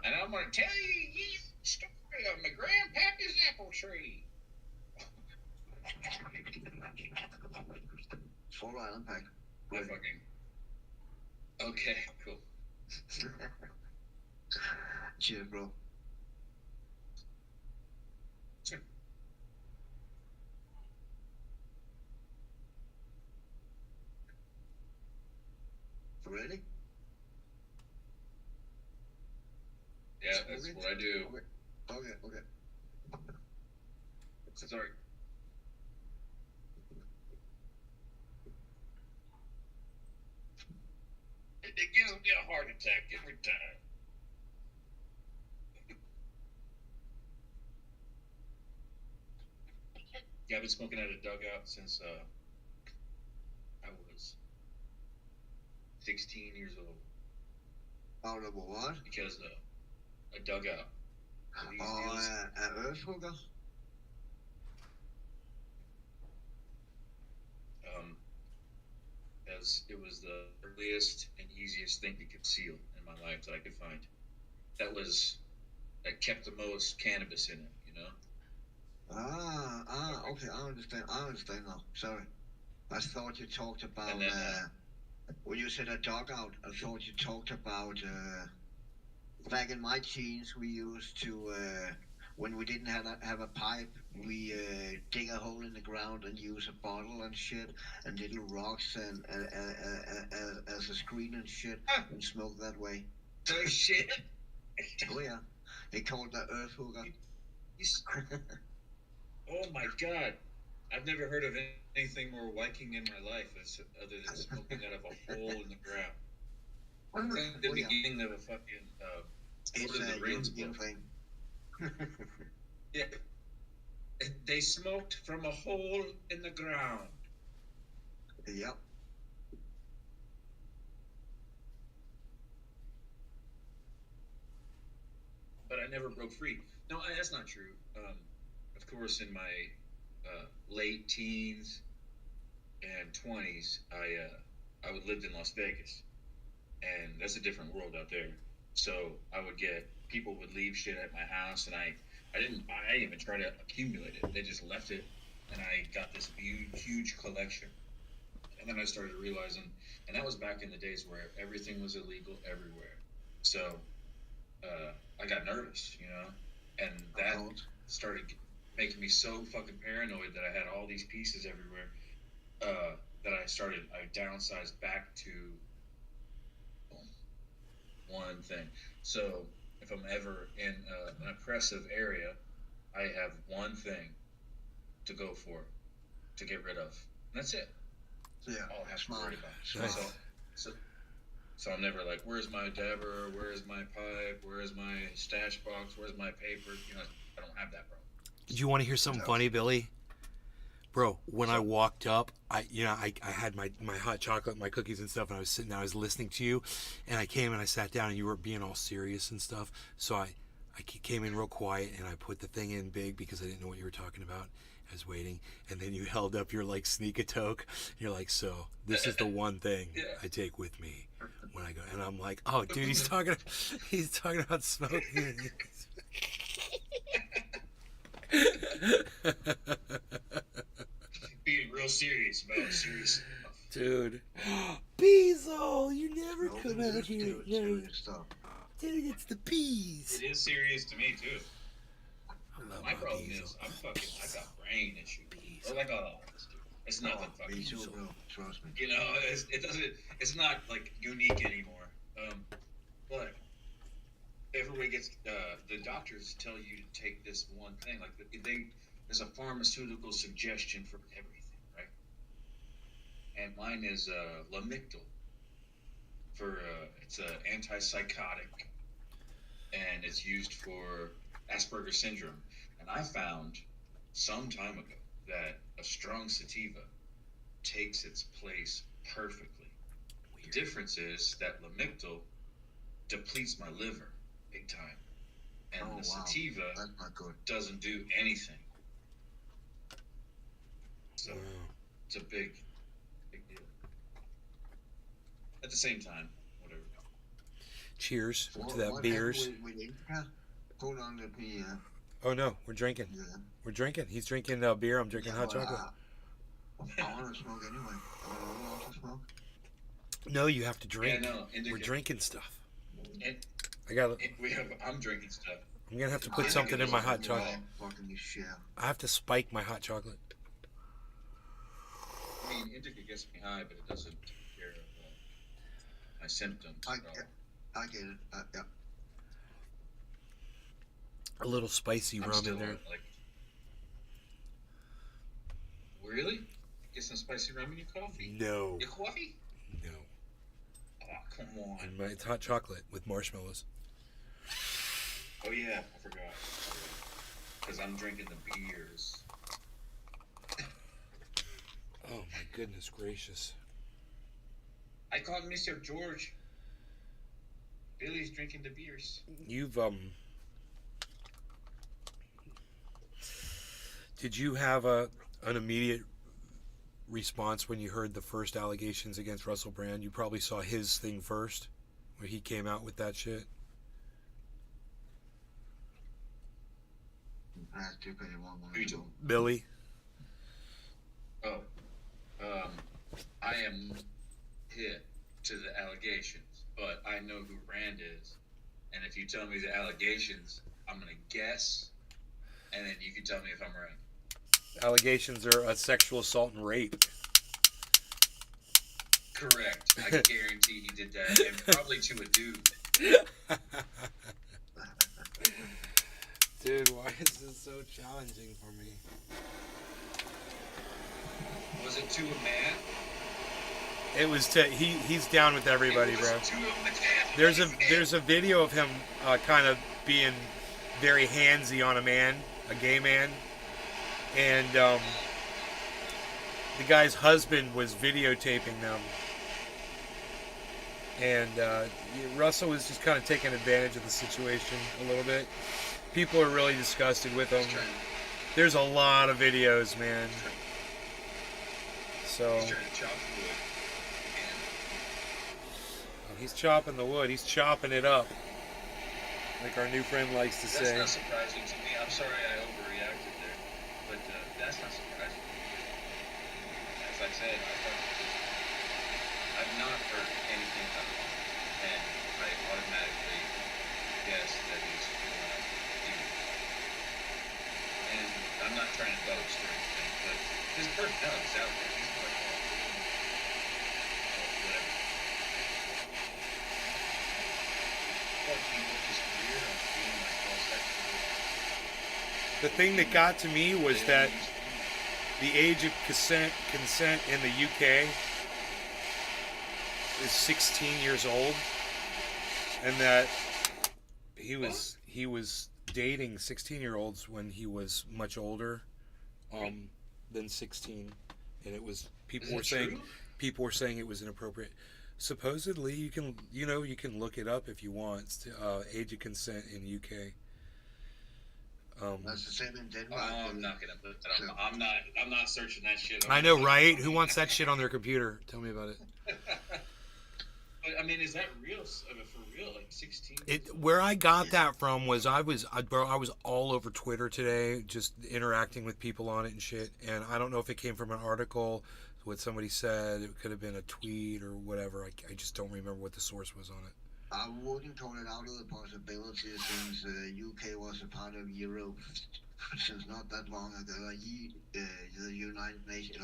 And I'm gonna tell you the story of my grandpappy's apple tree. Full island pack. Okay, cool. Cheers, bro. Ready? Yeah, that's what I do. Okay. Sorry. It gives me a heart attack every time. Yeah, I've been smoking at a dugout since I was 16 years old. Out of a what? Because a dugout. At Earthhugger? As it was the earliest and easiest thing to conceal in my life that I could find. That kept the most cannabis in it, you know? Okay, I understand now. Sorry. I thought you talked about, And then, when you said a dugout, I thought you talked about, back in my teens, we used to, when we didn't have a pipe, we dig a hole in the ground and use a bottle and shit, and little rocks and as a screen and shit, and smoke that way. Oh shit! Oh yeah, they call it the Earthhugger. Oh my god! I've never heard of anything more Viking in my life other than smoking out of a hole in the ground. It's like the beginning of a fucking It's Lord of the a Rings European book. thing. Yeah. They smoked from a hole in the ground. Yep. But I never broke free. No, that's not true. Of course, in my late teens and 20s, I lived in Las Vegas, and that's a different world out there. So I would get people would leave shit at my house, and I didn't even try to accumulate it. They just left it, and I got this huge collection. And then I started realizing, and that was back in the days where everything was illegal everywhere. So I got nervous, you know, and that started making me so fucking paranoid that I had all these pieces everywhere that I downsized back to one thing. So if I'm ever in an oppressive area, I have one thing to go for, to get rid of. And that's it. Yeah, I'll have to worry about. Nice. So I'm never like, where's my dabber? Where's my pipe? Where's my stash box? Where's my paper? You know, I don't have that, bro. Do you want to hear something funny, Billy? Bro, when I walked up, I had my hot chocolate, my cookies and stuff, and I was sitting there, I was listening to you, and I came and I sat down, and you were being all serious and stuff, so I came in real quiet, and I put the thing in big because I didn't know what you were talking about. I was waiting, and then you held up your like sneak-a-toke. You're like, so this is the one thing I take with me when I go, and I'm like, oh, dude, he's talking about smoking. Being real serious about serious stuff. Dude. Beezle, you never come out here. No. Stuff. Dude, it's the bees. It is serious to me too. My problem Beezle. is I got brain issues. Or like all of us do. It's nothing fucking. Me too, bro. Trust me. You know, it's not like unique anymore. But everybody gets the doctors tell you to take this one thing. Like there's a pharmaceutical suggestion for everything, right? And mine is Lamictal. It's an antipsychotic, and it's used for Asperger's syndrome. And I found some time ago that a strong sativa takes its place perfectly. The difference is that Lamictal depletes my liver big time, and the sativa doesn't do anything. So it's a big deal. At the same time, whatever. Cheers to that beers. Hold on, let me. Oh no, we're drinking. Yeah. We're drinking. He's drinking beer. I'm drinking hot chocolate. I want to smoke anyway. I want to smoke. No, you have to drink. Yeah, no, we're drinking stuff. I'm drinking stuff. I'm gonna have to put something in my hot chocolate. Fucking shit. I have to spike my hot chocolate. I mean, indica gets me high, but it doesn't take care of my symptoms. I get it. Yeah. A little spicy rum in there. Really? Get some spicy rum in your coffee? No. Your coffee? No. Oh, come on. And it's hot chocolate with marshmallows. Oh yeah, I forgot. Because I'm drinking the beers. Oh my goodness gracious. I called Mr. George. Billy's drinking the beers. You've Did you have an immediate response when you heard the first allegations against Russel Brand? You probably saw his thing first, where he came out with that shit. Billy. Oh, I am hip to the allegations, but I know who Rand is, and if you tell me the allegations, I'm gonna guess, and then you can tell me if I'm right. Allegations are a sexual assault and rape. Correct. I can guarantee he did that, and probably to a dude. Dude, why is this so challenging for me? Was it to a man? It was to he's down with everybody, bro. There's a video of him kind of being very handsy on a gay man, and the guy's husband was videotaping them, and Russell was just kind of taking advantage of the situation a little bit. People are really disgusted with him. There's a lot of videos, man. So he's chopping the wood. He's chopping it up, like our new friend likes to say. That's not surprising to me. I'm sorry I overreacted there, but that's not surprising. As I said, I've not heard anything about it, and I automatically guessed that he's and I'm not trying to boast or anything, but his personality is out there. He's like, whatever. The thing that got to me was that the age of consent in the UK is 16 years old, and that he was dating 16-year-olds when he was much older than 16, and it was people were saying it was inappropriate. Supposedly, you can look it up if you want. Age of consent in UK. That's the same in Denmark. I'm not gonna put that. I'm not searching that shit. I know, right? Who wants that shit on their computer? Tell me about it. But I mean, is that real? I mean, for real, like 16? Where I got that from was I was all over Twitter today, just interacting with people on it and shit. And I don't know if it came from an article, what somebody said. It could have been a tweet or whatever. I just don't remember what the source was on it. I wouldn't call it out of the possibility since UK was a part of Europe since not that long ago. The United Nations,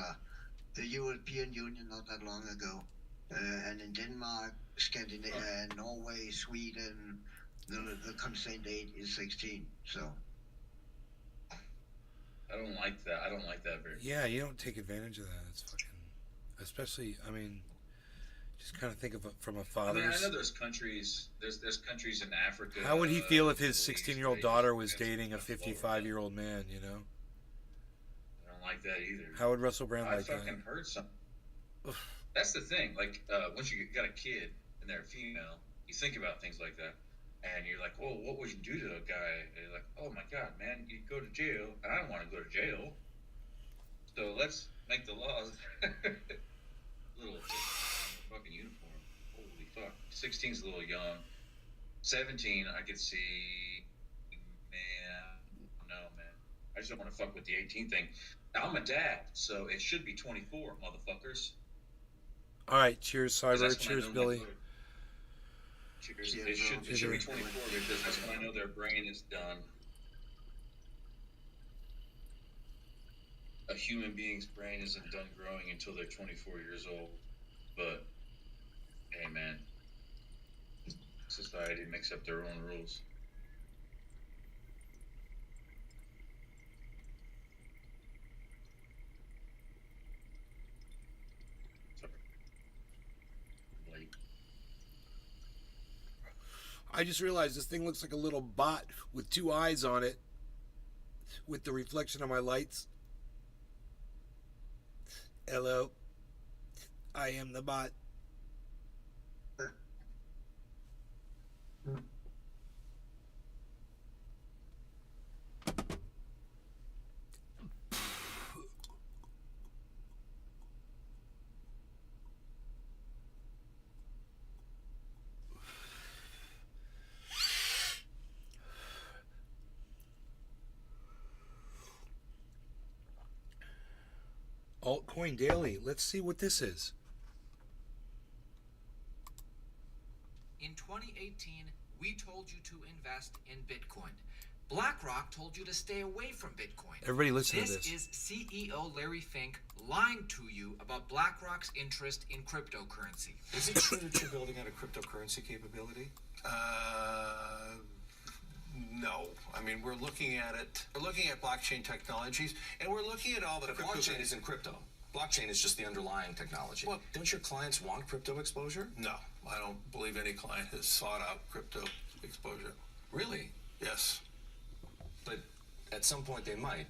the European Union not that long ago. And in Denmark, Scandinavia, Norway, Sweden, the consent age is 16. So I don't like that. I don't like that very much. Yeah, you don't take advantage of that. It's fucking, especially. I mean, just kind of think of it from a father's. I mean, I know there's countries. There's countries in Africa. How would he feel if his 16-year-old daughter was dating a 55-year-old man? You know. I don't like that either. How would Russell Brand like that? I fucking heard something. That's the thing. Like, once you got a kid and they're female, you think about things like that, and you're like, "Well, what would you do to a guy?" And you're like, "Oh my god, man, you'd go to jail," and I don't want to go to jail. So let's make the laws. Little fucking uniform. Holy fuck. 16's a little young. 17, I could see. Man, no, man. I just don't want to fuck with the 18 thing. I'm a dad, so it should be 24, motherfuckers. All right, cheers, Cyber. Cheers, Billy. Cheers. It should be 24 because that's when I know their brain is done. A human being's brain isn't done growing until they're 24 years old. But, hey, man, society makes up their own rules. I just realized this thing looks like a little bot with two eyes on it with the reflection of my lights. Hello. I am the bot. Altcoin Daily. Let's see what this is. In 2018, we told you to invest in Bitcoin. BlackRock told you to stay away from Bitcoin. Everybody listen to this. This is CEO Larry Fink lying to you about BlackRock's interest in cryptocurrency. Is it true that you're building out a cryptocurrency capability? No. I mean, we're looking at it. We're looking at blockchain technologies, and we're looking at all the blockchain isn't crypto. Blockchain is just the underlying technology. Well, don't your clients want crypto exposure? No, I don't believe any client has sought out crypto exposure. Really? Yes. But at some point they might.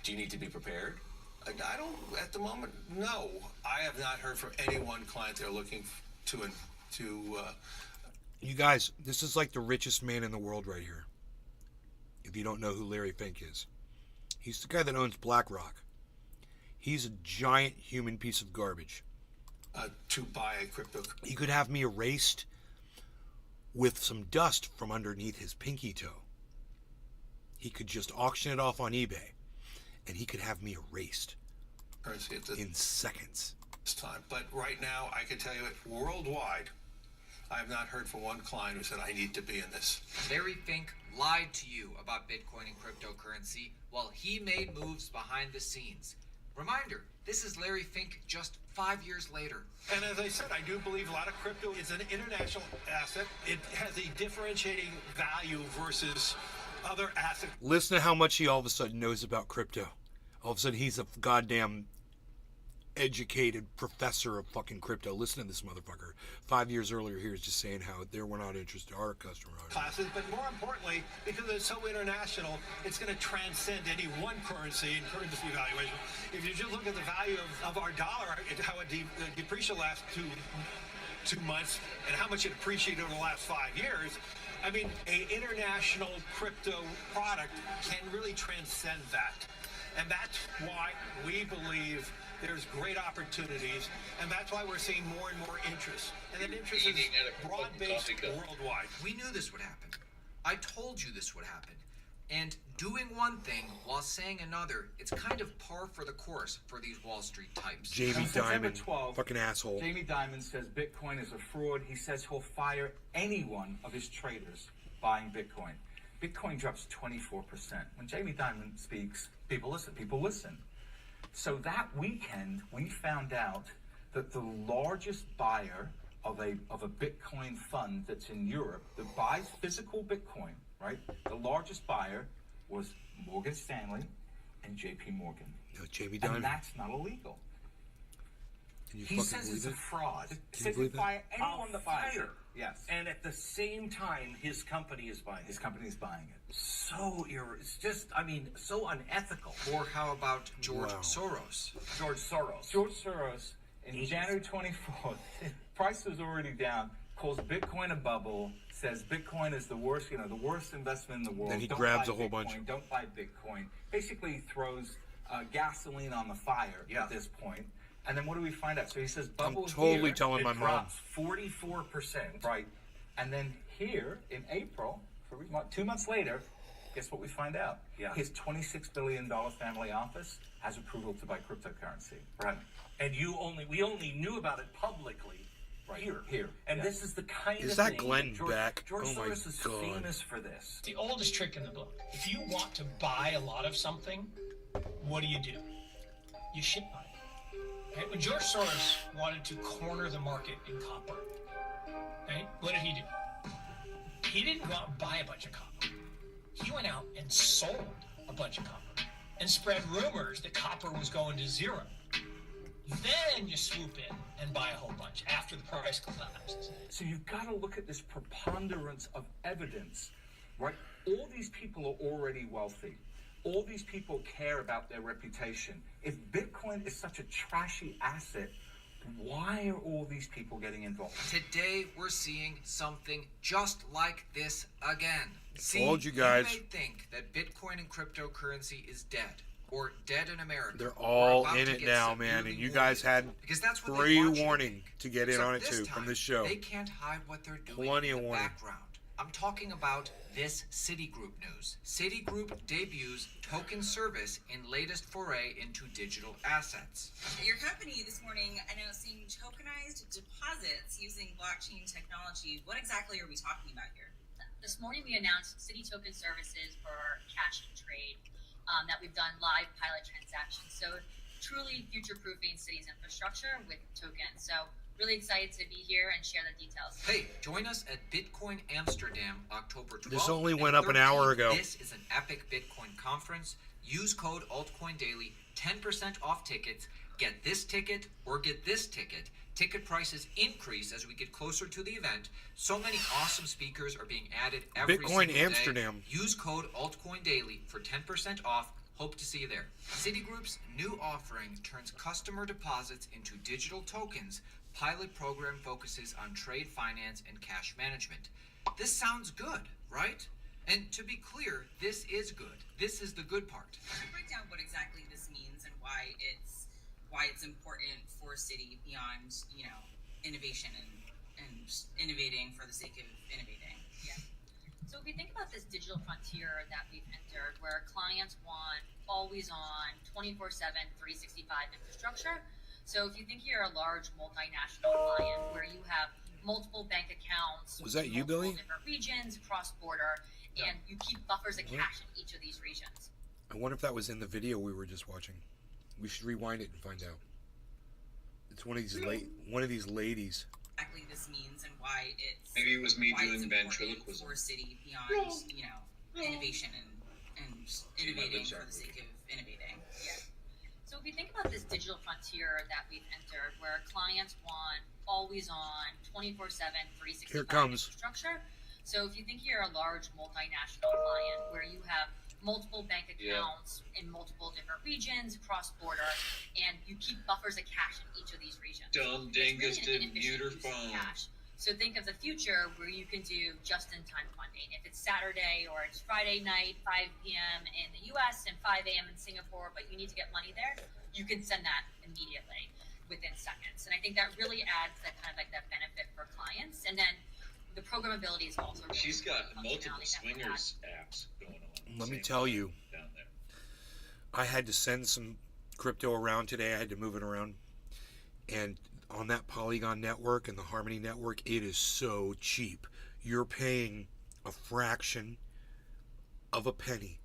Do you need to be prepared? I don't, at the moment, no. I have not heard from any one client they're looking to You guys, this is like the richest man in the world right here. If you don't know who Larry Fink is. He's the guy that owns BlackRock. He's a giant human piece of garbage. To buy a crypto. He could have me erased with some dust from underneath his pinky toe. He could just auction it off on eBay, and he could have me erased in seconds. This time, but right now I can tell you it worldwide. I have not heard from one client who said I need to be in this. Larry Fink lied to you about Bitcoin and cryptocurrency while he made moves behind the scenes. Reminder, this is Larry Fink just 5 years later. And as I said, I do believe a lot of crypto is an international asset. It has a differentiating value versus other assets. Listen to how much he all of a sudden knows about crypto. All of a sudden he's a goddamn educated professor of fucking crypto. Listen to this motherfucker. 5 years earlier, he was just saying how we're not interested. Our customer classes, but more importantly, because it's so international, it's going to transcend any one currency and currency evaluation. If you just look at the value of our dollar, how it depreciated the last two months, and how much it appreciated over the last 5 years. I mean, an international crypto product can really transcend that. And that's why we believe there's great opportunities, and that's why we're seeing more and more interest. And that interest is broad-based worldwide. We knew this would happen. I told you this would happen. And doing one thing while saying another, it's kind of par for the course for these Wall Street types. Jamie Dimon, fucking asshole. Jamie Dimon says Bitcoin is a fraud. He says he'll fire any one of his traders buying Bitcoin. Bitcoin drops 24%. When Jamie Dimon speaks, people listen. So that weekend, we found out that the largest buyer of a Bitcoin fund that's in Europe that buys physical Bitcoin, right? The largest buyer was Morgan Stanley and JP Morgan. No, Jamie Dimon. And that's not illegal. Can you He fucking says believe it's a it? fraud. Can you Says believe it that? by anyone that buys it. Yes. And at the same time, his company is buying it. His company is buying it. So it's just, I mean, so unethical. Or how about George Wow. Soros? George Soros. George Soros, in January 24th, price was already down, calls Bitcoin a bubble, says Bitcoin is the worst, the worst investment in the world. Then he Don't grabs buy a whole Bitcoin, bunch. Don't buy Bitcoin. Basically throws gasoline on the fire at this point. And then what do we find out? So he says bubble totally here, telling it my mom. drops 44%. Right. And then here in April, 2 months later, guess what we find out? Yeah. His $26 billion family office has approval to buy cryptocurrency. Right. And we only knew about it publicly here. And this is the kind Is of that thing Glenn George, Beck? George Oh my Soros is God. famous for this. The oldest trick in the book. If you want to buy a lot of something, what do? You shit on it. Right? When George Soros wanted to corner the market in copper, right? What did he do? He didn't go out and buy a bunch of copper. He went out and sold a bunch of copper and spread rumors that copper was going to zero. Then you swoop in and buy a whole bunch after the price collapses. So you've got to look at this preponderance of evidence, right? All these people are already wealthy. All these people care about their reputation. If Bitcoin is such a trashy asset, why are all these people getting involved? Today, we're seeing something just like this again. Told you guys. You may think that Bitcoin and cryptocurrency is dead, or dead in America. They're We're all about in to it get now, man. severely And you wounded, guys had because that's what they free want you to warning think. to get in So on it this too time, from this show. They can't hide what they're doing Plenty in of the warning. background. I'm talking about this Citigroup news. Citigroup debuts token service in latest foray into digital assets. Your company this morning announcing tokenized deposits using blockchain technology. What exactly are we talking about here? This morning we announced Citi Token Services for cash and trade that we've done live pilot transactions. So truly future-proofing Citi's infrastructure with tokens. So really excited to be here and share the details. Hey, join us at Bitcoin Amsterdam, October 12th. This only and went up an hour 13th. ago. This is an epic Bitcoin conference. Use code AltcoinDaily, 10% off tickets. Get this ticket or get this ticket. Ticket prices increase as we get closer to the event. So many awesome speakers are being added every Bitcoin single Amsterdam. day. Use code AltcoinDaily for 10% off. Hope to see you there. Citigroup's new offering turns customer deposits into digital tokens. Pilot program focuses on trade finance and cash management. This sounds good, right? And to be clear, this is good. This is the good part. Can you break down what exactly this means and why it's important for Citi beyond, innovation and innovating for the sake of innovating? Yeah. So if we think about this digital frontier that we've entered, where clients want always on, 24/7, 365 infrastructure. So if you think you're a large multinational client where you have multiple bank accounts, Was that you, Billy? different regions, cross-border, and you keep buffers of cash in each of these regions. I wonder if that was in the video we were just watching. We should rewind it and find out. It's one of these ladies. Exactly this means and why it's Maybe it was me why doing it's important ventriloquism. for Citi beyond innovation and innovating for the sake of innovating. Yeah. So if we think about this digital frontier that we've entered, where clients want always on, 24/7, 365 Here it comes. infrastructure. So if you think you're a large multinational client where you have multiple bank accounts in multiple different regions, cross-border, and you keep buffers of cash in each of these regions. Dumb It's really dingus an didn't inefficient mute her use of phone. cash. So think of the future where you can do just-in-time funding. If it's Saturday or it's Friday night, 5 p.m. in the U.S. and 5 a.m. in Singapore, but you need to get money there, you can send that immediately within seconds. And I think that really adds that kind of like that benefit for clients. And then the programmability is also really She's got important multiple functionality that we swingers apps going on. Let me tell you, down there. I had to send some crypto around today. I had to move it around. And on that Polygon network and the Harmony network, it is so cheap. You're paying a fraction of a penny,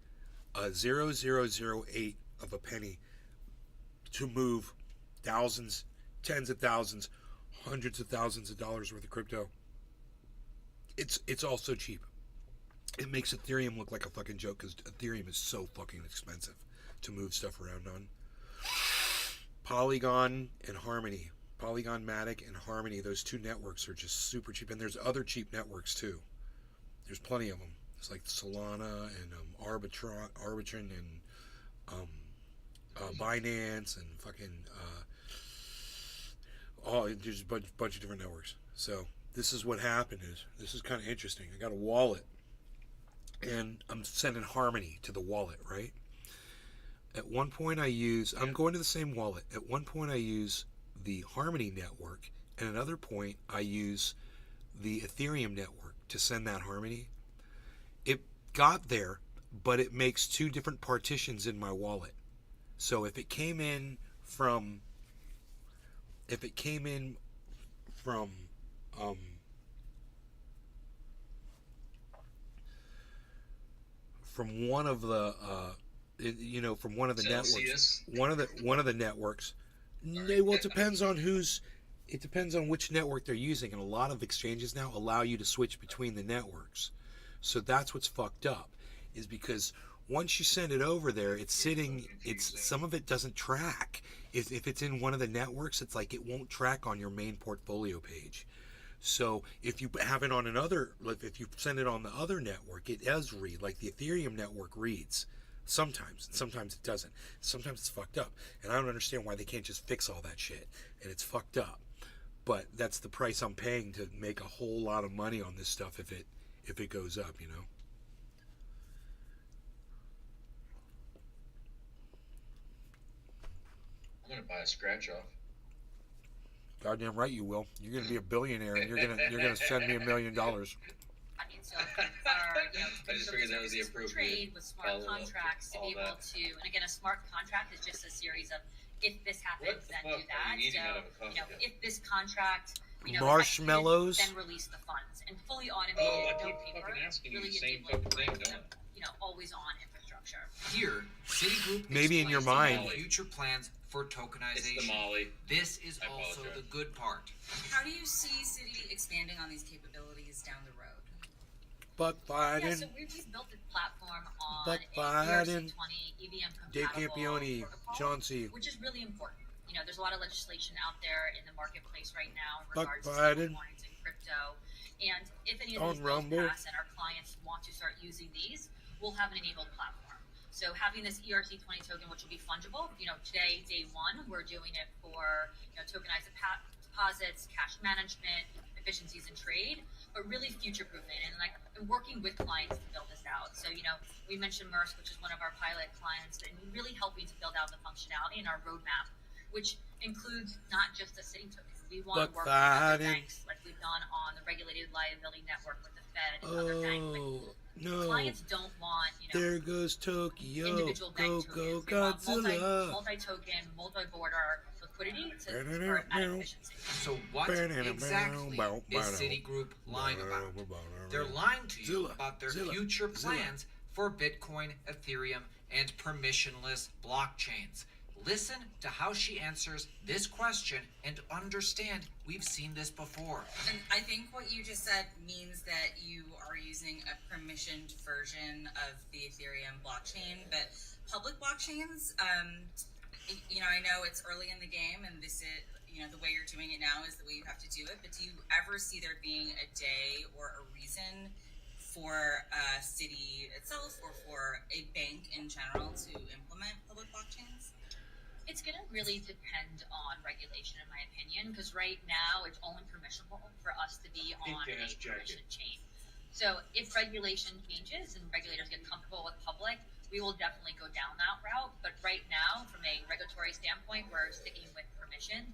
a 0.0008 of a penny, to move thousands, tens of thousands, hundreds of thousands of dollars worth of crypto. It's all so cheap. It makes Ethereum look like a fucking joke because Ethereum is so fucking expensive to move stuff around on. Polygon and Harmony, Polygon Matic and Harmony, those two networks are just super cheap. And there's other cheap networks too. There's plenty of them. It's like Solana and Arbitron and Binance and fucking there's a bunch of different networks. So this is what happened. This is kind of interesting. I got a wallet, and I'm sending Harmony to the wallet, right? At one point I'm going to the same wallet. At one point I use the Harmony network, and another point I use the Ethereum network to send that Harmony. It got there, but it makes two different partitions in my wallet. So if it came in from one of the from one of the networks, one of the networks. Well, it depends on which network they're using, and a lot of exchanges now allow you to switch between the networks. So that's what's fucked up, is because once you send it over there, some of it doesn't track. If it's in one of the networks, it's like it won't track on your main portfolio page. So if you have it on if you send it on the other network, it does read, like the Ethereum network reads. Sometimes it doesn't. Sometimes it's fucked up. And I don't understand why they can't just fix all that shit. And it's fucked up. But that's the price I'm paying to make a whole lot of money on this stuff if it goes up, you know. I'm gonna buy a scratch off. Goddamn right you will. You're gonna be a billionaire, and you're gonna send me $1 million. So I just figured that was the appropriate trade with smart contracts to be able to, and again, a smart contract is just a series of if this happens, then do that. So if this contract, marshmallows, then release the funds and fully automated, no paper, really enabling always on infrastructure. Here, Citigroup maybe in your mind future plans for tokenization. It's the Molly. This is also the good part. How do you see Citi expanding on these capabilities down the road? Buck Biden. Yeah, so we've built a platform on Buck a Biden. ERC20 EVM Dave compatible Campione, protocol, Chauncey. which is really important. There's a lot of legislation out there in the marketplace right now in Buck regards to Biden. stablecoins and crypto. And if any of On these bills Rumble. pass and our clients want to start using these, we'll have an enabled platform. So having this ERC20 token, which will be fungible, today, day one, we're doing it for tokenized deposits, cash management, efficiencies in trade, but really future-proofing and working with clients to build this out. So, we mentioned Maersk, which is one of our pilot clients, and really helping to build out the functionality in our roadmap, which includes not just a Citi token. We want to work with other banks, like we've done on the regulated liability network with the Fed and other banks. No. Clients don't want, there goes Tokyo. individual bank Go tokens. They Godzilla. want multi-token, multi-border liquidity for added efficiency. So what exactly is Citigroup lying about? They're lying to you about their future plans for Bitcoin, Ethereum, and permissionless blockchains. Listen to how she answers this question and understand we've seen this before. And I think what you just said means that you are using a permissioned version of the Ethereum blockchain, but public blockchains, I know it's early in the game and this is, the way you're doing it now is the way you have to do it, but do you ever see there being a day or a reason for Citi itself or for a bank in general to implement public blockchains? It's going to really depend on regulation, in my opinion, because right now it's only permissible for us to be on a permission chain. So if regulation changes and regulators get comfortable with public, we will definitely go down that route. But right now, from a regulatory standpoint, we're sticking with permission.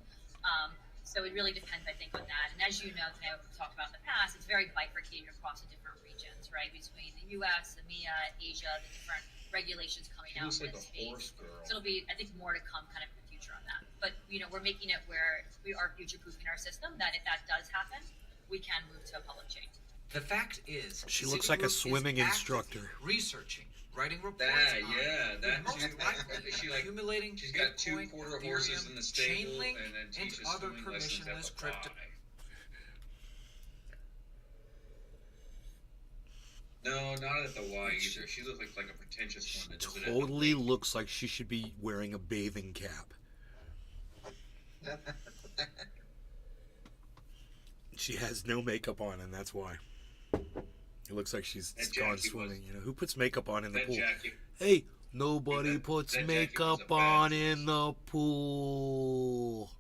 So it really depends, I think, on that. And as you know, and I've talked about in the past, it's very bifurcated across the different regions, right? Between the U.S., EMEA, Asia, the different regulations coming out in this space. So it'll be, I think, more to come kind of in the future on that. But, you know, we're making it where we are future-proofing our system, that if that does happen, we can move to a public chain. The fact is, She looks like a swimming instructor. Researching, writing reports That, on, yeah, that most too. likely She like accumulating she's got two Bitcoin, quarter Ethereum, horses in the stable, Chainlink, and then and teaches other swimming lessons at permissionless the crypto. Y. No, not at the Y either. She looks like a pretentious one that does it at the Totally looks like she should be wearing a bathing cap. She has no makeup on, and that's why. It looks like she's gone swimming. You know, who puts makeup on in the pool? Hey, nobody puts makeup on in the pool.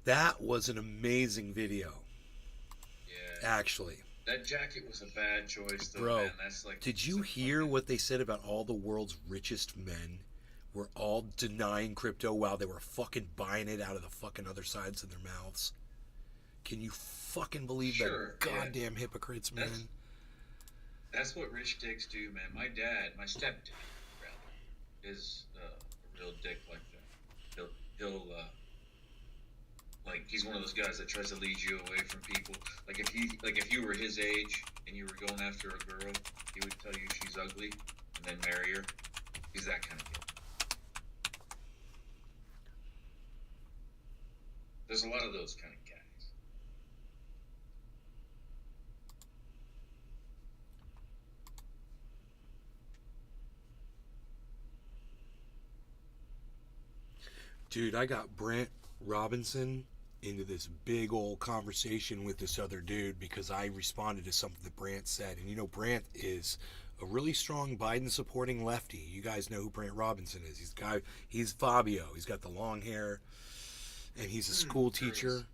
That was an amazing video. Yeah. Actually. That jacket was a bad choice, though, Bro, man. That's like, did you hear what they said about all the world's richest men were all denying crypto while they were fucking buying it out of the fucking other sides of their mouths? Can you fucking believe that goddamn hypocrites, man? That's what rich dicks do, man. My stepdad, rather, is a real dick like that. He'll like, he's one of those guys that tries to lead you away from people. Like if you were his age and you were going after a girl, he would tell you she's ugly and then marry her. He's that kind of guy. There's a lot of those kind of guys. Dude, I got Brant Robinson into this big old conversation with this other dude because I responded to something that Brant said. And you know, Brant is a really strong Biden supporting lefty. You guys know who Brant Robinson is. He's Fabio. He's got the long hair and he's a school teacher,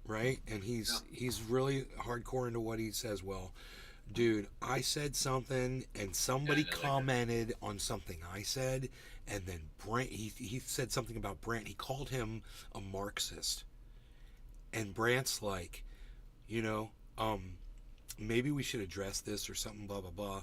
right? And he's really hardcore into what he says. Well, dude, I said something and somebody commented on something I said, and then Brant, he said something about Brant. He called him a Marxist. And Brant's like, you know, maybe we should address this or something, blah, blah, blah.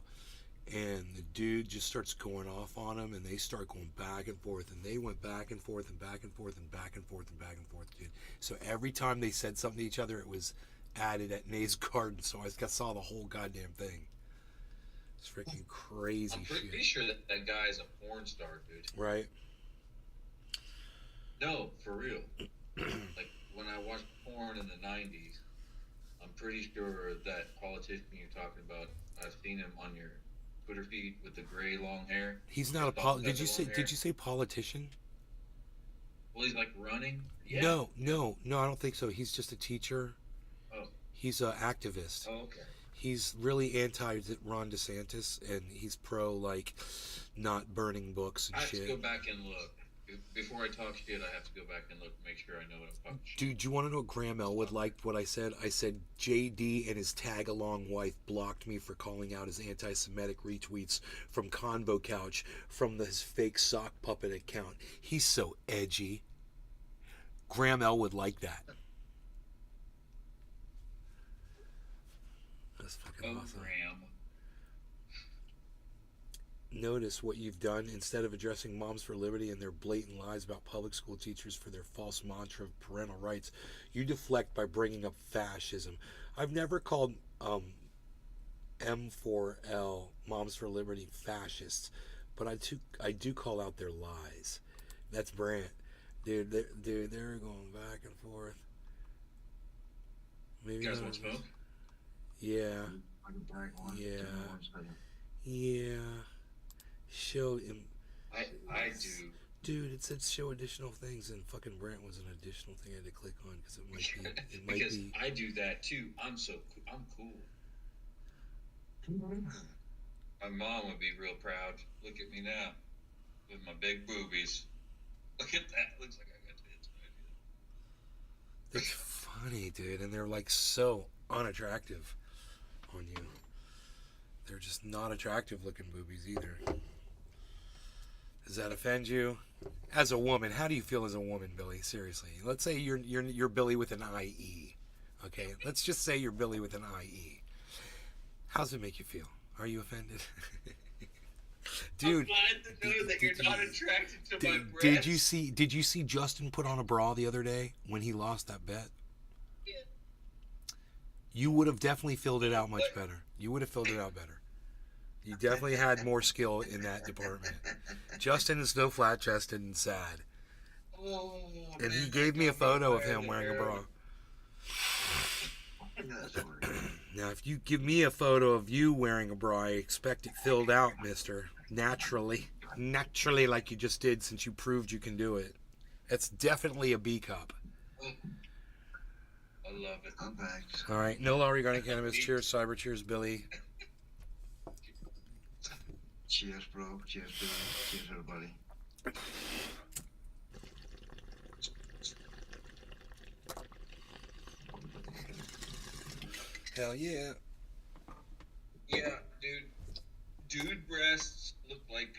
And the dude just starts going off on him, and they start going back and forth, and they went back and forth and back and forth and back and forth and back and forth, dude. So every time they said something to each other, it was added at Nate's Garden, so I saw the whole goddamn thing. It's freaking crazy I'm shit. pretty sure that guy is a porn star, dude. Right? No, for real. Like, when I watched porn in the 90s, I'm pretty sure that politician you're talking about, I've seen him on your Twitter feed with the gray long hair. He's not a did you say politician? Well, he's like running. Yeah. No, I don't think so. He's just a teacher. Oh. He's an activist. Oh, okay. He's really anti Ron DeSantis, and he's pro, like, not burning books and shit. I have to go back and look. Before I talk shit, I have to go back and look to make sure I know what I'm talking shit. Dude, do you want to know what Graham Elwood liked what I said? I said JD and his tag-along wife blocked me for calling out his anti-Semitic retweets from Convo Couch from his fake sock puppet account. He's so edgy. Graham Elwood liked that. That's fucking awesome. Graham. Notice what you've done. Instead of addressing Moms for Liberty and their blatant lies about public school teachers for their false mantra of parental rights, you deflect by bringing up fascism. I've never called M4L, Moms for Liberty, fascists, but I do call out their lies. That's Brant. Dude, they're going back and forth. Maybe you guys want smoke? Yeah. Yeah. Show him. I do. Dude, it said show additional things, and fucking Brant was an additional thing I had to click on because it might be. I do that too. I'm cool. My mom would be real proud. Look at me now, with my big boobies. Look at that. Looks like I got tits. It's funny, dude, and they're like so unattractive on you. They're just not attractive looking boobies either. Does that offend you? As a woman, how do you feel as a woman, Billy? Seriously. Let's say you're Billy with an IE. Okay? Let's just say you're Billy with an IE. How does it make you feel? Are you offended? Dude, I'm glad to know that you're not attracted to my breasts. Did you see Justin put on a bra the other day when he lost that bet? Yeah. You would have definitely filled it out much better. You would have filled it out better. You definitely had more skill in that department. Justin is so flat chested and sad. Oh, and man, he gave me a photo of him wearing a bra. Now, if you give me a photo of you wearing a bra, I expect it filled out, mister. Naturally. Naturally, like you just did, since you proved you can do it. It's definitely a B cup. I love it. I'm back. All right. No law regarding cannabis. Cheers, Cyber. Cheers, Billy. Cheers, bro. Cheers, Billy. Cheers, everybody. Hell yeah. Yeah, dude breasts look like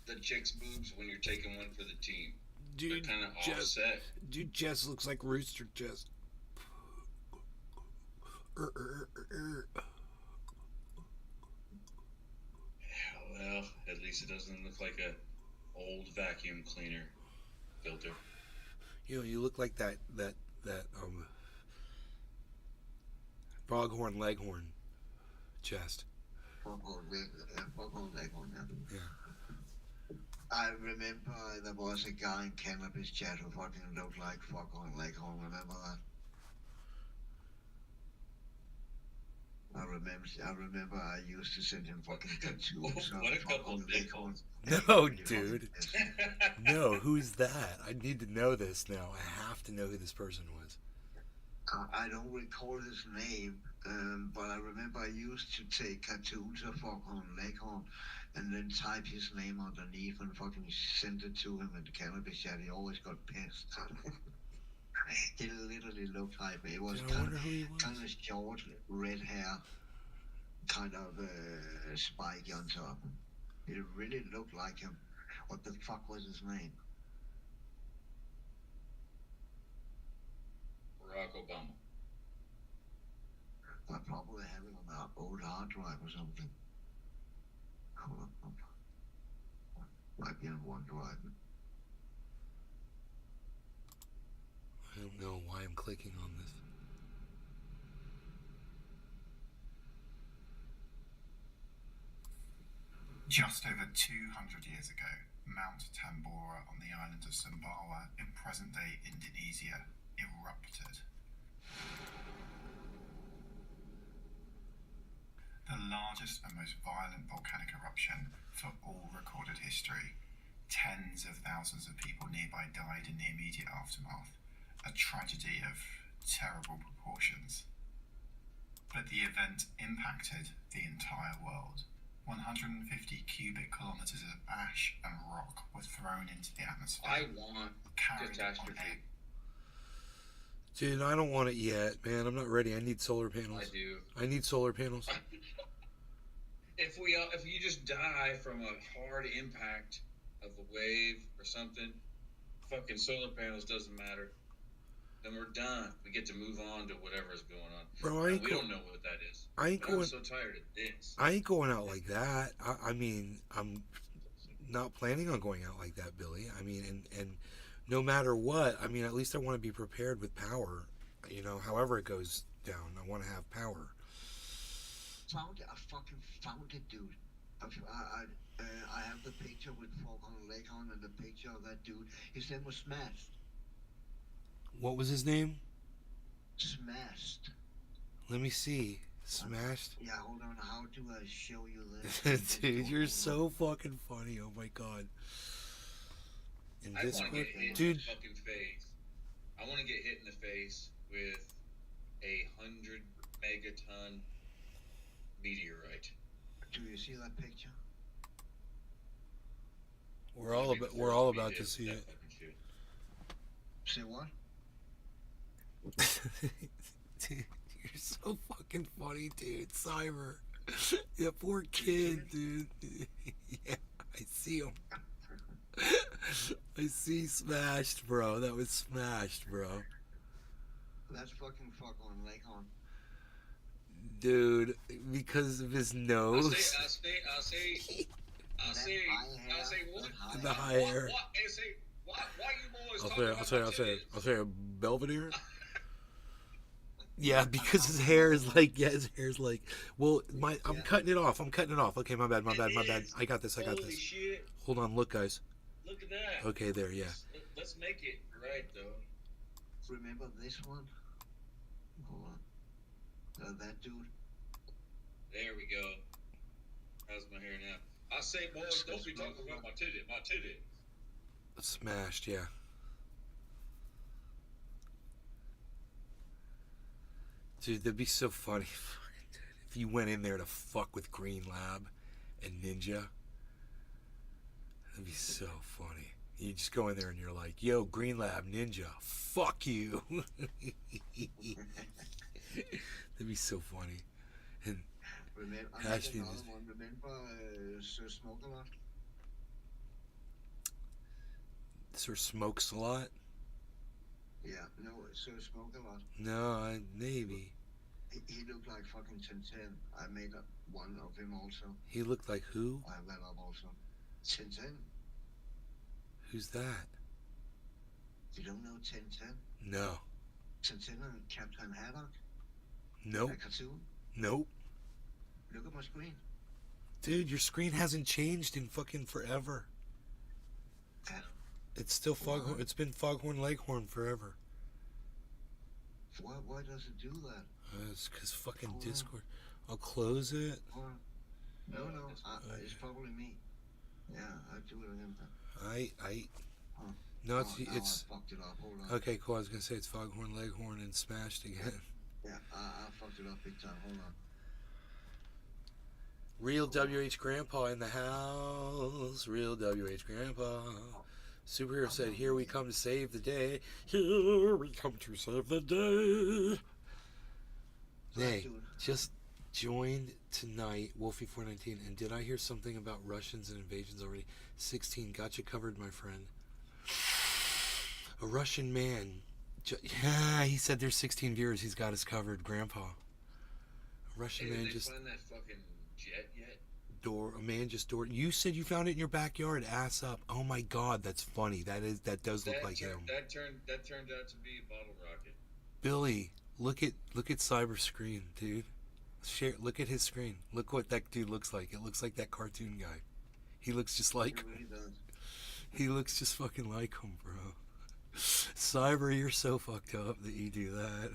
the chick's boobs when you're taking one for the team. Dude, kind of offset. Dude, chest looks like rooster chest. Well, at least it doesn't look like a old vacuum cleaner filter. You know, you look like that foghorn leghorn chest. Foghorn leghorn, yeah. I remember there was a guy in cannabis chat who fucking looked like Foghorn Leghorn. Remember that? I remember I used to send him fucking tattoos of What a couple Foghorn of Leghorn. No, dude. No, who's that? I need to know this now. I have to know who this person was. I don't recall his name, but I remember I used to take cartoons of Foghorn Leghorn and then type his name underneath and fucking send it to him in the cannabis chat. He always got pissed. He literally looked like me. It was kind of short, red hair, kind of spiky on top. It really looked like him. What the fuck was his name? Barack Obama. I probably have it on an old hard drive or something. Hold on. Might be on OneDrive. I don't know why I'm clicking on this. Just over 200 years ago, Mount Tambora on the island of Sumbawa in present-day Indonesia erupted. The largest and most violent volcanic eruption for all recorded history. Tens of thousands of people nearby died in the immediate aftermath. A tragedy of terrible proportions. But the event impacted the entire world. 150 cubic kilometers of ash and rock were thrown into the atmosphere. I want catastrophe. Dude, I don't want it yet, man. I'm not ready. I need solar panels. I do. I need solar panels. If you just die from a hard impact of a wave or something, fucking solar panels doesn't matter. Then we're done. We get to move on to whatever's going on. Bro, we don't know what that is. I'm so tired of this. I ain't going out like that. I mean, I'm not planning on going out like that, Billy. I mean, and no matter what, I mean, at least I want to be prepared with power. You know, however it goes down, I want to have power. Found it. I fucking found it, dude. I have the picture with Foghorn Leghorn and the picture of that dude. His name was Smashed. What was his name? Smashed. Let me see. Smashed? Yeah, hold on. How do I show you this? Dude, you're so fucking funny. Oh my god. In I want to get hit dude. in the fucking face. I want to get hit in the face with a 100 megaton meteorite. Do you see that picture? We're all about to see it. Say what? Dude, you're so fucking funny, dude. Cyber. That poor kid, dude. Yeah, I see him. I see Smashed, bro. That was Smashed, bro. That's fucking Foghorn Leghorn. Dude, because of his nose. I say, what? The high hair. What? I say, why you boys I'll talking about say a Belvedere. Yeah, because his hair is like, well, I'm cutting it off. Okay, my bad. I got this. Holy shit. Hold on, look, guys. Look at that. Okay, there, yeah. Let's make it right, though. Remember this one? Hold on. That dude. There we go. How's my hair now? I say, boys, don't be talking about my titty. Smashed, yeah. Dude, that'd be so funny if you went in there to fuck with Green Lab and Ninja. That'd be so funny. You just go in there and you're like, yo, Green Lab, Ninja, fuck you. That'd be so funny. And remember Sir Smoke-A-Lot? Sir Smokes a lot? Yeah, no, Sir Smoke-A-Lot. No, maybe. He looked like fucking Tintin. I made up one of him also. He looked like who? I have that up also. Tintin. Who's that? You don't know Tintin? No. Tintin and Captain Haddock? Nope. That cartoon? Nope. Look at my screen. Dude, your screen hasn't changed in fucking forever. It's still Foghorn. It's been Foghorn Leghorn forever. Why does it do that? It's because fucking Discord. I'll close it. No, it's probably me. Yeah, I do it again. No, it's I fucked it up. Hold on. Okay, cool. I was gonna say it's Foghorn Leghorn and Smashed again. Yeah, I fucked it up big time. Hold on. Real WH Grandpa in the house. Real WH Grandpa. Superhero said, "Here we come to save the day. Here we come to save the day." They just joined tonight, Wolfie419, and did I hear something about Russians and invasions already? 16, got you covered, my friend. A Russian man, he said there's 16 viewers, he's got us covered, Grandpa. A Russian man just... Did they find that fucking jet yet? A man just door. You said you found it in your backyard, ass up. Oh my God, that's funny. That does look like him. That turned out to be a bottle rocket. Billy, look at Cyber's screen, dude. Look at his screen. Look what that dude looks like. It looks like that cartoon guy. He looks just like him. He looks just fucking like him, bro. Cyber, you're so fucked up that you do that.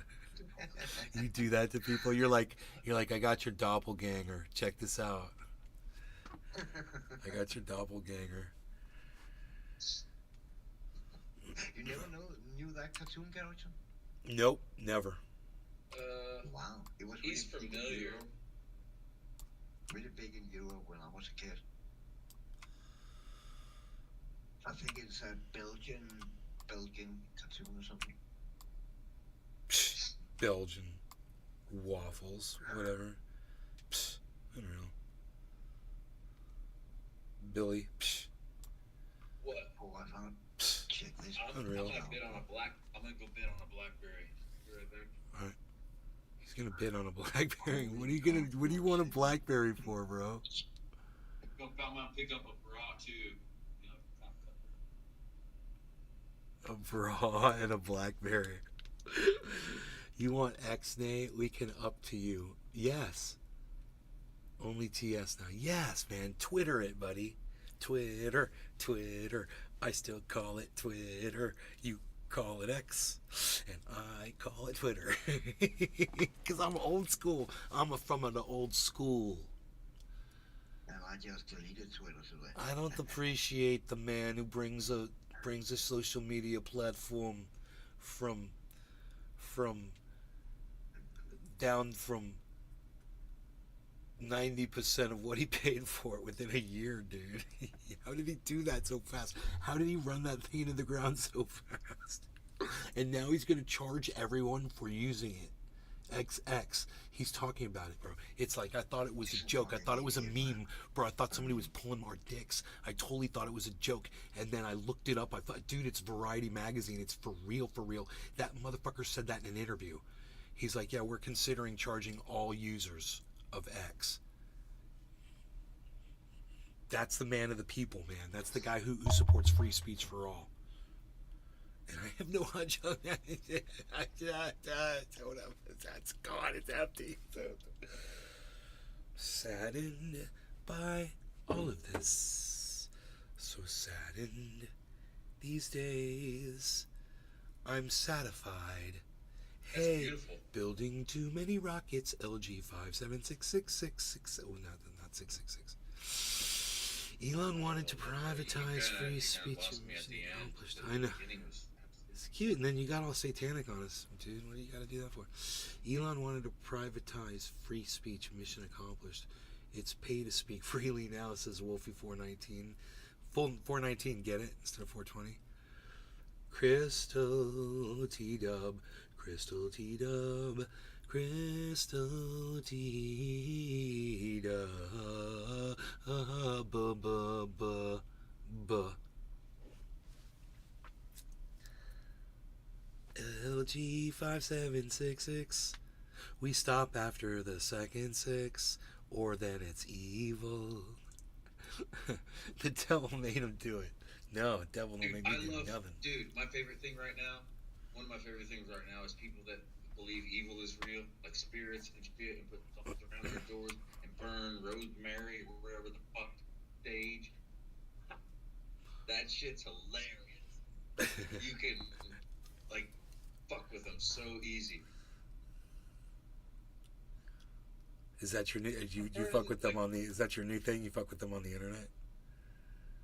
You do that to people. You're like, I got your doppelganger. Check this out. I got your doppelganger. You never knew that cartoon character? Nope, never. Wow, it was he's really familiar. Really big in Europe when I was a kid. I think it's a Belgian cartoon or something. Belgian waffles, whatever. I don't know. Billy. What? Oh, I found. Check this. I'm gonna go bid on a blackberry. Be right back. All right. He's gonna bid on a blackberry. What do you want a blackberry for, bro? I'm gonna pick up a bra too. A bra and a blackberry. You want X-Nay? We can up to you. Yes. Only TS now. Yes, man. Twitter it, buddy. Twitter. I still call it Twitter. You call it X. And I call it Twitter. Because I'm old school. I'm from an old school. And I just deleted Twitter today. I don't appreciate the man who brings a social media platform from down from 90% of what he paid for it within a year, dude. How did he do that so fast? How did he run that thing into the ground so fast? And now he's going to charge everyone for using it. XX. He's talking about it, bro. It's like, I thought it was a joke. I thought it was a meme, bro. I thought somebody was pulling our dicks. I totally thought it was a joke. And then I looked it up. I thought, dude, it's Variety magazine. It's for real, for real. That motherfucker said that in an interview. He's like, yeah, we're considering charging all users of X. That's the man of the people, man. That's the guy who supports free speech for all. And I have no hunch on that. That's gone. It's empty. Saddened by all of this. So saddened these days. I'm satisfied. Hey, building too many rockets. LG 5766666. Oh, not 666. Elon wanted to privatize free speech. Accomplished. I know. It's cute, and then you got all satanic on us, dude. What do you got to do that for? Elon wanted to privatize free speech. Mission accomplished. It's pay to speak freely now, says Wolfie 419. Full 419, get it? Instead of 420. Crystal T-Dub. Crystal T-Dub. Crystal T-Dub. LG 5766. We stop after the second 6, or then it's evil. The devil made him do it. No, the devil don't make me do nothing. Dude, my favorite thing right now, one of my favorite things right now is people that believe evil is real, like spirits and shit, and put something around their doors and burn rosemary or wherever the fuck stage. That shit's hilarious. You can, like, fuck with them so easy. Is that your new? You fuck with them on the? Is that your new thing? You fuck with them on the internet?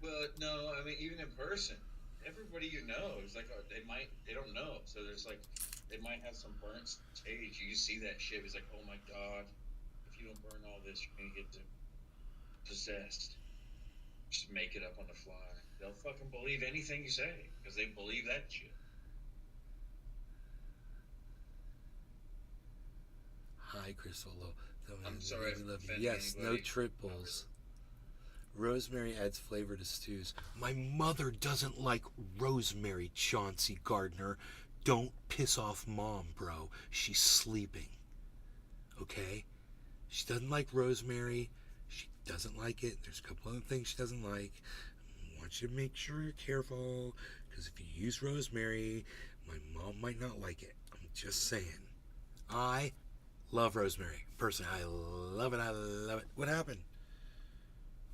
Well, no, I mean even in person, everybody you know is like they don't know. So there's like they might have some burnt stage. You see that shit. It's like, oh my god, if you don't burn all this, you're gonna get possessed. Just make it up on the fly. They'll fucking believe anything you say because they believe that shit. Hi, Crystal. I'm sorry. Yes, no triples. Rosemary adds flavor to stews. My mother doesn't like rosemary, Chauncey Gardner. Don't piss off Mom, bro. She's sleeping. Okay? She doesn't like rosemary. She doesn't like it. There's a couple other things she doesn't like. I want you to make sure you're careful, because if you use rosemary, my mom might not like it. I'm just saying. I love rosemary. Personally, I love it. I love it. What happened?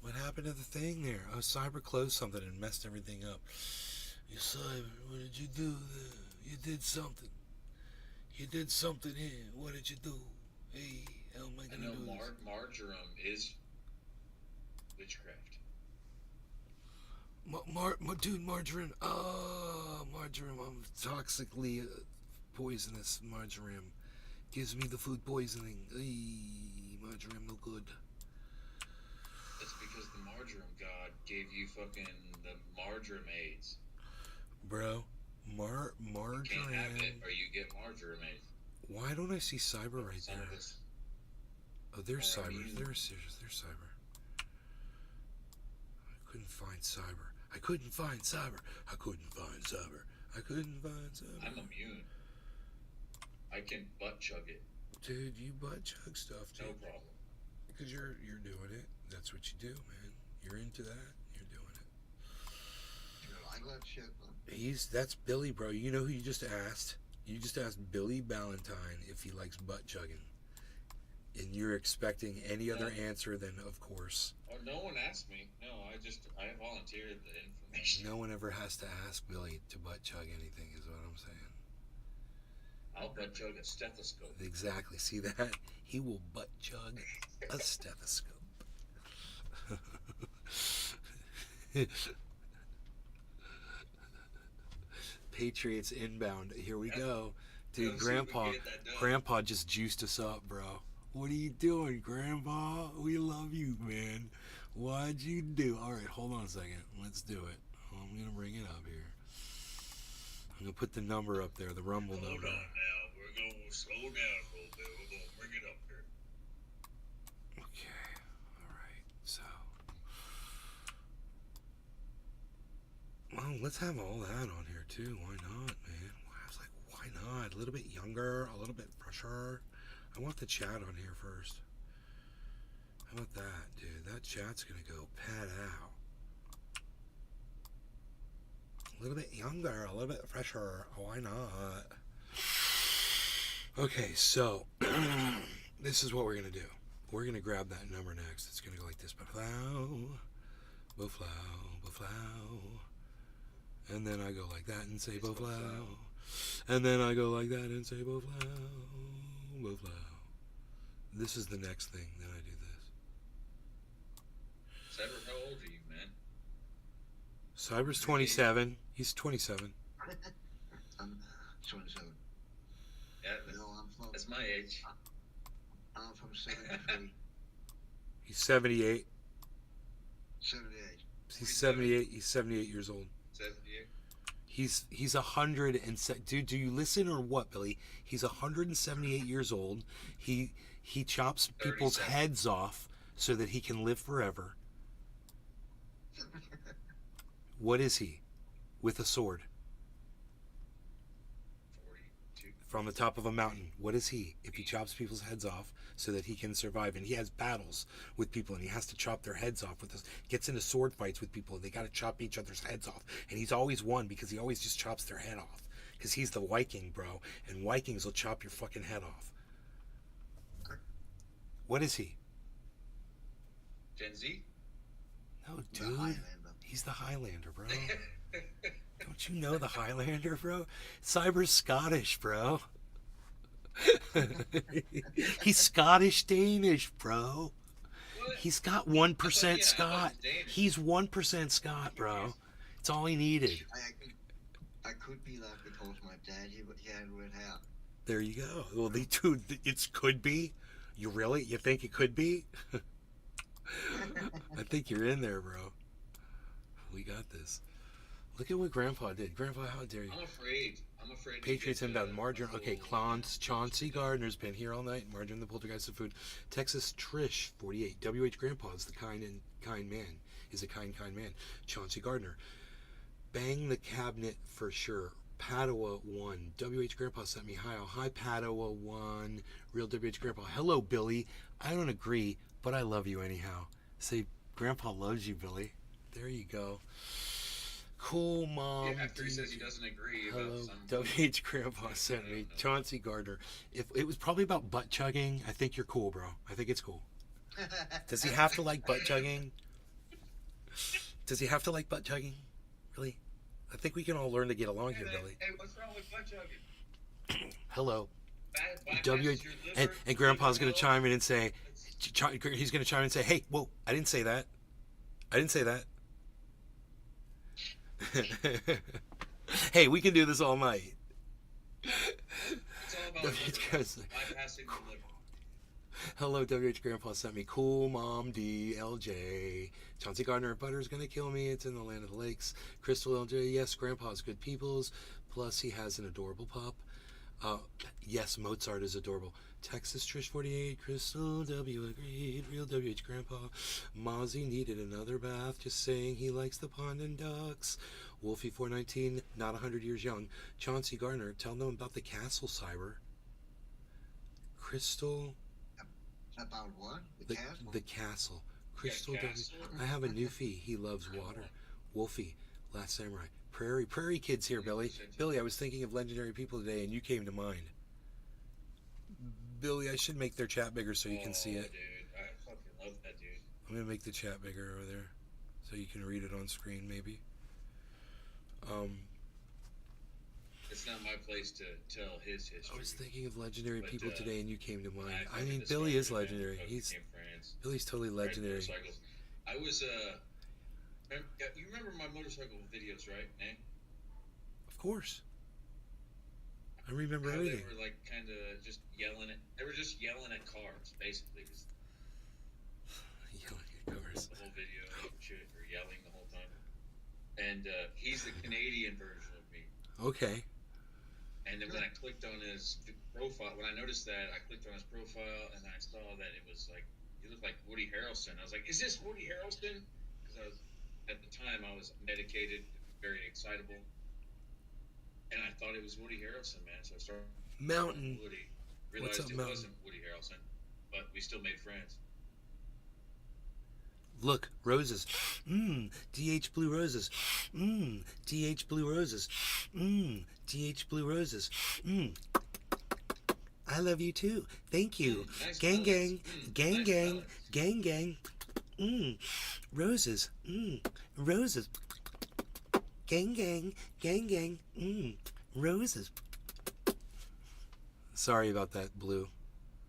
What happened to the thing there? Oh, Cyber closed something and messed everything up. You Cyber, what did you do there? You did something. You did something here. What did you do? Hey, how am I gonna do this? Marjoram is witchcraft. Dude, margarine. Oh, marjoram. I'm toxically poisonous. Marjoram gives me the food poisoning. Marjoram no good. It's because the marjoram god gave you fucking the marjoram AIDS. Bro, marjoram. You can't have it or you get marjoram AIDS. Why don't I see Cyber right there? Oh, there's Cyber. There's Cyber. I couldn't find Cyber. I couldn't find Cyber. I'm immune. I can butt chug it. Dude, you butt chug stuff, dude. No problem. Because you're doing it. That's what you do, man. You're into that. You're doing it. I got shit, man. That's Billy, bro. You know who you just asked? You just asked Billy Ballantyne if he likes butt chugging. And you're expecting any other answer than, of course. Oh, no one asked me. No, I volunteered the information. No one ever has to ask Billy to butt chug anything, is what I'm saying. I'll butt chug a stethoscope. Exactly. See that? He will butt chug a stethoscope. Patriots inbound. Here we go. Dude, Grandpa just juiced us up, bro. What are you doing, Grandpa? We love you, man. What'd you do? All right, hold on a second. Let's do it. I'm going to bring it up here. I'm going to put the number up there, the Rumble number. Hold on now. We're going to slow down a little bit. let's have all that on here too. Why not, man? I was like, why not? A little bit younger, a little bit fresher. I want the chat on here first. How about that, dude? That chat's gonna go pad out. A little bit younger, a little bit fresher. Why not? Okay, so this is what we're gonna do. We're gonna grab that number next. It's gonna go like this. Boflow, boflow, boflow. And then I go like that and say boflow. And then I go like that and say boflow, boflow. This is the next thing. Then I do this. Cyber, how old are you, man? Cyber's 27. He's 27. I'm 27. Yeah, that's my age. I'm from 73. He's 78. 78. He's 78. He's 78 years old. 78. He's 100 and dude, do you listen or what, Billy? He's 178 years old. He chops people's heads off so that he can live forever. What is he? With a sword. 42. From the top of a mountain. What is he? If he chops people's heads off so that he can survive, and he has battles with people, and he has to chop their heads off with this, gets into sword fights with people, and they got to chop each other's heads off, and he's always won because he always just chops their head off, because he's the Viking, bro, and Vikings will chop your fucking head off. What is he? Gen Z? No, dude. He's the Highlander, bro. Don't you know the Highlander, bro? Cyber's Scottish, bro. He's Scottish Danish, bro. What? He's got 1% Scot. He's 1% Scot, bro. It's all he needed. I could be that because my dad, he had red hair. There you go. Well, dude, it could be. You think it could be? I think you're in there, bro. We got this. Look at what Grandpa did. Grandpa, how dare you? I'm afraid. Patriots inbound. Margarine. Okay, Chauncey Gardner's been here all night. Margarine, the poltergeist of food. Texas Trish, 48. WH Grandpa is the kind man. Is a kind man. Chauncey Gardner. Bang the cabinet for sure. Padua 1. WH Grandpa sent me hi. Hi Padua 1. Real WH Grandpa. Hello Billy. I don't agree, but I love you anyhow. Say Grandpa loves you, Billy. There you go. Cool mom. Yeah, after he says he doesn't agree Hello, about some... WH Grandpa sent me. Chauncey Gardner. If it was probably about butt chugging, I think you're cool, bro. I think it's cool. Does he have to like butt chugging? Does he have to like butt chugging? Really? I think we can all learn to get along here, Billy. Hey, what's wrong with butt chugging? Hello. And Grandpa's going to chime in and say, he's going to chime in and say, hey, whoa, I didn't say that. I didn't say that. Hey, we can do this all night. It's all about bypassing the liver. Hello, WH Grandpa sent me. Cool Mom DLJ. Chauncey Gardner, Butter's gonna kill me. It's in the land of the lakes. Crystal LJ, yes, Grandpa's good peoples. Plus, he has an adorable pup. Yes, Mozart is adorable. Texas Trish 48, Crystal W agreed. Real WH Grandpa. Mozzie needed another bath. Just saying he likes the pond and ducks. Wolfie 419, not 100 years young. Chauncey Gardner, tell them about the castle, Cyber. Crystal. About what? The castle. Crystal W. I have a new fee. He loves water. Wolfie, Last Samurai. Prairie kids here, Billy. Billy, I was thinking of legendary people today, and you came to mind. Billy, I should make their chat bigger so you can see it. Dude, I fucking love that, dude. I'm gonna make the chat bigger over there, so you can read it on screen, maybe. It's not my place to tell his history. I was thinking of legendary people today, and you came to mind. I mean, Billy is legendary. Billy's totally legendary. I was you remember my motorcycle videos, right, Nate? Of course. I remember everything. They were like kind of just yelling at cars, basically. Yelling at cars. The whole video, shit, or yelling the whole time. And he's the Canadian version of me. Okay. And then when I clicked on his profile, when I noticed that, I clicked on his profile and I saw that it was like, he looked like Woody Harrelson. I was like, is this Woody Harrelson? Because at the time I was medicated very excitable. And I thought it was Woody Harrelson, man. So I started Mountain. Woody. What's Realized up, it Mountain? wasn't Woody Harrelson, but we still made friends. Look, roses. DH blue roses. DH blue roses. DH blue roses. I love you too. Thank you. Nice Gang, balance. gang, Nice gang, balance. gang, gang. Roses. Roses. Gang, gang, gang, gang. Roses. Sorry about that, Blue.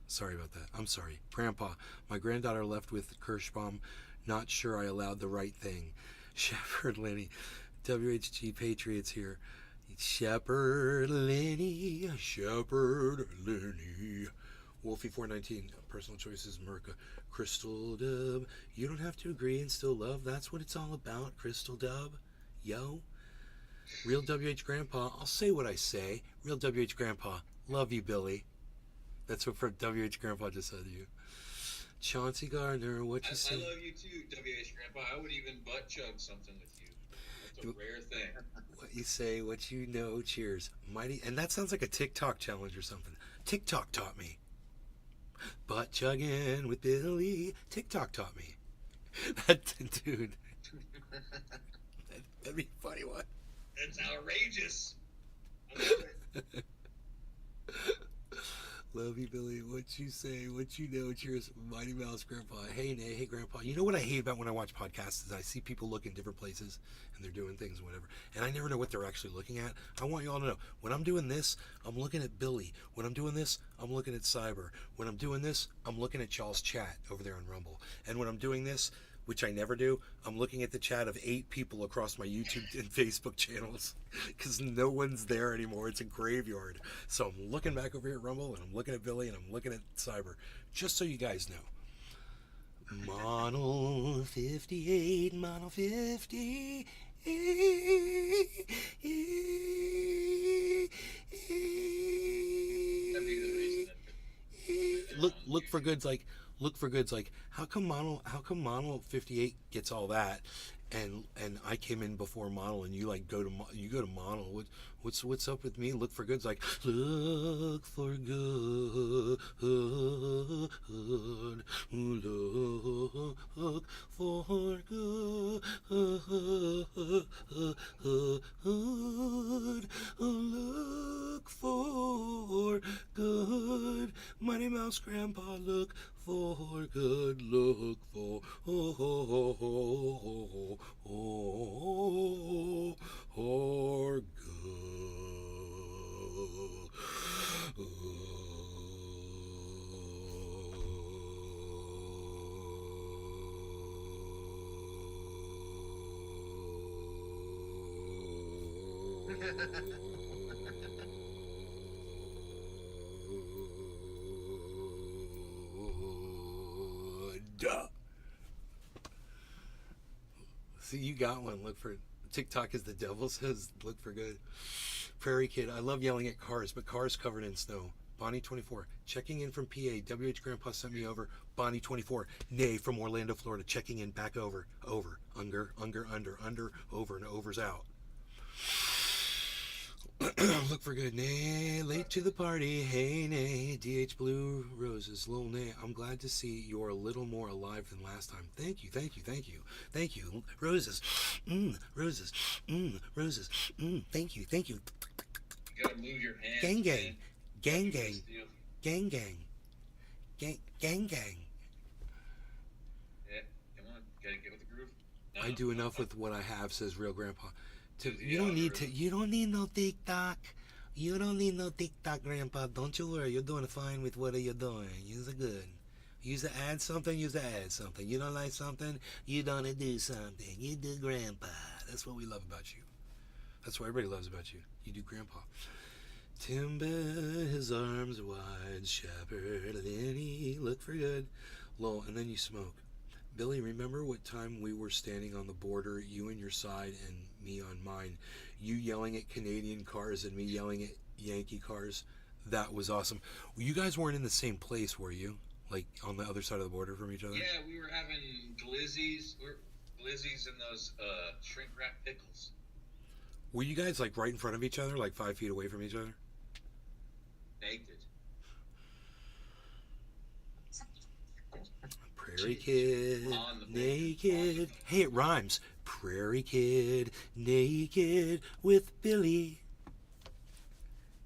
Sorry about that. I'm sorry. Grandpa, my granddaughter left with Kirschbaum. Not sure I allowed the right thing. Shepherd Lenny. WHG Patriots here. Shepherd Lenny. Shepherd Lenny. Wolfie419. Personal choices. Merca. Crystal Dub. You don't have to agree and still love. That's what it's all about, Crystal Dub. Yo. Real WH Grandpa. I'll say what I say. Real WH Grandpa. Love you, Billy. That's what WH Grandpa just said to you. Chauncey Gardner, what you say? I love you too, WH Grandpa. I would even butt chug something with you. That's a rare thing. What you say, what you know, cheers. Mighty, and that sounds like a TikTok challenge or something. TikTok taught me. Butt chugging with Billy. TikTok taught me. That dude. That'd be a funny one. It's outrageous. I love it. Love you, Billy. What you say, what you know, cheers. Mighty Mouse Grandpa. Hey, Nay. Hey, Grandpa. You know what I hate about when I watch podcasts is I see people look in different places and they're doing things and whatever. And I never know what they're actually looking at. I want you all to know, when I'm doing this, I'm looking at Billy. When I'm doing this, I'm looking at Cyber. When I'm doing this, I'm looking at y'all's chat over there on Rumble. And when I'm doing this, which I never do, I'm looking at the chat of 8 people across my YouTube and Facebook channels because no one's there anymore. It's a graveyard. So I'm looking back over here at Rumble, and I'm looking at Billy, and I'm looking at Cyber, just so you guys know. Mono 58, Mono 50. Look for goods like how come Mono 58 gets all that and I came in before Mono and you like go to Mono. What's up with me? Look for goods like look for good, look for good, look for good. Mighty Mouse Grandpa, look for good, look for Duh. See, you got one. Look for TikTok is the devil says. Look for good. Prairie Kid. I love yelling at cars, but cars covered in snow. Bonnie24. Checking in from PA. WH Grandpa sent me over. Bonnie24. Nay from Orlando, Florida. Checking in back over. Over. Under. Over, and over's out. Look for good. Nay, late to the party. Hey, Nay. DH Blue Roses. Lil Nay, I'm glad to see you're a little more alive than last time. Thank you. Roses. Roses. Roses. Thank you. You gotta move your hands. Gang, gang. man. Gang, Fuck you, gang. Steel. Gang, gang. Gang. Yeah, come on. Gotta get with the groove. No, I do enough with what I have, says Real Grandpa. The You don't need no TikTok. You don't need no TikTok, Grandpa. Don't you worry. You're doing fine with what you're doing. You're good. Use to add something. You don't like something, you don't do something. You do Grandpa. That's what we love about you. That's what everybody loves about you. You do Grandpa. Timber, his arms wide. Shepherd, Lenny, look for good. Lol, and then you smoke. Billy, remember what time we were standing on the border, you on your side and me on mine, you yelling at Canadian cars and me yelling at Yankee cars? That was awesome. You guys weren't in the same place, were you? Like on the other side of the border from each other? Yeah, we were having glizzies. Glizzies and those shrink wrap pickles. Were you guys like right in front of each other, like 5 feet away from each other? Naked. Prairie kid, naked. Hey, it rhymes. Prairie kid, naked with Billy.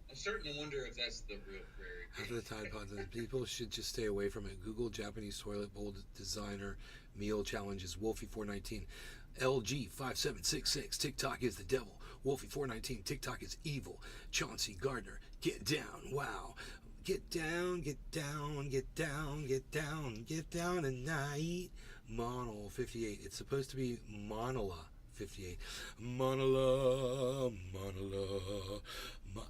I'm starting to wonder if that's the real prairie kid. After the Tide Pods, people should just stay away from it. Google Japanese toilet bowl designer meal challenges. Wolfie419. LG5766. TikTok is the devil. Wolfie419. TikTok is evil. Chauncey Gardner. Get down. Wow. Get down, get down, get down, get down, get down tonight. Mono 58. It's supposed to be Monola 58. Monola, Monola.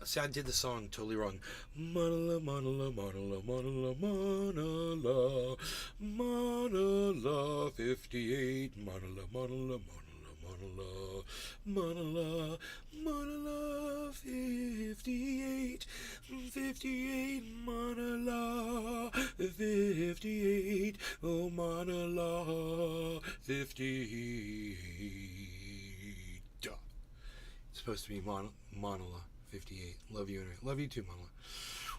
See, I did the song totally wrong. Monola, Monola, Monola, Monola, Monola. Monola 58. Monola, Monola, Monola. Monola, Monola 58, 58, Monola 58, oh Monola 58. It's supposed to be Monola 58. Love you, love you too, Monola.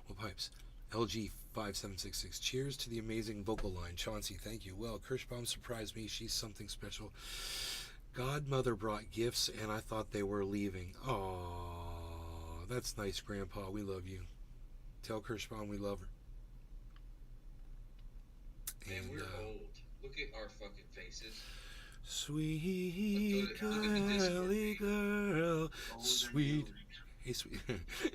Well, pipes. LG 5766. Cheers to the amazing vocal line. Chauncey, thank you. Well, Kirschbaum surprised me. She's something special. Godmother brought gifts, and I thought they were leaving. Aww, that's nice, Grandpa. We love you. Tell Kirschbaum we love her. Man, we're old. Look at our fucking faces. Sweet Cali girl, sweet. Hey, sweet,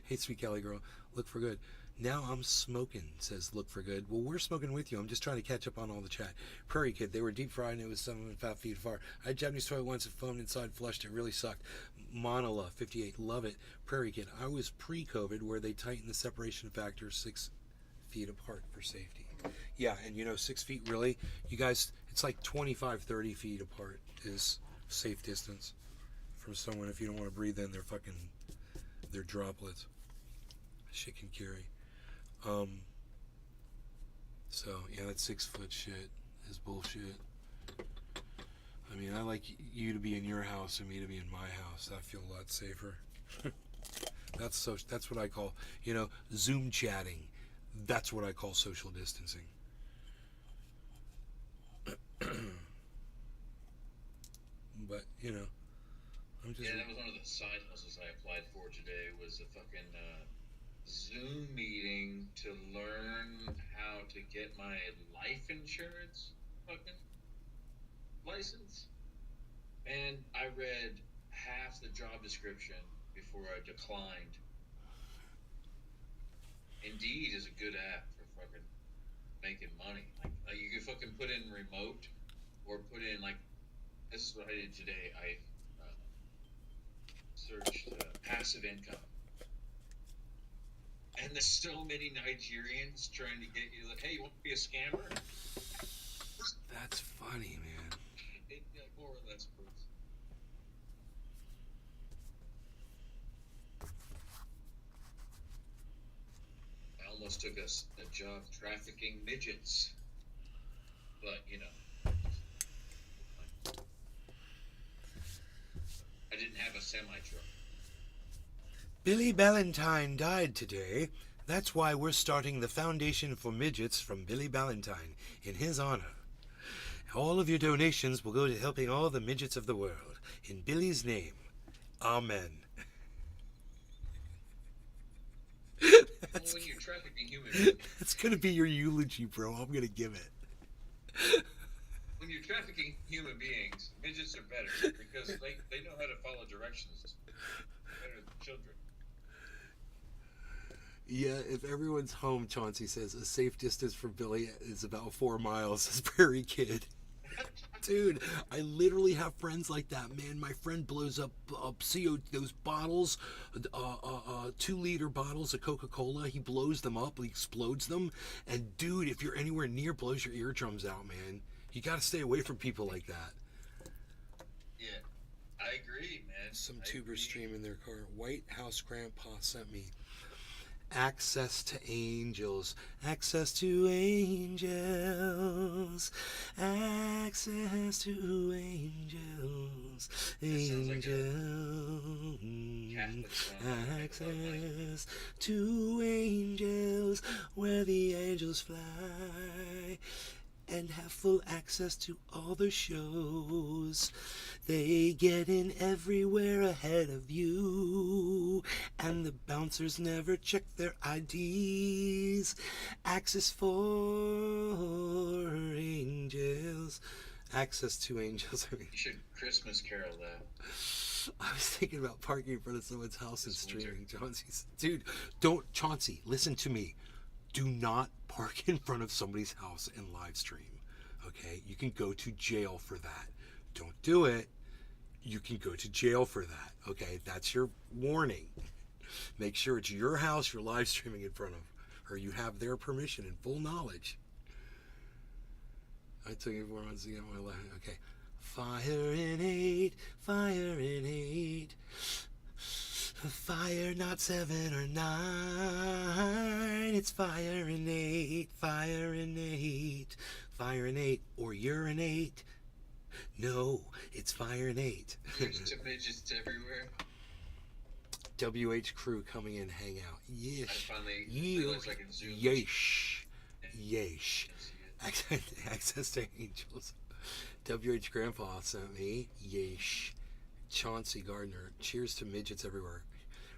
hey, sweet Cali girl. Look for good. Now I'm smoking, says Look for Good. Well, we're smoking with you. I'm just trying to catch up on all the chat. Prairie Kid, they were deep fried and it was 7.5 feet far. I had Japanese toilet once and foamed inside, flushed. It really sucked. Monola, 58, love it. Prairie Kid, I was pre-COVID where they tightened the separation factor 6 feet apart for safety. Yeah, and 6 feet really, you guys, it's like 25, 30 feet apart is safe distance from someone if you don't want to breathe in their droplets. Shit can carry. So yeah, that 6 foot shit is bullshit. I mean, I like you to be in your house and me to be in my house. I feel a lot safer. That's what I call, Zoom chatting. That's what I call social distancing. But I'm just. Yeah, that was one of the side hustles I applied for today. Was a fucking Zoom meeting to learn how to get my life insurance fucking license. And I read half the job description before I declined. Indeed is a good app for fucking making money. Like you can fucking put in remote or put in this is what I did today. I searched passive income. And there's so many Nigerians trying to get you, hey, you want to be a scammer? That's funny, man. It more or less proves. I almost took a job trafficking midgets. But, I didn't have a semi-truck. Billy Ballantyne died today. That's why we're starting the Foundation for Midgets from Billy Ballantyne in his honor. All of your donations will go to helping all the midgets of the world. In Billy's name, amen. When you're trafficking human beings. That's going to be your eulogy, bro. I'm going to give it. When you're trafficking human beings, midgets are better because they know how to follow directions better than children. Yeah, if everyone's home, Chauncey says, a safe distance for Billy is about 4 miles, says Prairie Kid. Dude, I literally have friends like that, man. My friend blows up those bottles, 2-liter bottles of Coca-Cola. He blows them up, he explodes them. And dude, if you're anywhere near, blows your eardrums out, man. You gotta stay away from people like that. Yeah, I agree, man. Some tubers stream in their car. White House Grandpa sent me. Access to angels, access to angels, access to angels, angels, access to angels, where the angels fly and have full access to all the shows. They get in everywhere ahead of you, and the bouncers never check their IDs. Access for angels. Access to angels. You should Christmas carol that. I was thinking about parking in front of someone's house and streaming. Chauncey's, dude, don't, Chauncey, listen to me. Do not park in front of somebody's house and live stream. Okay? You can go to jail for that. Don't do it. You can go to jail for that. Okay? That's your warning. Make sure it's your house you're live streaming in front of, or you have their permission and full knowledge. I took you 4 months to get my life. Okay. Fire in 8, fire in 8. Fire not 7 or 9. It's fire in 8, fire in 8, fire in 8, or urinate. No, it's fire in 8. There's midgets everywhere. WH crew coming in, hang out. Yes. I finally realized I can zoom. Yeesh. Yeesh. Access to angels. WH grandpa sent me. Yeesh. Chauncey Gardner. Cheers to midgets everywhere.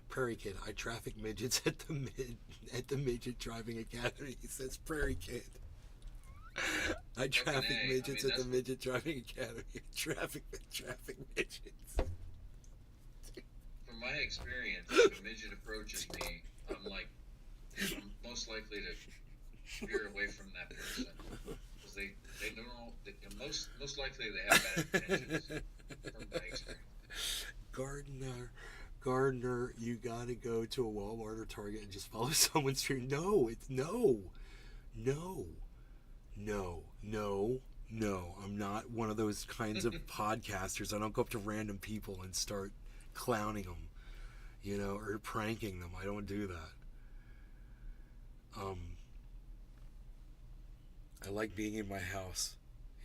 Prairie Kid. I traffic midgets at the midget driving academy. He says Prairie Kid. I traffic midgets at the midget driving academy. Traffic midgets. From my experience, if a midget approaches me, I'm most likely to veer away from that person because they don't know. Most likely they have bad intentions. From my experience. Gardner, you gotta go to a Walmart or Target and just follow someone's stream. No, it's no. I'm not one of those kinds of podcasters. I don't go up to random people and start clowning them, or pranking them. I don't do that. I like being in my house,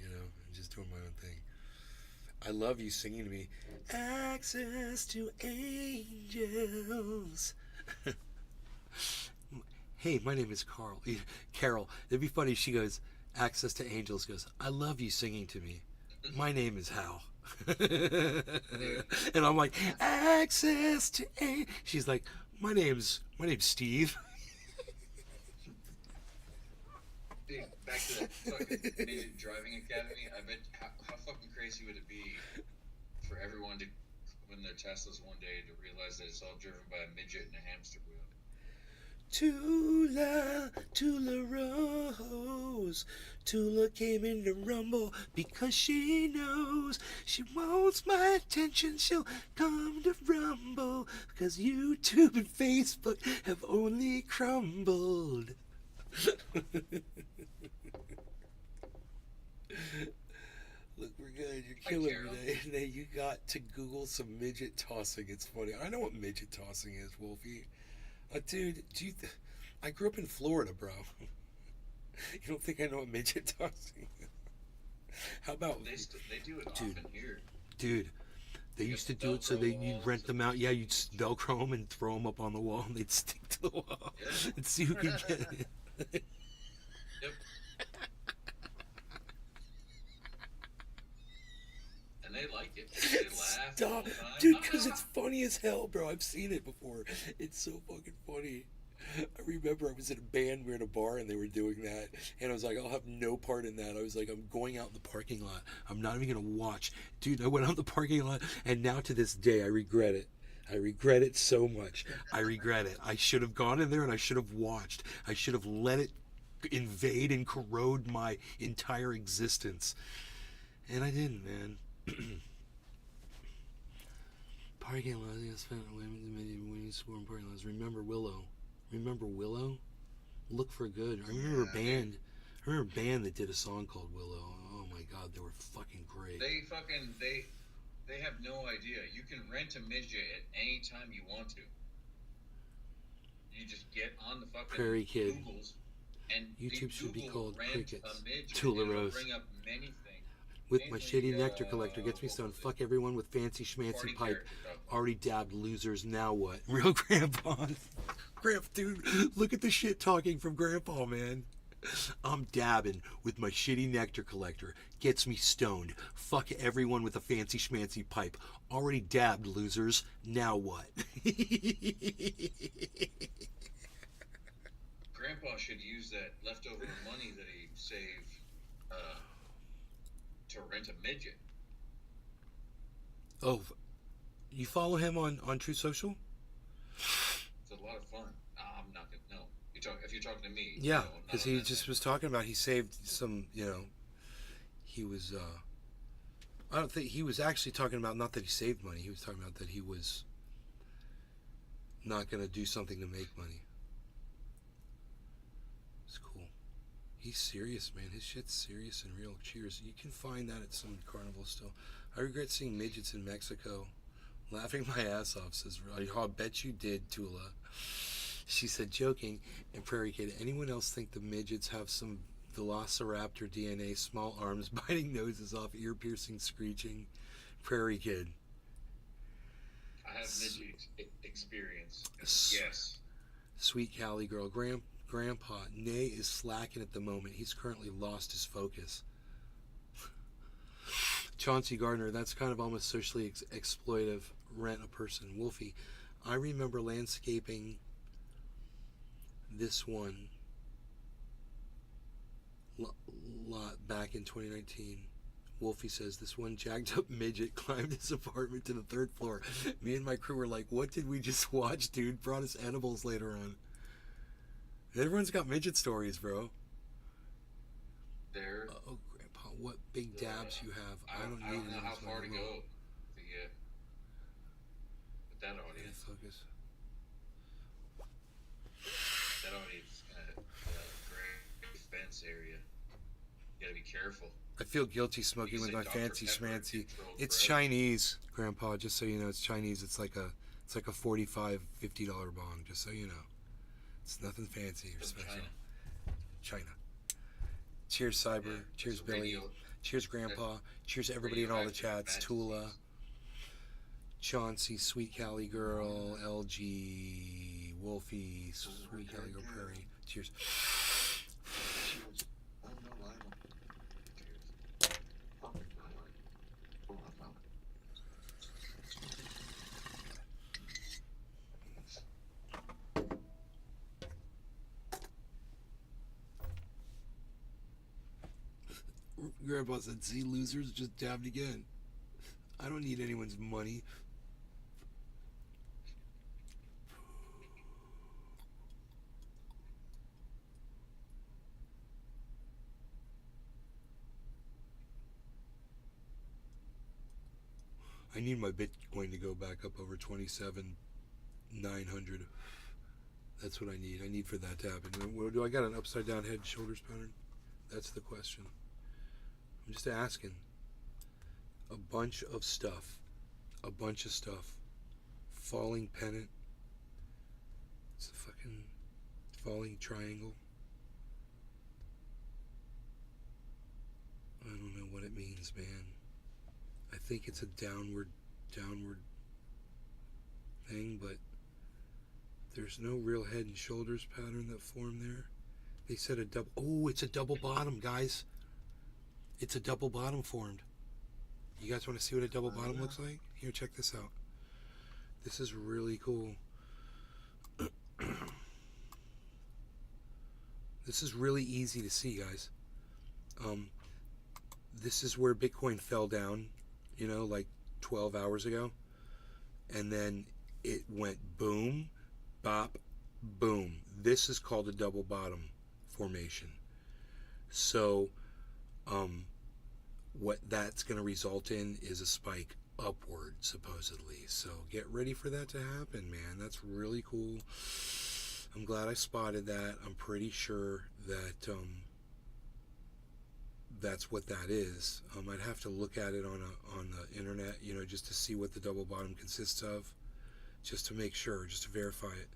and just doing my own thing. I love you singing to me, access to angels. Hey, my name is Carol. It'd be funny if she goes, access to angels, goes, I love you singing to me. My name is Hal. And I'm like, access to angels. She's like, my name's Steve. Back to that fucking midget driving academy. I bet how fucking crazy would it be for everyone to, when their Teslas one day, to realize that it's all driven by a midget and a hamster wheel. Tula Rose. Tula came in to rumble because she knows she wants my attention. She'll come to rumble because YouTube and Facebook have only crumbled. Look, we're good. You're killing me today. You got to Google some midget tossing. It's funny. I know what midget tossing is, Wolfie. Dude, I grew up in Florida, bro. You don't think I know what midget tossing is? How about... They do it often here. Dude, they used to do it so you'd rent them out. Yeah, you'd Velcro them and throw them up on the wall, and they'd stick to the wall and see who could get it. Yep. And they like it. They laugh. Stop. Dude, because it's funny as hell, bro. I've seen it before. It's so fucking funny. I remember I was in a band, we were in a bar, and they were doing that, and I was like, I'll have no part in that. I was like, I'm going out in the parking lot. I'm not even going to watch. Dude, I went out in the parking lot, and now to this day, I regret it. I regret it so much. I regret it. I should have gone in there, and I should have watched. I should have let it invade and corrode my entire existence. And I didn't, man. Parking lot, I spent when you swore in parking lots. Remember Willow? Look for good. I remember a band that did a song called Willow. Oh my god, they were fucking great. They have no idea. You can rent a midget at any time you want to. You just get on the fucking Prairie Kid. Googles, and YouTube should be Google called rent Crickets. a midget, Tula and it'll Rose. bring up anything. With my shitty nectar collector gets me stoned. Fuck everyone with fancy schmancy pipe. Already dabbed losers. Now what? Real grandpas. Grandpa, dude, look at the shit talking from Grandpa, man. I'm dabbing with my shitty nectar collector. Gets me stoned. Fuck everyone with a fancy schmancy pipe. Already dabbed losers. Now what? Grandpa should use that leftover money that he saved to rent a midget. Oh, you follow him on True Social? It's a lot of fun. I'm not gonna. No, if you're talking to me. Yeah, no, because he just was talking about he saved some. He was. I don't think he was actually talking about not that he saved money. He was talking about that he was not going to do something to make money. It's cool. He's serious, man. His shit's serious and real. Cheers. You can find that at some carnivals still. I regret seeing midgets in Mexico. Laughing my ass off, says Roddy. Oh, I bet you did, Tula. She said, joking. And Prairie Kid, anyone else think the midgets have some velociraptor DNA, small arms, biting noses off, ear-piercing screeching? Prairie Kid. I have midget experience. Yes. Sweet Cali girl. Grandpa, Nay is slacking at the moment. He's currently lost his focus. Chauncey Gardner, that's kind of almost socially exploitive. Rent a person. Wolfie, I remember landscaping this one lot back in 2019. Wolfie says, this one jacked up midget climbed his apartment to the 3rd floor. Me and my crew were like, what did we just watch, dude? Brought us edibles later on. Everyone's got midget stories, bro. There. Oh, Grandpa, what big dabs you have. I don't know how far to go with that audience. Focus. That audience kind of great fence area. You gotta be careful. I feel guilty smoking with my fancy schmancy. It's Chinese, Grandpa. Just so you know, it's Chinese. It's like a $45, $50 bong. Just so you know, it's nothing fancy or special. China. Cheers, Cyber. Yeah, cheers, Billy. Radio. Cheers, Grandpa. Cheers, everybody in all the chats. Tula, Chauncey, Sweet Cali Girl, LG, Wolfie, Sweet Cali Girl, Prairie. Cheers. Grandpa said, see, losers just dabbed again. I don't need anyone's money. I need my Bitcoin to go back up over 27,900. That's what I need. I need for that to happen. Do I got an upside down head shoulders pattern? That's the question. I'm just asking. A bunch of stuff. Falling pennant. It's a fucking falling triangle. I don't know what it means, man. I think it's a downward thing, but there's no real head and shoulders pattern that formed there. They said a double. Oh, it's a double bottom, guys. It's a double bottom formed. You guys want to see what a double bottom looks like? Here, check this out. This is really cool. This is really easy to see, guys. This is where Bitcoin fell down, like 12 hours ago. And then it went boom, bop, boom. This is called a double bottom formation. So, what that's going to result in is a spike upward, supposedly. So get ready for that to happen, man. That's really cool. I'm glad I spotted that. I'm pretty sure that that's what that is. I'd have to look at it on the internet, just to see what the double bottom consists of, just to make sure, just to verify it.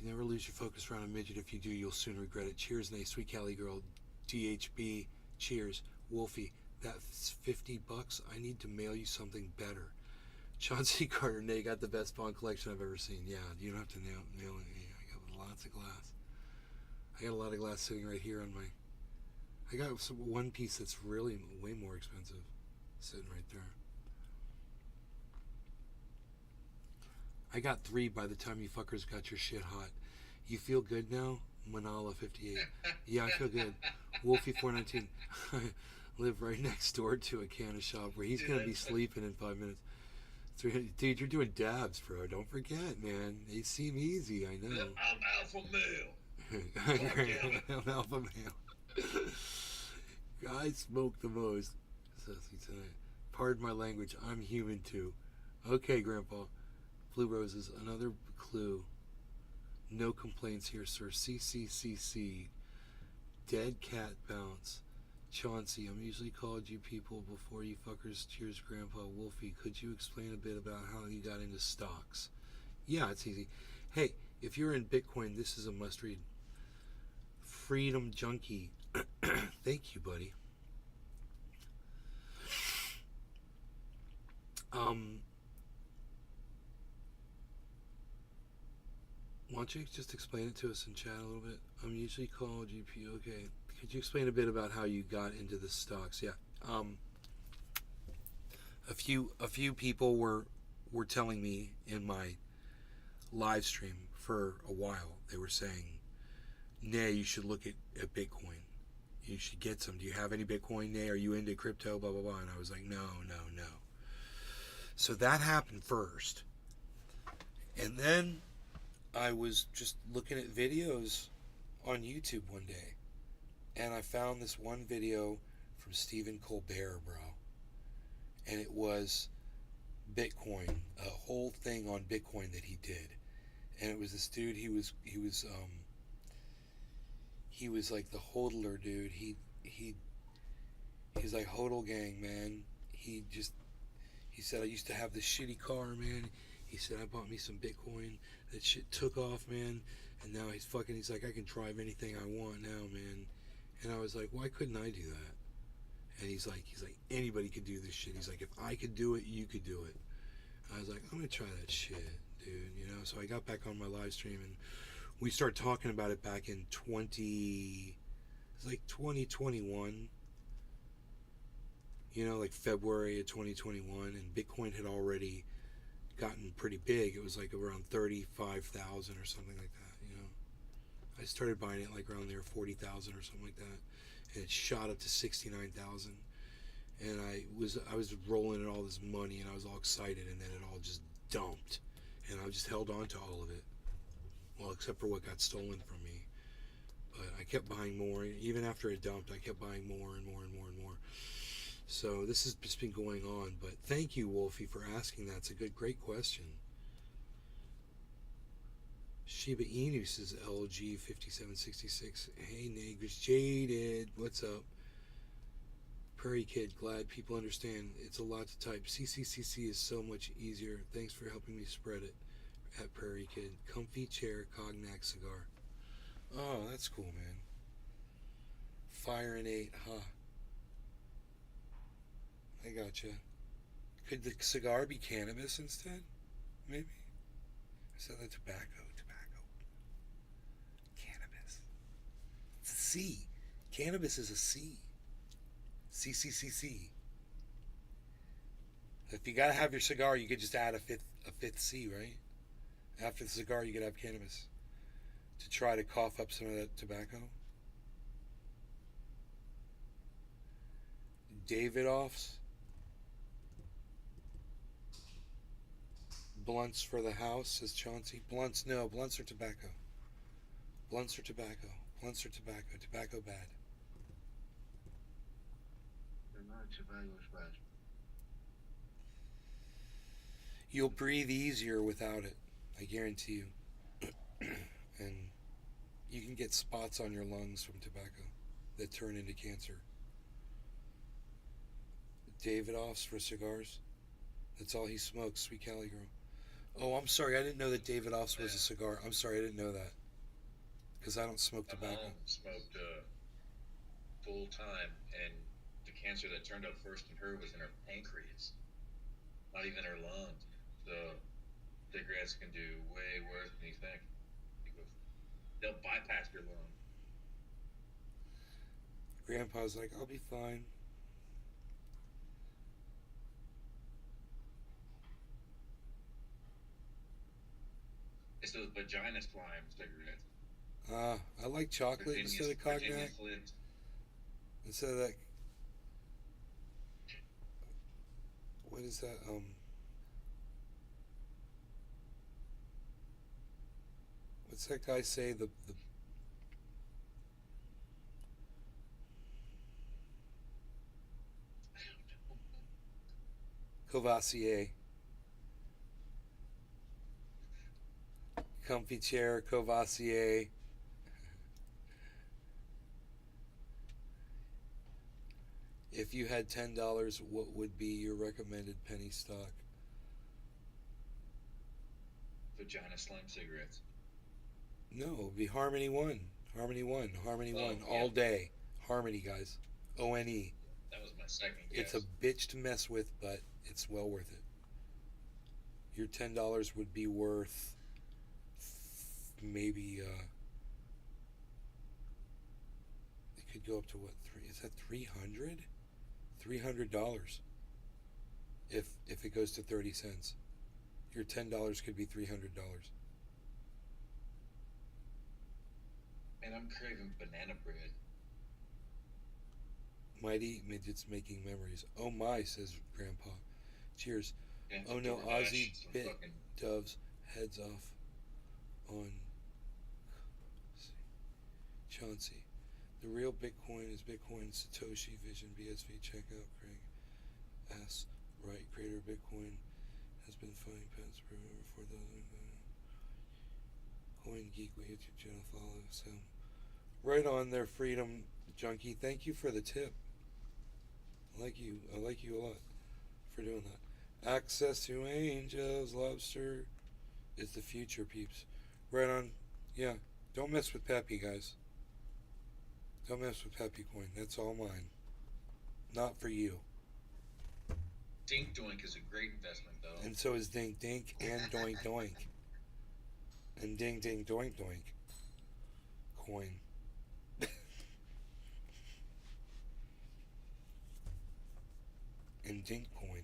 You never lose your focus around a midget. If you do, you'll soon regret it. Cheers, Nay. Sweet Cali girl. DHB. Cheers. Wolfie. That's $50. I need to mail you something better. Chauncey Carter. Nay got the best Bond collection I've ever seen. Yeah, you don't have to nail it. I got lots of glass. I got a lot of glass sitting right here on my... I got one piece that's really way more expensive sitting right there. I got 3 by the time you fuckers got your shit hot. You feel good now? Manala 58. Yeah, I feel good. Wolfie 419. I live right next door to a canna shop where he's gonna be sleeping in 5 minutes. Dude, you're doing dabs, bro. Don't forget, man. They seem easy, I know. I'm alpha male. I'm alpha male. I smoke the most. Sassy tonight. Pardon my language. I'm human too. Okay, Grandpa. Blue roses. Another clue. No complaints here, sir. CCCC. Dead cat bounce. Chauncey, I'm usually called you people before you fuckers. Cheers, Grandpa. Wolfie, could you explain a bit about how you got into stocks? Yeah, it's easy. Hey, if you're in Bitcoin, this is a must-read. Freedom Junkie. Thank you, buddy. Why don't you just explain it to us in chat a little bit? I'm usually called GP. Okay. Could you explain a bit about how you got into the stocks? Yeah. A few people were telling me in my live stream for a while. They were saying, "Nay, you should look at Bitcoin. You should get some. Do you have any Bitcoin? Nay, are you into crypto? Blah blah blah." And I was like, "No." So that happened first, and then I was just looking at videos on YouTube one day, and I found this one video from Stephen Colbert, bro, and it was Bitcoin, a whole thing on Bitcoin that he did, and it was this dude. He was like the hodler dude. He's like hodl gang, man. He said, I used to have this shitty car, man. He said, I bought me some Bitcoin. That shit took off, man. And now he's like, I can drive anything I want now, man. And I was like, why couldn't I do that? And he's like, anybody could do this shit. He's like, if I could do it, you could do it. And I was like, I'm gonna try that shit, dude. You know. So I got back on my live stream and we started talking about it back in 2021. You know, like February of 2021, and Bitcoin had already gotten pretty big. It was like around 35,000 or something like that. You know, I started buying it like around there 40,000 or something like that, and it shot up to 69,000. And I was rolling in all this money, and I was all excited, and then it all just dumped, and I just held on to all of it. Well, except for what got stolen from me. But I kept buying more. Even after it dumped, I kept buying more and more and more and more. So this has just been going on. But thank you, Wolfie, for asking that. It's a great question. Shiba Inu says LG 5766. Hey, Negers Jaded. What's up? Prairie Kid, glad people understand. It's a lot to type. CCCC is so much easier. Thanks for helping me spread it. At Prairie Kid. Comfy chair, cognac cigar. Oh, that's cool, man. Fire and 8, huh? I gotcha. Could the cigar be cannabis instead? Maybe? I said that tobacco. Cannabis. It's a C. Cannabis is a C. CCCC. If you gotta have your cigar, you could just add a fifth C, right? After the cigar, you could have cannabis to try to cough up some of that tobacco. Davidoffs. Blunts for the house, says Chauncey. Blunts, no. Blunts are tobacco. Blunts are tobacco. Blunts are tobacco. Tobacco bad. You'll breathe easier without it. I guarantee you. And you can get spots on your lungs from tobacco that turn into cancer. Davidoffs for cigars. That's all he smokes, Sweet Cali girl. Oh, I'm sorry. I didn't know that David Offs was a cigar. I'm sorry, I didn't know that. Because I don't smoke My tobacco. mom smoked full time, and the cancer that turned up first in her was in her pancreas, not even her lungs. So cigarettes can do way worse than you think. They'll bypass your lung. Grandpa's like, I'll be fine. It's those vagina slime cigarettes. I like chocolate instead of cognac. Instead of that. What is that? What's that guy say? The Courvoisier. Comfy chair, Courvoisier. If you had $10, what would be your recommended penny stock? Vagina slime cigarettes. No, it would be Harmony One. Harmony One. Harmony One. All day. Harmony, guys. ONE. That was my second It's guess. a bitch to mess with, but it's well worth it. Your $10 would be worth maybe it could go up to what, is that $300? $300 if it goes to 30 cents. Your $10 could be $300. And I'm craving banana bread. Mighty Midgets Making Memories. Oh my, says Grandpa. Cheers. Yeah, Oh no, DoorDash, Ozzy some bit fucking- Dove's heads off on Chauncey. The real Bitcoin is Bitcoin Satoshi Vision BSV checkout. Craig asks, right, creator of Bitcoin has been finding pets for over 4,000. Coin Geek with YouTube channel, follow. So right on there, Freedom Junkie. Thank you for the tip. I like you a lot for doing that. Access to Angels Lobster is the future, peeps. Right on. Yeah, don't mess with Peppy, guys. Don't mess with Peppy Coin. That's all mine. Not for you. Dink Doink is a great investment, though. And so is Dink Dink and Doink Doink. And Ding Ding Doink Doink. Coin. And Dink Coin.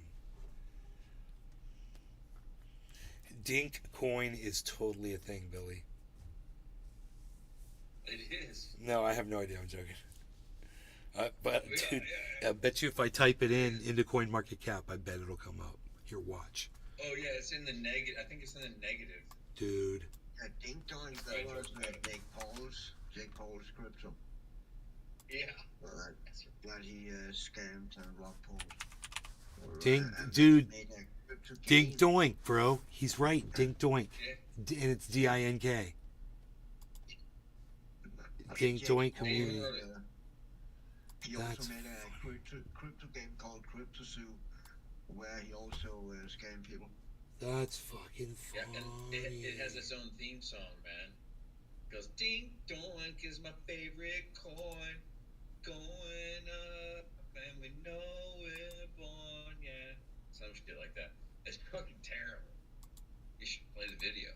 Dink Coin is totally a thing, Billy. It is. No, I have no idea. I'm joking. But dude, I bet you if I type it into CoinMarketCap, I bet it'll come up. Here, watch. Oh yeah, it's in the negative. I think it's in the negative. Dude. Dink Doink, that was Jake Paul's crypto. Yeah. That he scammed and rock Paul. Dink, dude. Dink Doink, bro. He's right. Dink Doink. Yeah. And it's DINK. Dink Doink Community. He also made a crypto game called Crypto Zoo, where he also scammed people. That's fucking funny. Yeah, and it has its own theme song, man. It goes, Dink Doink is my favorite coin, going up, and we know we're born, yeah. Some shit like that. It's fucking terrible. You should play the video.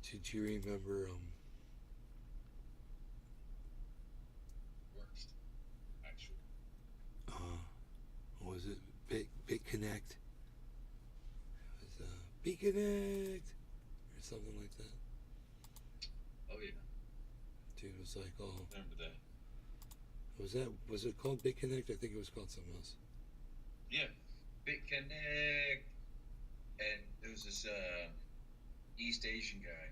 Did you remember, Worst, actually. what was it? BitConnect? It was, BitConnect! Or something like that. Oh, yeah. Dude, it was like, oh. Remember that. Was it called BitConnect? I think it was called something else. Yeah. BitConnect. And there was this East Asian guy.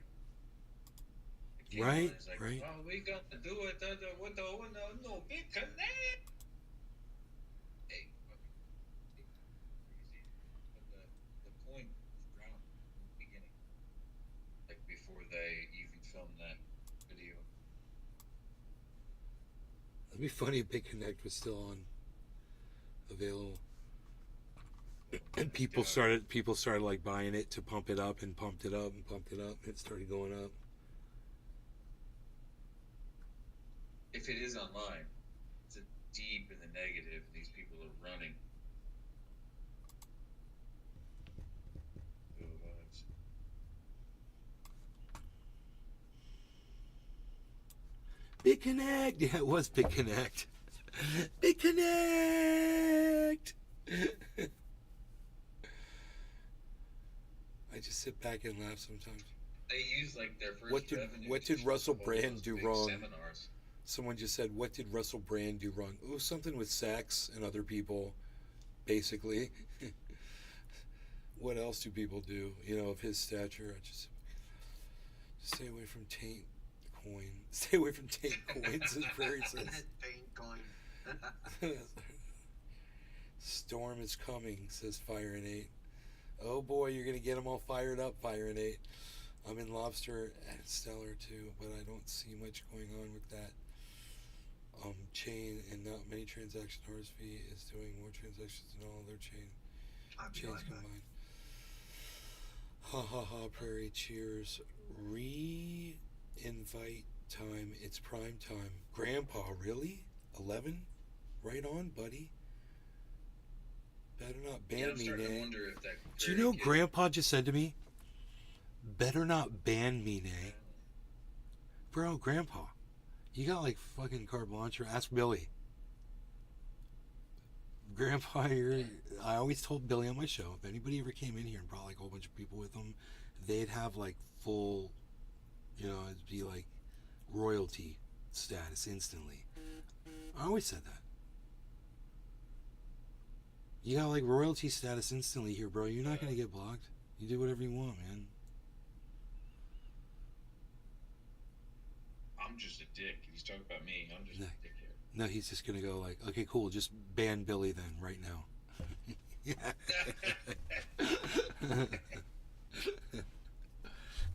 Right, it's like, right. Oh, we got to do it. No, BitConnect. Hey, crazy. But the coin drowned in the beginning. Like before they even filmed that video. It'd be funny if BitConnect was still available. And people started like buying it to pump it up and pumped it up and pumped it up. And it started going up. If it is online, it's deep in the negative. These people are running. Big Connect. Yeah, it was Big Connect. Big Connect. I just sit back and laugh sometimes. They use like their first What did Russell Brand do wrong? Seminars. Someone just said, "What did Russell Brand do wrong?" It was something with sex and other people, basically. What else do people do? You know, of his stature. I just stay away from taint coin. Stay away from taint coins, as Barry says. Taint coin. Storm is coming, says Fire and 8. Oh boy, you're gonna get them all fired up, Fire and 8. I'm in Lobster and Stellar too, but I don't see much going on with that chain, and not many transactions. RSV is doing more transactions than all their chains combined. Ha ha ha, Prairie, cheers. Re-invite time. It's prime time. Grandpa, really? 11? Right on, buddy. Better not ban me, Nay. Do you know Grandpa just said to me? Better not ban me, Nay. Bro, Grandpa, you got like fucking carte blanche. Ask Billy. Grandpa, I always told Billy on my show, if anybody ever came in here and brought like a whole bunch of people with them, they'd have like full, it'd be like royalty status instantly. I always said that. You got like royalty status instantly here, bro. You're not gonna get blocked. You do whatever you want, man. I'm just a dick. If he's talking about me, I'm just a dick here. No, he's just gonna go like, okay, cool, just ban Billy then, right now.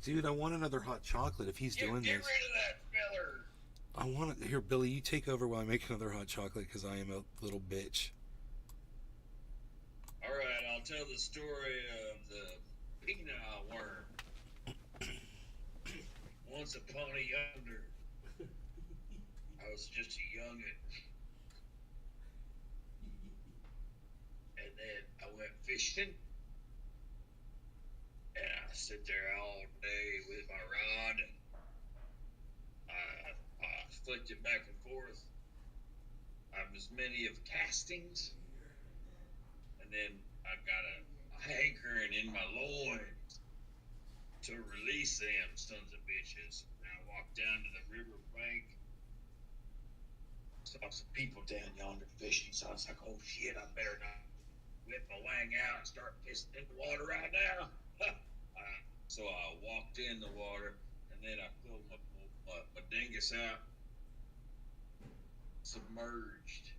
Dude, I want another hot chocolate if he's doing Get this. rid of that feller. I want it. Here, Billy, you take over while I make another hot chocolate because I am a little bitch. Alright, I'll tell the story of the penile worm. Once upon a yonder, I was just a youngin'. And then I went fishing. And I sit there all day with my rod. And I flicked it back and forth. I was many of castings. And then I got a hankering in my loins to release them sons of bitches. And I walked down to the river bank. Saw some people down yonder fishing. So I was like, oh shit, I better not whip my wang out and start pissing in the water right now. So I walked in the water, and then I pulled my dingus out, submerged.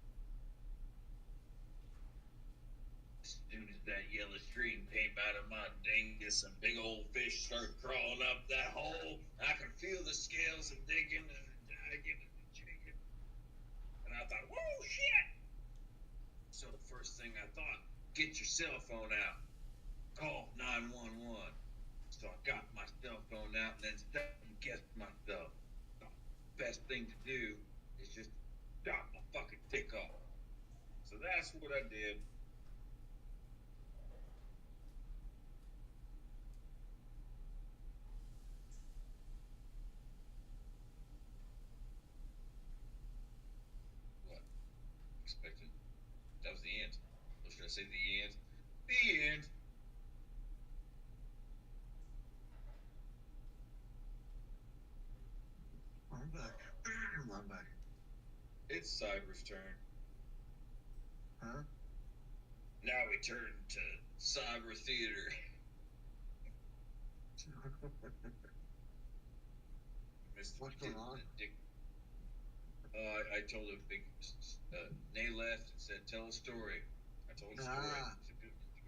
As soon as that yellow stream came out of my dingus, some big old fish started crawling up that hole. I could feel the scales and digging and dragging and jigging. And I thought, whoa, shit! So the first thing I thought, get your cell phone out. Call 911. So I got my cell phone out and then second-guessed myself. The best thing to do is just drop my fucking dick off. So that's what I did. What? Expected. That was the end. Or should I say the end? The end. I'm back. I'm back. It's Cyber's turn. Huh? Now we turn to Cyber Theater. What's going on? I told him Nay left and said, tell a story. I told a story.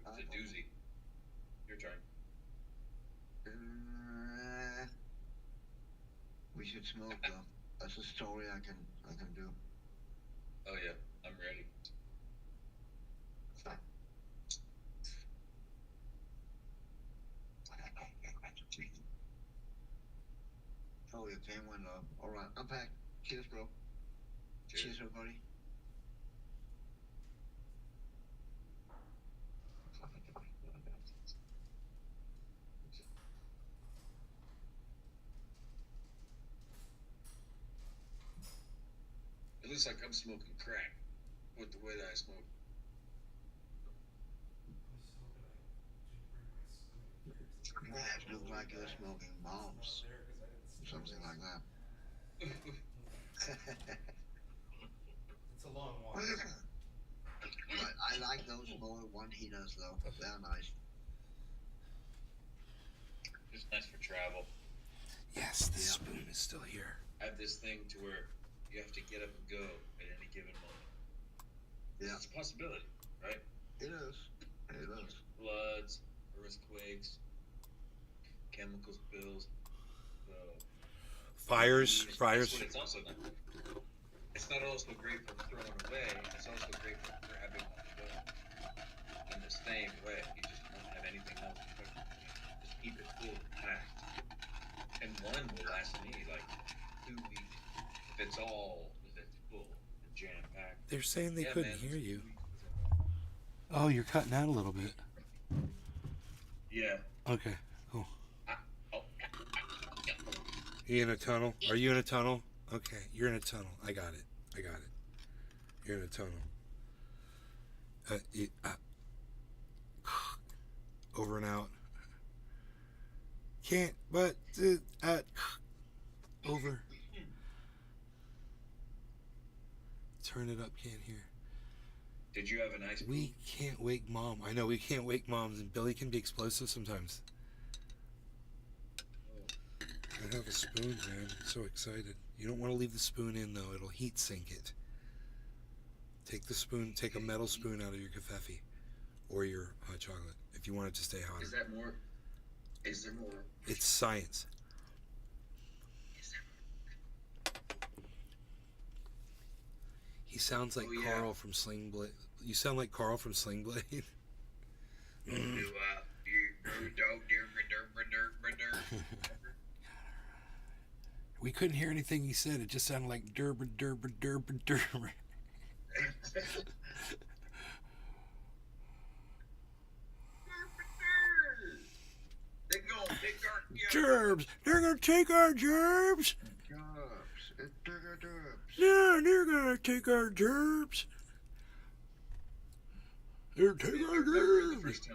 It's a doozy. Your turn. We should smoke though. That's a story I can do. Oh yeah, I'm ready. fan went up. Alright, I'm back. Cheers, bro. Cheers, everybody. It looks like I'm smoking crack with the way that I smoke. Yeah, it looked like you're smoking bombs. Something like that. It's a long one. But I like those more one heaters though. They're nice. It's nice for travel. Yes, the spoon is still here. I have this thing to where you have to get up and go at any given moment. Yeah. It's a possibility, right? It is. It is. Floods, earthquakes, chemical spills. So, Fires. That's what it's also not. It's not also great for throwing away. It's also great for grabbing on the go. In the same way, you just don't have anything else to cook. Just keep it full and packed. And one will last me like 2 weeks if it's full and jam packed. They're saying they couldn't hear you. Oh, you're cutting out a little bit. Yeah. Okay, cool. You in a tunnel? Are you in a tunnel? Okay, you're in a tunnel. I got it. You're in a tunnel. Over and out. Can't, but over. Turn it up. Can't hear. Did you have a nice? We can't wake mom. I know we can't wake moms, and Billy can be explosive sometimes. I have a spoon, man. I'm so excited. You don't want to leave the spoon in though; it'll heat sink it. Take the spoon. Take a metal spoon out of your cafefe or your hot chocolate if you want it to stay hotter. Is that more? Is there more? It's science. He sounds like Carl from Sling Blade. You sound like Carl from Sling Blade. We couldn't hear anything he said. It just sounded like derba derba derba derba. Gerbs! They're gonna take our gerbs! Yeah, they're gonna take our gerbs! They're taking our gerbs!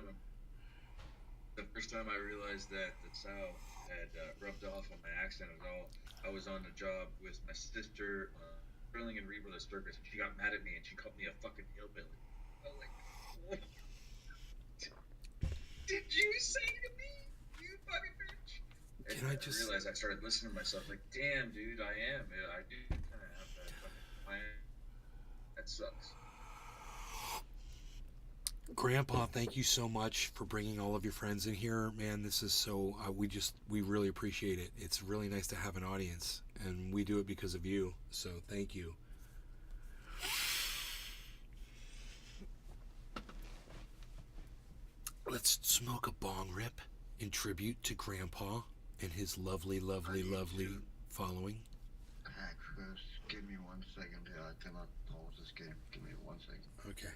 The first time I realized that the South had rubbed off on my accent at all, I was on a job with my sister, grilling and Reaper the Circus, and she got mad at me and she called me a fucking hillbilly. I was like, what? Did you say to me, you fucking bitch? And Can I just realized I started listening to myself like, damn, dude, I am. I do kind of have that fucking plan. That sucks. Grandpa, thank you so much for bringing all of your friends in here, man. This is so we really appreciate it. It's really nice to have an audience, and we do it because of you. So thank you. Let's smoke a bong rip in tribute to Grandpa and his lovely following. Chris, give me 1 second here. I cannot pause this game. Give me 1 second. Okay.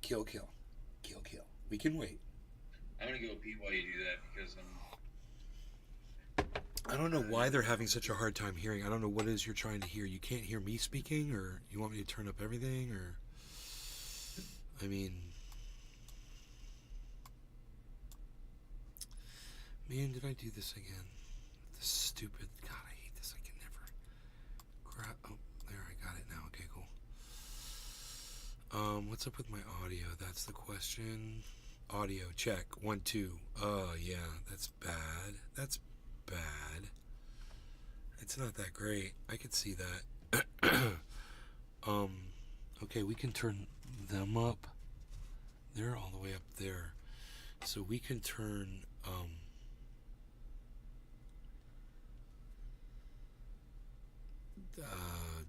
Kill. We can wait. I'm gonna go pee while you do that because I don't know why they're having such a hard time hearing. I don't know what it is you're trying to hear. You can't hear me speaking, or you want me to turn up everything, or... I mean... Man, did I do this again? This stupid... God, I hate this. I can never... grab... Oh, there, I got it now. Okay, cool. What's up with my audio? That's the question. Audio, check. 1, 2. Yeah, that's bad. That's bad. It's not that great. I could see that. Okay, we can turn them up. They're all the way up there. So we can turn,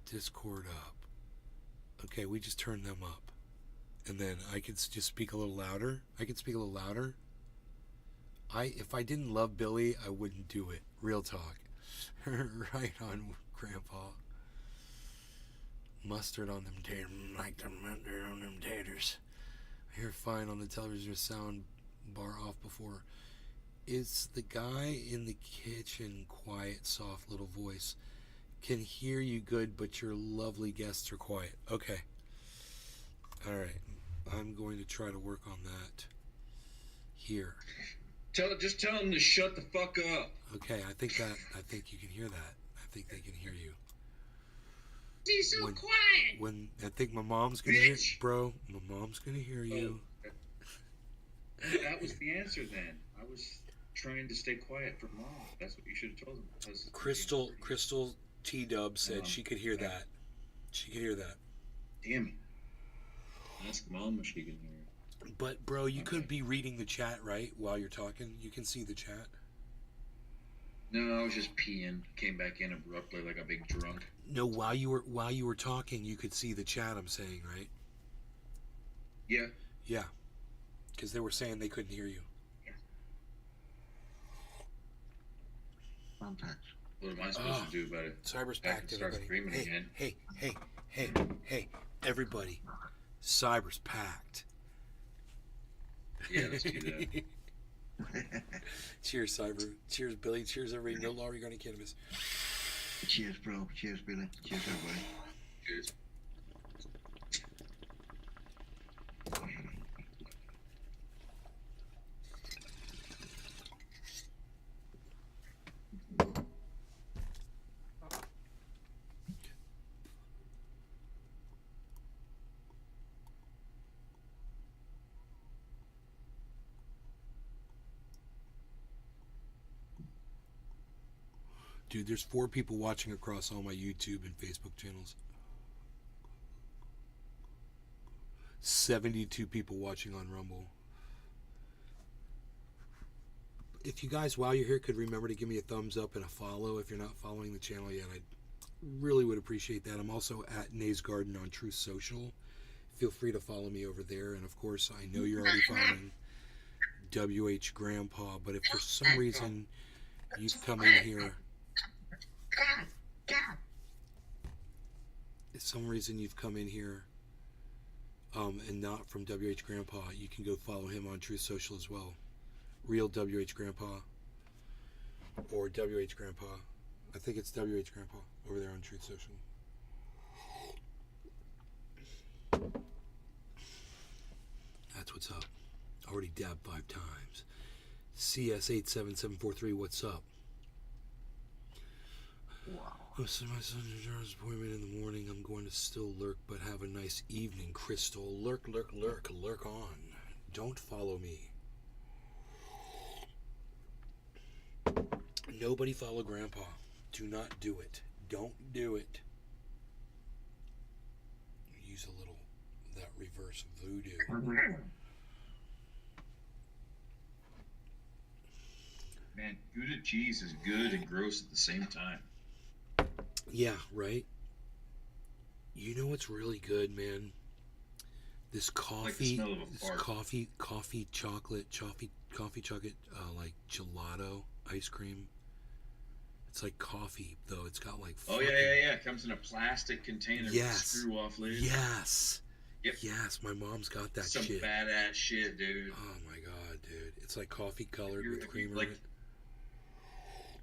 Discord up. Okay, we just turned them up. And then I could just speak a little louder. If I didn't love Billy, I wouldn't do it. Real talk. Right on, Grandpa. Mustard on them taters. Like the mustard on them taters. I hear fine on the television sound bar off before. It's the guy in the kitchen, quiet, soft little voice. Can hear you good, but your lovely guests are quiet. Okay. All right. I'm going to try to work on that here. Just tell him to shut the fuck up. Okay, I think you can hear that. I think they can hear you. He's so quiet. When I think my mom's gonna hear, bro. My mom's gonna hear you. That was the answer then. I was trying to stay quiet for mom. That's what you should have told him. Crystal T-Dub said she could hear that. She could hear that. Damn it. Ask mom if she can hear it. But bro, you could be reading the chat, right? While you're talking, you can see the chat. No, I was just peeing. Came back in abruptly like a big drunk. No, while you were talking, you could see the chat. I'm saying, right? Yeah. Yeah. Because they were saying they couldn't hear you. What am I supposed to do about it? Cyber's I can packed, start everybody. screaming again. Hey, everybody. Cyber's packed. Yeah, let's do that. Cheers, Cyber. Cheers, Billy. Cheers, everybody. No law regarding cannabis. Cheers, bro. Cheers, Billy. Cheers, everybody. Cheers. Dude, there's 4 people watching across all my YouTube and Facebook channels. 72 people watching on Rumble. If you guys, while you're here, could remember to give me a thumbs up and a follow if you're not following the channel yet, I really would appreciate that. I'm also at Nays Garden on Truth Social. Feel free to follow me over there. And of course, I know you're already following WH Grandpa, but if for some reason you've come in here... If some reason you've come in here and not from WH Grandpa, you can go follow him on Truth Social as well. Real WH Grandpa or WH Grandpa. I think it's WH Grandpa over there on Truth Social. That's what's up. Already dabbed 5 times. CS87743, what's up? Oh, so my son's appointment in the morning. I'm going to still lurk, but have a nice evening, Crystal. Lurk on. Don't follow me. Nobody follow Grandpa. Do not do it. Don't do it. Use a little that reverse voodoo. Man, Gouda cheese is good and gross at the same time. Yeah, right? You know what's really good, man? This coffee, coffee chocolate, like gelato ice cream. It's like coffee, though. It's got like... Oh, yeah. It comes in a plastic container with a screw-off lid. Yes. Yep. Yes, my mom's got that Some shit. badass shit, dude. Oh, my God, dude. It's like coffee colored with creamer in it.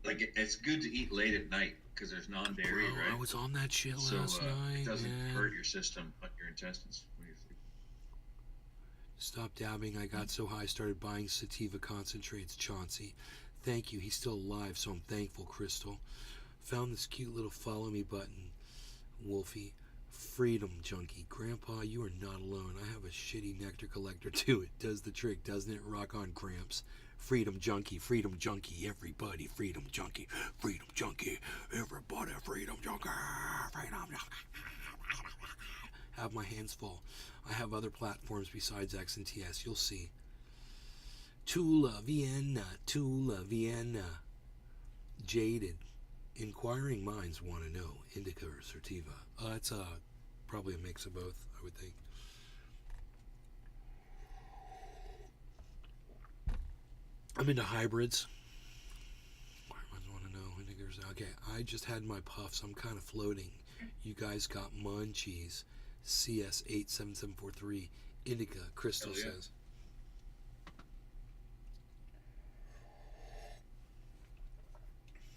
Like, it's good to eat late at night because there's non-dairy, right? I was on that shit last night, it doesn't man. hurt your system, your intestines. When you're sleeping. Stop dabbing. I got so high, I started buying sativa concentrates, Chauncey. Thank you. He's still alive, so I'm thankful, Crystal. Found this cute little follow me button, Wolfie. Freedom junkie. Grandpa, you are not alone. I have a shitty nectar collector too. It does the trick, doesn't it? Rock on, Gramps. Freedom junkie, everybody, freedom junkie, everybody, freedom junkie, Have my hands full. I have other platforms besides X and TS. You'll see. Tula, Vienna. Jaded. Inquiring minds want to know. Indica or sativa? It's probably a mix of both, I would think. I'm into hybrids. Inquiring minds want to know. Indica or Okay, I just had my puffs. I'm kind of floating. You guys got munchies. CS87743. Indica, Crystal says.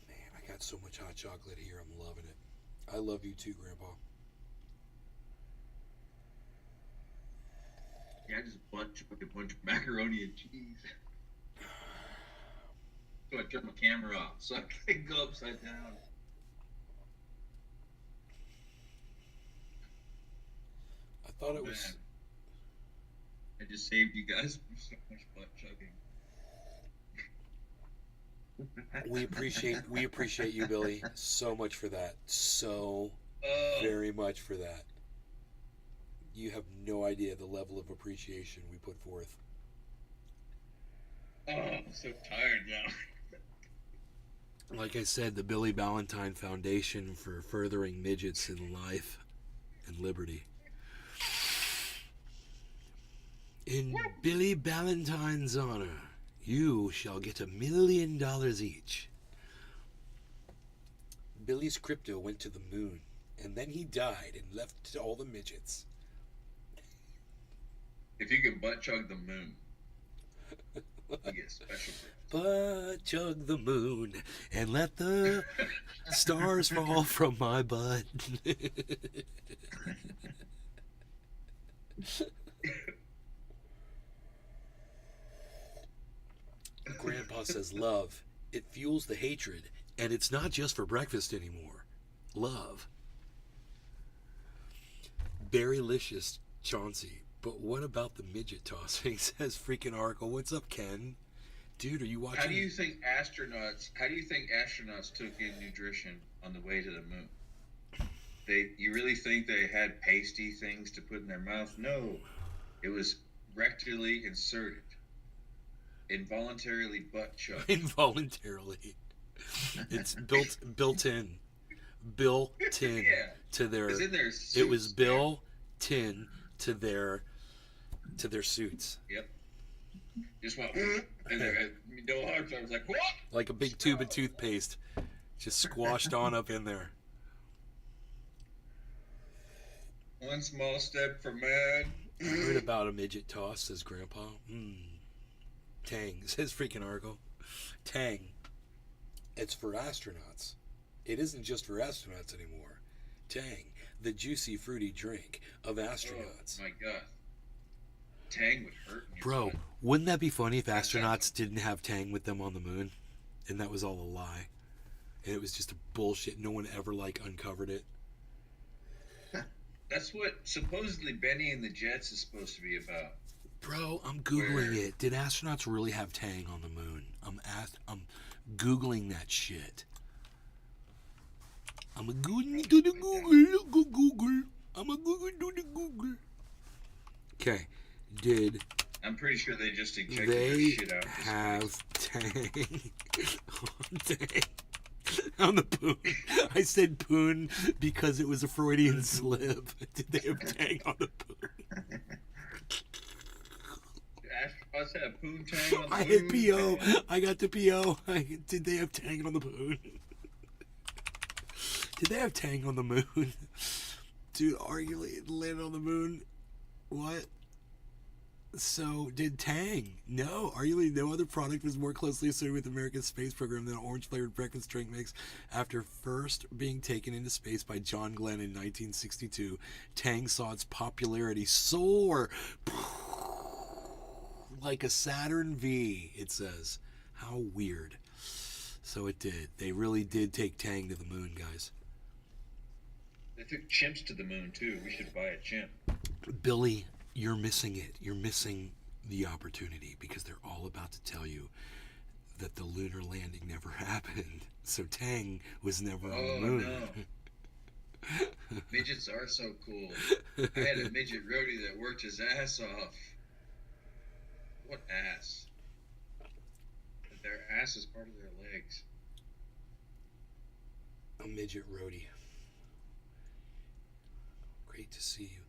Man, I got so much hot chocolate here. I'm loving it. I love you too, Grandpa. Yeah, I just chugged a bunch of macaroni and cheese. So I turned my camera off so I can go upside down. I thought it was. I just saved you guys from so much butt chugging. We appreciate you, Billy, so much for that. So very much for that. You have no idea the level of appreciation we put forth. Oh, I'm so tired now. Like I said, the Billy Ballantyne Foundation for Furthering Midgets in Life and Liberty. In Billy Ballantyne's honor, you shall get $1 million each. Billy's crypto went to the moon, and then he died and left all the midgets. If you can butt chug the moon, you get special. Butt chug the moon and let the stars fall from my butt. Grandpa says love. It fuels the hatred, and it's not just for breakfast anymore. Love. Berrylicious Chauncey. But what about the midget tossing? Says freaking Oracle. What's up, Ken? Dude, are you watching? How do you think astronauts took in nutrition on the way to the moon? You really think they had pasty things to put in their mouth? No. It was rectally inserted. Involuntarily butt chugged. Involuntarily. It's built in. Yeah. To their. It's in their suits, it was built in to their suits. Yep. Just went and no hard time. I was like, what? Like a big tube of toothpaste, just squashed on up in there. One small step for man. I heard about a midget toss, says Grandpa. Tang, says freaking Argo. Tang. It's for astronauts. It isn't just for astronauts anymore. Tang, the juicy, fruity drink of astronauts. Oh my God. Tang would hurt me. Bro, wouldn't that be funny if astronauts didn't have Tang with them on the moon? And that was all a lie. And it was just a bullshit. No one ever, uncovered it. That's what supposedly Benny and the Jets is supposed to be about. Bro, I'm Googling it. Did astronauts really have Tang on the moon? I'm Googling that shit. I'm a Google to the Google. I'm a Google to the Google. Okay. I'm pretty sure they just injected their shit out. They have Tang on the poon. I said poon because it was a Freudian slip. Did they have Tang on the poon? Astronauts have poon Tang on the poon. I hit PO. I got the PO. Did they have Tang on the poon? Did they have Tang on the moon? Dude, arguably it landed on the moon. What? So, did Tang? No. Arguably no other product was more closely associated with the American space program than an orange-flavored breakfast drink mix. After first being taken into space by John Glenn in 1962, Tang saw its popularity soar like a Saturn V, it says. How weird. So it did. They really did take Tang to the moon, guys. They took chimps to the moon, too. We should buy a chimp. Billy, you're missing it. You're missing the opportunity because they're all about to tell you that the lunar landing never happened. So Tang was never on the moon. No. Midgets are so cool. I had a midget roadie that worked his ass off. What ass? Their ass is part of their legs. A midget roadie. Great to see you.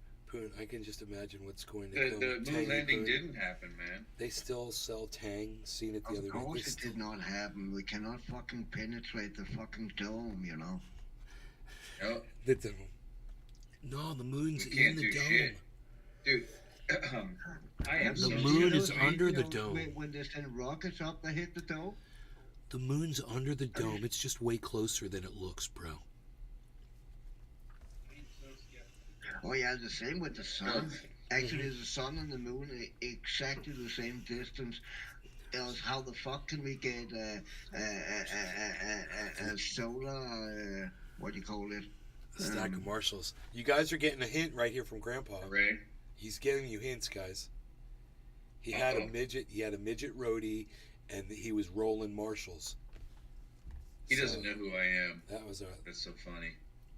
I can just imagine what's going to The come. moon Tangy landing Poon. didn't happen, man. They still sell Tang. Seen it the other Of day. course it did not happen. We cannot fucking penetrate the fucking dome, you know. Yep. The dome. No, the moon's We can't in the do dome. shit. Dude, I am The so moon is scared. under the dome. When they send rockets up, they hit the dome. The moon's under the dome. It's just way closer than it looks, bro. Oh yeah, the same with the sun. Actually, the sun and the moon are exactly the same distance. Else, how the fuck can we get a solar? What do you call it? A stack of Marshalls. You guys are getting a hint right here from Grandpa. Right. He's giving you hints, guys. He had a midget. He had a midget roadie, and he was rolling Marshalls. He doesn't know who I am. That's so funny.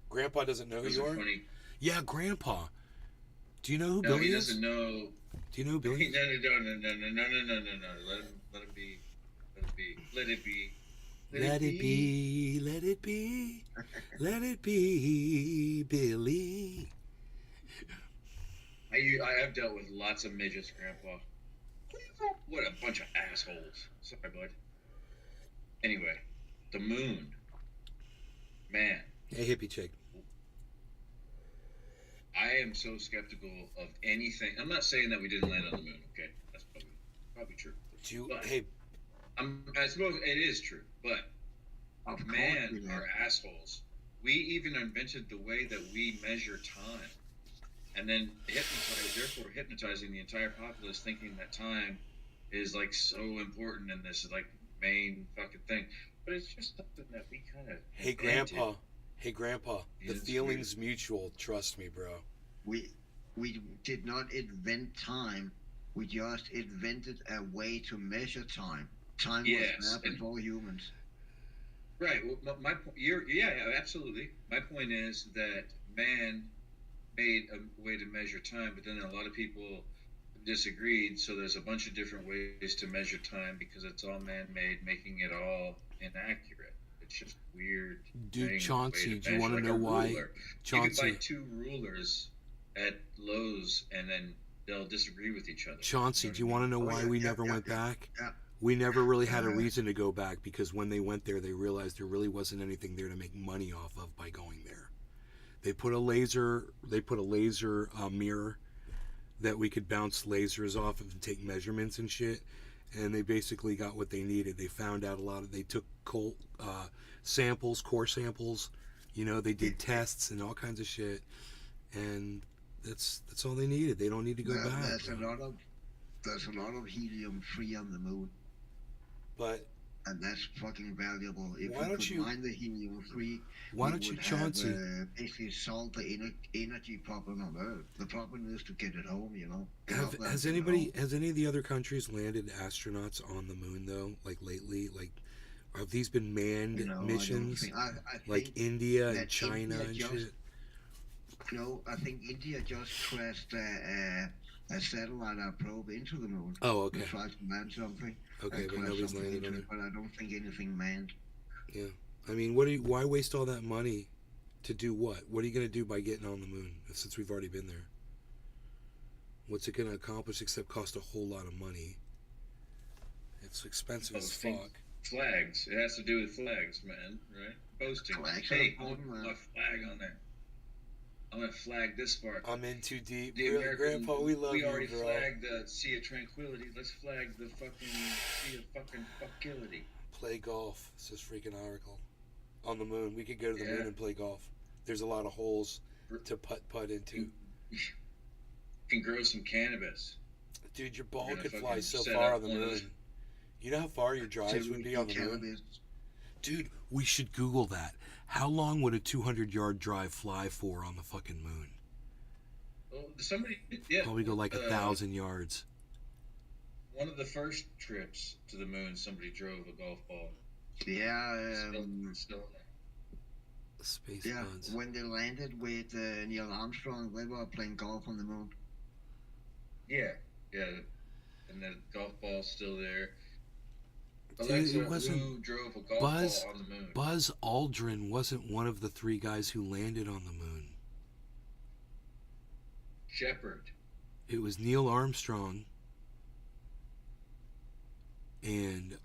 Grandpa doesn't know who Those you are are. funny. Yeah, Grandpa. Do you know who No, Billy he is? doesn't know. Do you know who Billy is? No. Let him be. Let it be. Let it be, let it be, let it be, Billy. I have dealt with lots of midgets, Grandpa. What a bunch of assholes. Sorry, bud. Anyway, the moon. Man. Hey, hippie chick. I am so skeptical of anything. I'm not saying that we didn't land on the moon, okay? That's probably true. I suppose it is true, but man, our assholes. We even invented the way that we measure time, and then therefore hypnotizing the entire populace, thinking that time is like so important in this like main fucking thing. But it's just something that we kind of. Hey, Grandpa. The feeling's mutual. Trust me, bro. We did not invent time. We just invented a way to measure time. Time was there before humans. Right. Well, my point. Absolutely. My point is that man made a way to measure time, but then a lot of people disagreed. So there's a bunch of different ways to measure time because it's all man-made, making it all inaccurate. It's just weird. Dude, Chauncey, do you want to know why? Chauncey, you could buy two rulers at Lowe's, and then they'll disagree with each other. Chauncey, do you want to know why we never went back? We never really had a reason to go back because when they went there, they realized there really wasn't anything there to make money off of by going there. They put a laser mirror that we could bounce lasers off of and take measurements and shit. And they basically got what they needed. They found out they took core samples, they did tests and all kinds of shit. And that's all they needed. They don't need to go back. There's a lot of helium-3 on the moon. And that's fucking valuable. If we could mine the helium-3, why don't you, Chauncey? Basically solve the energy problem on Earth. The problem is to get it home, Has any of the other countries landed astronauts on the moon though? Like lately, have these been manned missions? I like India and China and shit. No, I think India just crashed a satellite probe into the moon. Oh, okay. They tried to land something. Okay, but nobody's landed on it. But I don't think anything manned. Yeah, I mean, why waste all that money to do what? What are you going to do by getting on the moon since we've already been there? What's it going to accomplish except cost a whole lot of money? It's expensive as fuck. Flags. It has to do with flags, man. Right? Posting. Hey, I want my flag on there. I'm gonna flag this part. I'm in too deep. Grandpa, we love you, We already bro. flagged the Sea of Tranquility. Let's flag the fucking Sea of fucking fuckility. Play golf. It's this freaking article. On the moon. We could go to the moon and play golf. There's a lot of holes to putt into. You can grow some cannabis. Dude, your ball could fly so far on the moon. You know how far your drives would be on the moon? Dude, we should Google that. How long would a 200-yard drive fly for on the fucking moon? Well, Probably go like 1,000 yards. One of the first trips to the moon, somebody drove a golf ball. Yeah. Still Space buds. When they landed with Neil Armstrong, they were playing golf on the moon. Yeah. And the golf ball's still there. Dude, Alexa, it wasn't who drove a golf ball on the moon? Buzz Aldrin wasn't one of the 3 guys who landed on the moon. Shepard. It was Neil Armstrong. And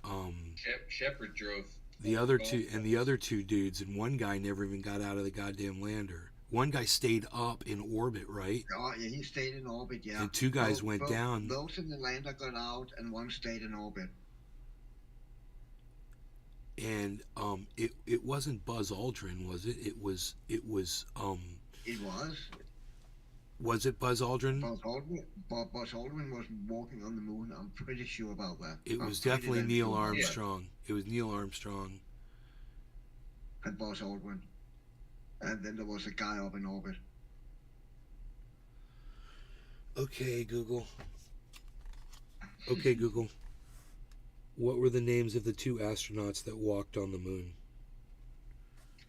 Shepard drove the other two dudes, and one guy never even got out of the goddamn lander. One guy stayed up in orbit, right? Oh, yeah, he stayed in orbit, yeah. And two guys went down. Those in the lander got out, and one stayed in orbit. And it wasn't Buzz Aldrin, was it? It was. It was. Was it Buzz Aldrin? Buzz Aldrin was walking on the moon. I'm pretty sure about that. It was definitely Neil Armstrong. Yeah. It was Neil Armstrong. And Buzz Aldrin. And then there was a guy up in orbit. Okay, Google. Okay, Google. What were the names of the two astronauts that walked on the moon?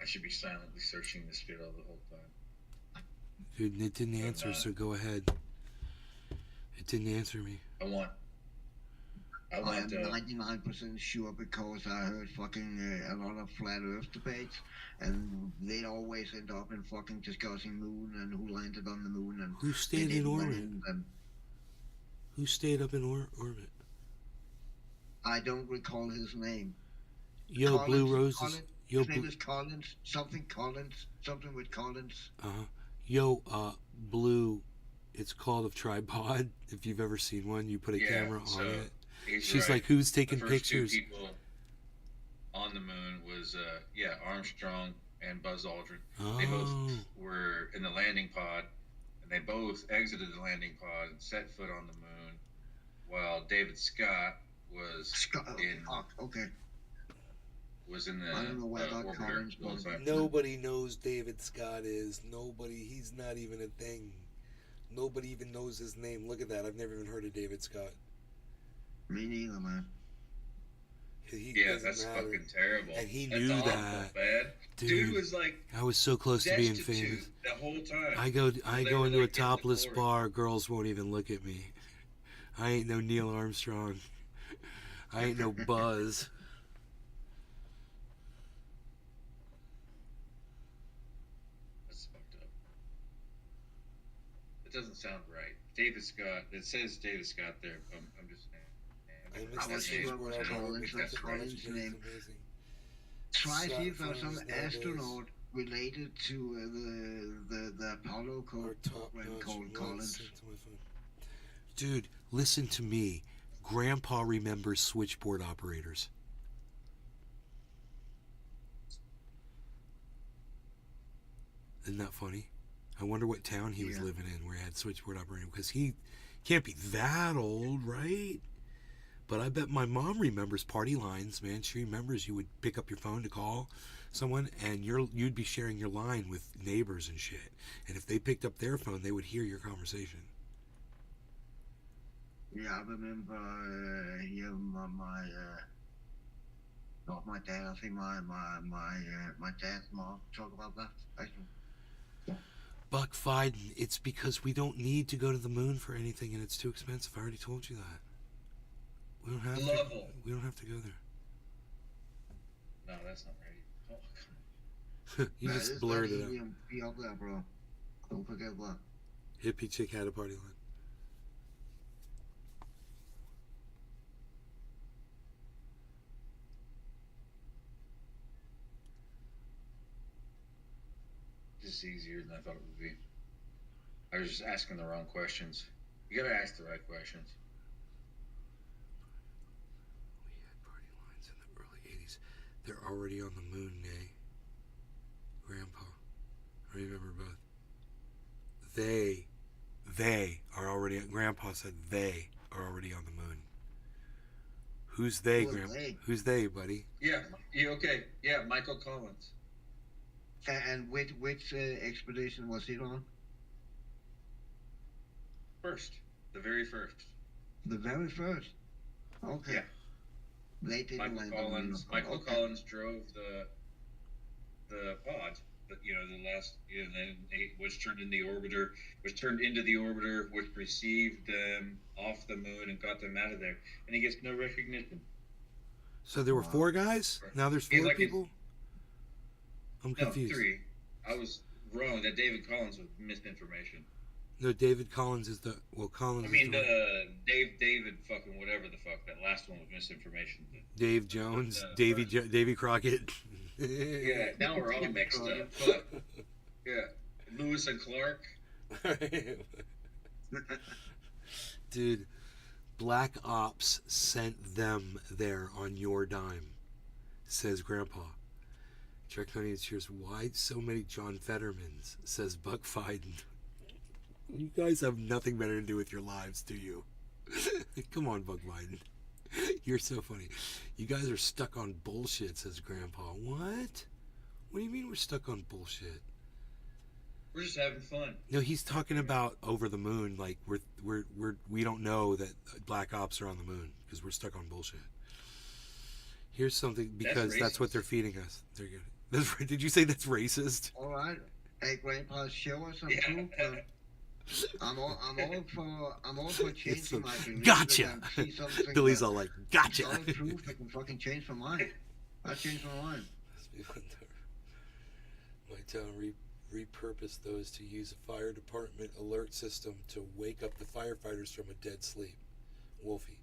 I should be silently searching this video the whole time. Dude, it didn't answer, so go ahead. It didn't answer me. I am 99% sure because I heard fucking a lot of flat Earth debates, and they always end up in fucking discussing moon and who landed on the moon and who stayed in orbit. Who stayed up in orbit? I don't recall his name. Yo, Collins, Blue Roses. His name is Collins. Something Collins. Something with Collins. Yo, Blue. It's called a tripod. If you've ever seen one, you put a camera on it. She's like, who's taking pictures? The first two people on the moon was Armstrong and Buzz Aldrin. Oh. They both were in the landing pod, and they both exited the landing pod and set foot on the moon, while David Scott was was in the I don't know why orbiter. Nobody knows David Scott is. Nobody. He's not even a thing. Nobody even knows his name. Look at that. I've never even heard of David Scott. Me neither, man. That's fucking terrible. And he knew that. Man. Dude was like, I was so close to being famous. The whole time. I go into a topless bar. Girls won't even look at me. I ain't no Neil Armstrong. I ain't no Buzz. That's fucked up. It doesn't sound right. David Scott. It says David Scott there. I'm just saying. That's Collins' name. Try see if there's some astronaut related to the Apollo program called Collins. Dude, listen to me. Grandpa remembers switchboard operators. Isn't that funny? I wonder what town he was living in where he had switchboard operator, because he can't be that old, right? But I bet my mom remembers party lines, man. She remembers you would pick up your phone to call someone, and you'd be sharing your line with neighbors and shit. And if they picked up their phone, they would hear your conversation. Yeah, I remember hearing not my dad. I think my dad's mom talk about that. Actually. Buck Fiden, it's because we don't need to go to the moon for anything, and it's too expensive. I already told you that. We don't have to. We don't have to go there. No, that's not right. Oh, you just blurred it out. Be up there, bro. Don't forget that. Hippie chick had a party line. This is easier than I thought it would be. I was just asking the wrong questions. You gotta ask the right questions. We had party lines in the early 80s. They're already on the moon, Nay. Grandpa. I remember both. They are already, Grandpa said they are already on the moon. Who's they, Grandpa? Who's they, buddy? Yeah, okay. Yeah, Michael Collins. And which expedition was he on? First. The very first. The very first? Okay. Yeah. They didn't land on the moon. Michael Collins drove the pod. The last, then it was turned into the orbiter, which received them off the moon and got them out of there, and he gets no recognition. So there were 4 guys? Now there's 4 people? I'm confused. No, 3. I was wrong. That David Collins was misinformation. No, David Collins is the Collins. I mean, is the David fucking whatever the fuck. That last one was misinformation. Dave Jones, Davy Crockett. Yeah, now we're all mixed up. Fuck. Yeah, Lewis and Clark. Dude, Black Ops sent them there on your dime, says Grandpa. Draconian cheers. Why so many John Fettermans, says Buck Fiden. You guys have nothing better to do with your lives, do you? Come on, Buck Fiden. You're so funny. You guys are stuck on bullshit, says Grandpa. What? What do you mean we're stuck on bullshit? We're just having fun. No, he's talking about over the moon. Like we don't know that Black Ops are on the moon because we're stuck on bullshit. Here's something because that's what they're feeding us. They're good. That's, did you say that's racist? All right. Hey, Grandpa, show us some proof. I'm all for changing my beliefs. Gotcha. Billy's all like, gotcha. Solid proof that can fucking change my mind. I changed my mind. My town repurposed those to use a fire department alert system to wake up the firefighters from a dead sleep. Wolfie.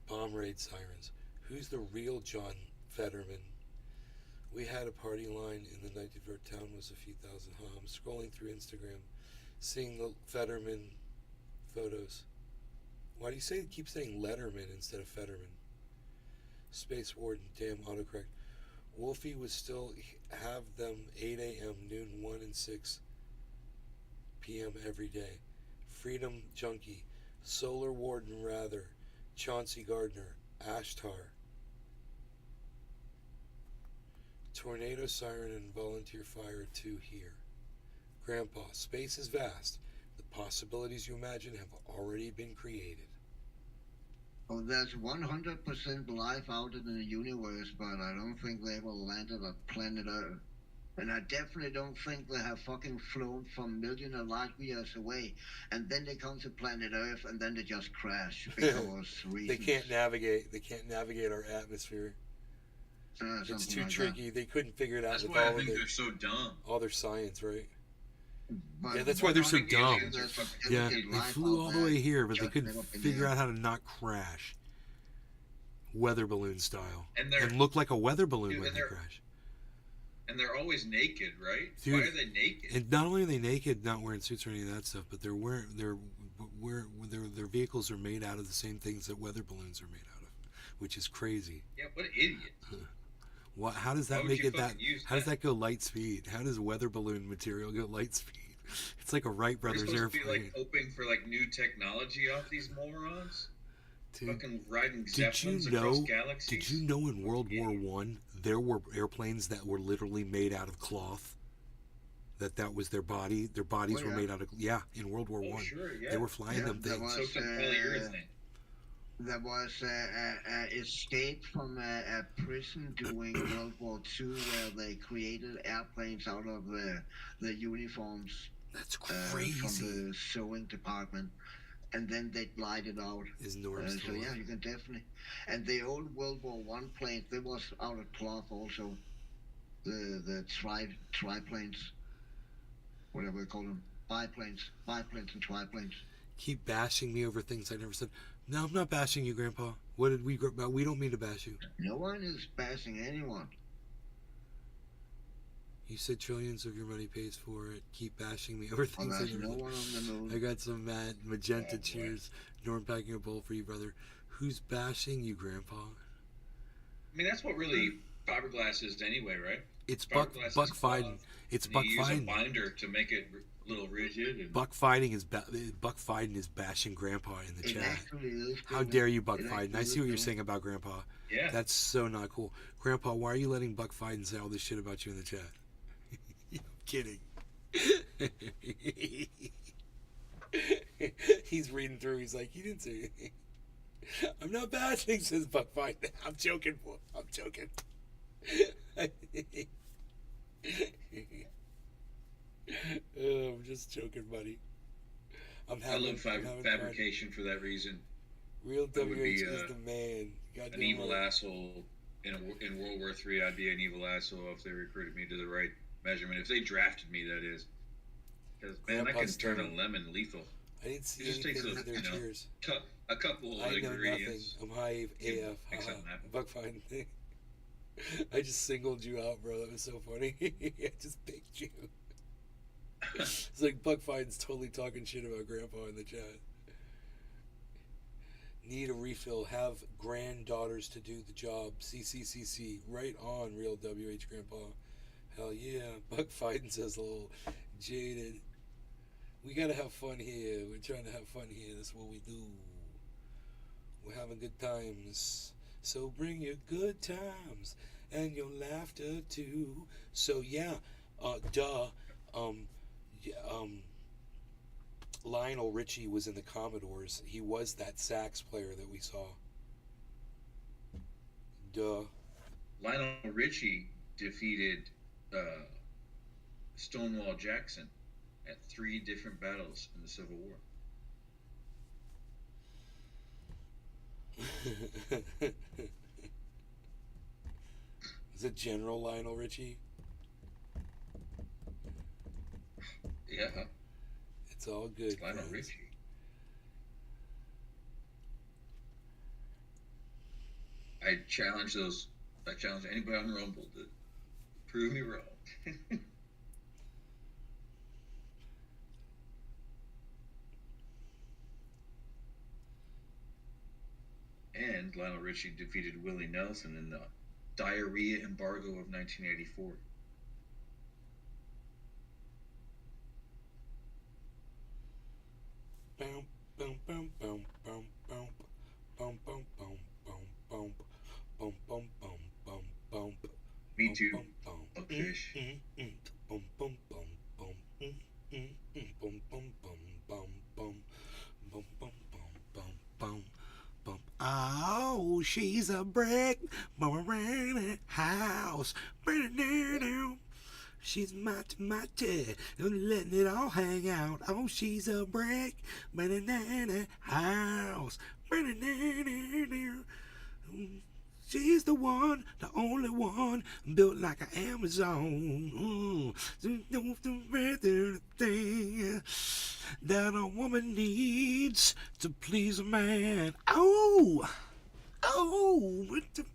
Bomb raid sirens. Who's the real John Fetterman? We had a party line in the night of our town was a few thousand. I'm scrolling through Instagram, seeing the Fetterman photos. Why do you keep saying Letterman instead of Fetterman? Space Warden, damn autocorrect. Wolfie would still have them 8 a.m., noon, 1 and 6 p.m. every day. Freedom Junkie, Solar Warden rather, Chauncey Gardner, Ashtar. Tornado Siren and Volunteer Fire 2 here. Grandpa, space is vast. The possibilities you imagine have already been created. Oh, there's 100% life out in the universe, but I don't think they will land on planet Earth. And I definitely don't think they have fucking flown from millions of light years away, and then they come to planet Earth, and then they just crash because reasons. They can't navigate. They can't navigate our atmosphere. It's too tricky. They couldn't figure it out. That's with why all I think of they're so dumb. all their science, right? But Yeah, that's why they're so dumb. Yeah, they life flew out all the there, way here, but they just couldn't up in figure there. out how to not crash. Weather balloon style. And look like a weather balloon Dude, when and they they're- crash. And they're always naked, right? Dude, Why are they naked? And not only are they naked, not wearing suits or any of that stuff, but their vehicles are made out of the same things that weather balloons are made out of, which is crazy. Yeah, what an idiot. What? How does Why that would make you it that? fucking use How does that go light speed? How does weather balloon material go light speed? It's like a Wright We're brothers supposed to be airplane. like hoping for like new technology off these morons. Dude, Fucking riding Did you zeppelins across know? galaxies. Did you know in World War One there were airplanes that were literally made out of cloth? That was their body. Their bodies Oh, were yeah. made out of in World War One. Sure, yeah. They were flying them there things. was, So polyurethane. there was escape from a prison during World War II where they created airplanes out of the uniforms. That's From the sewing department. And then they glide it out. Is Norm's so still yeah, alive? you can definitely. And the old World War One planes, they was out of cloth also. The triplanes, whatever we call them, biplanes and triplanes. Keep bashing me over things I never said. No, I'm not bashing you, Grandpa. What did we? We don't mean to bash you. No one is bashing anyone. You said trillions of your money pays for it. Keep bashing me over things I there's never no said. one on the moon. I got some magenta cheers. Norm packing a bowl for you, brother. Who's bashing you, Grandpa? I mean, that's what really fiberglass is anyway, right? It's Buck Fiberglass is Fiden. cloth, It's and Buck you use a Fiden. binder to make it a little rigid. And Buck Fiden is bashing Grandpa in the It chat. actually is. How dare you, Buck It Fiden? I actually see what you're is. saying about Grandpa. Yeah. That's so not cool. Grandpa, why are you letting Buck Fiden say all this shit about you in the chat? I'm kidding. He's reading through. He's like, he didn't say anything. I'm not bashing, says Buck Fiden. I'm joking, boy. I'm joking. Oh, I'm just joking, buddy. I love fabrication for that reason. Real I would WH be, is the man. Goddamn an evil right. asshole in World War III. I'd be an evil asshole if they recruited me to the right measurement. If they drafted me, that is. Because man, I can Grandpa's turn a stoned. lemon lethal. I didn't see It just takes anything in their cheers. a couple I of know ingredients. nothing. I'm high AF. Make something happen. Buck Fine thing. I just singled you out, bro. That was so funny. I just picked you. It's like Buck Fine's totally talking shit about Grandpa in the chat. Need a refill. Have granddaughters to do the job. CCCC. Right on, real WH Grandpa. Hell yeah. Buck Fine says a little jaded. We gotta have fun here. We're trying to have fun here. That's what we do. We're having good times. So bring your good times and your laughter too. So yeah, Lionel Richie was in the Commodores. He was that sax player that we saw. Lionel Richie defeated Stonewall Jackson at 3 different battles in the Civil War. Is it General Lionel Richie? Yeah. It's all good. It's Lionel friends. Richie. I challenge anybody on Rumble to prove me wrong. And Lionel Richie defeated Willie Nelson in the diarrhea embargo of 1984. Boom, boom, boom, boom, boom, boom, boom, boom, boom, boom, boom, boom, boom, boom, boom, boom. Me too. Boom, Fish. boom, boom, boom, boom, boom, boom, boom, boom, boom, boom, boom, boom, boom, boom, boom. Oh, she's a brick, around the house. She's mighty, letting it all hang out. Oh, she's a brick, house. She's the one, the only one, built like an Amazon. That a woman needs to please a man. Oh, what the...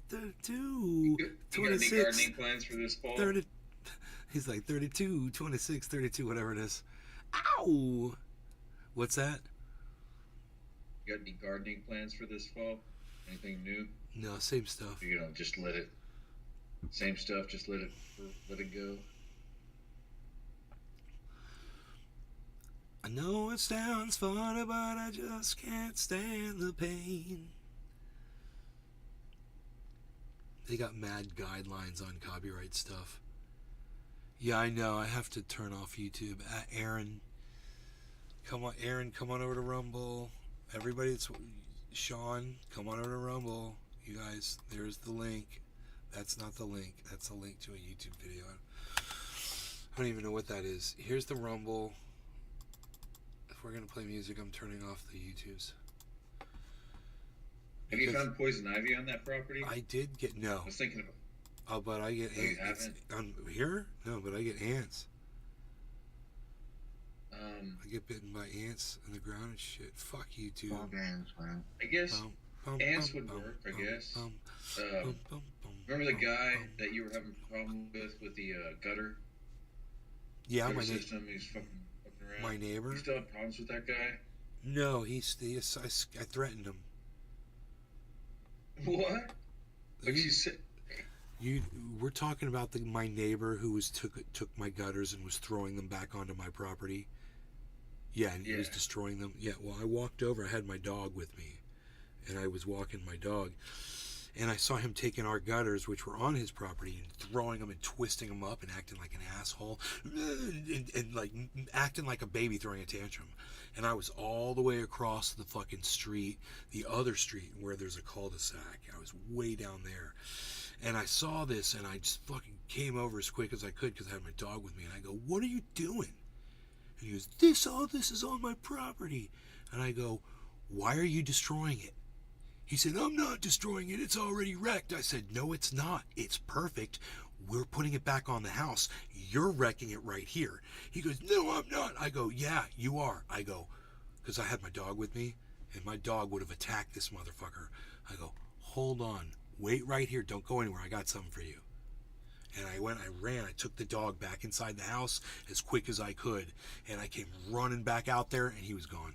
32, You got any 26, gardening plans for this fall? 30. He's like 32, 26, 32, whatever it is. Ow! What's that? You got any gardening plans for this fall? Anything new? No, same stuff. You know, just let it. Same stuff. Just let it go. I know it sounds funny, but I just can't stand the pain. They got mad guidelines on copyright stuff. Yeah, I know. I have to turn off YouTube. Aaron, come on over to Rumble. Everybody, it's Sean, come on over to Rumble. You guys, there's the link. That's not the link. That's a link to a YouTube video. I don't even know what that is. Here's the Rumble. If we're gonna play music, I'm turning off the YouTubes. Have you found poison ivy on that property? I did get no. I was thinking about. Oh, but I get you ants. haven't? On here? No, but I get ants. I get bitten by ants in the ground and shit. Fuck you too. I guess ants would work. I guess. Remember the guy that you were having a problem with the gutter? Yeah, gutter my system. He's fucking around. My neighbor. You still have problems with that guy? No, I threatened him. What? Like you said. We're talking about my neighbor who took my gutters and was throwing them back onto my property. Yeah, and he was destroying them. Yeah, well, I walked over. I had my dog with me, and I was walking my dog, and I saw him taking our gutters, which were on his property, and throwing them and twisting them up and acting like an asshole, and like acting like a baby throwing a tantrum. And I was all the way across the fucking street, the other street where there's a cul-de-sac. I was way down there. And I saw this, and I just fucking came over as quick as I could because I had my dog with me. And I go, "What are you doing?" And he goes, "This is on my property." And I go, "Why are you destroying it?" He said, "I'm not destroying it. It's already wrecked." I said, "No, it's not. It's perfect. we're putting it back on the house. You're wrecking it right here. He goes, no, I'm not. I go, yeah, you are. I go, because I had my dog with me, and my dog would have attacked this motherfucker. I go, hold on. Wait right here. Don't go anywhere. I got something for you. And I ran. I took the dog back inside the house as quick as I could. And I came running back out there, and he was gone.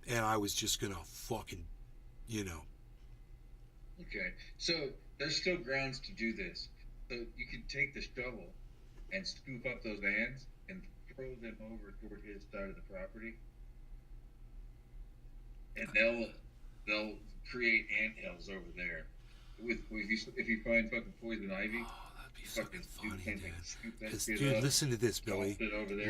And I was just going to fucking, Okay, so there's still grounds to do this. So you could take the shovel and scoop up those ants and throw them over toward his side of the property. And they'll create anthills over there. If you find fucking poison ivy, that'd be fucking funny, dude. Dude, Dude, listen to this, Billy.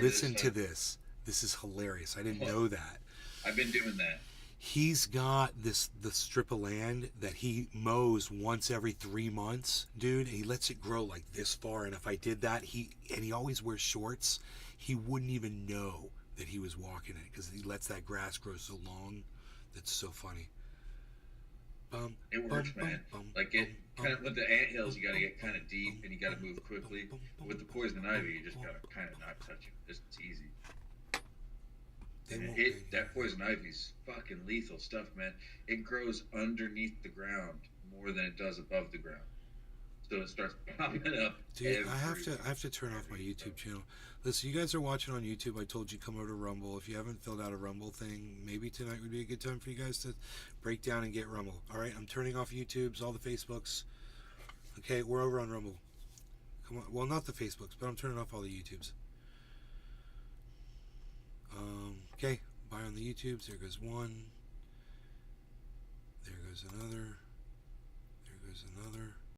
Listen to this. This is hilarious. I didn't know that. I've been doing that. He's got the strip of land that he mows once every 3 months, dude, and he lets it grow like this far. And if I did that, he always wears shorts, he wouldn't even know that he was walking it because he lets that grass grow so long. That's so funny. It works, man. Like with the anthills, you gotta get kind of deep and you gotta move quickly. But with the poison ivy, you just gotta kind of not touch it. It's easy. And that poison ivy's fucking lethal stuff, man. It grows underneath the ground more than it does above the ground. So it starts popping up. Dude, I have to turn off my YouTube channel. Listen, you guys are watching on YouTube. I told you come over to Rumble. If you haven't filled out a Rumble thing, maybe tonight would be a good time for you guys to break down and get Rumble. All right, I'm turning off YouTubes, all the Facebooks. Okay, we're over on Rumble. Come on, well, not the Facebooks, but I'm turning off all the YouTubes. Okay, bye on the YouTubes. There goes one. There goes another. There goes another.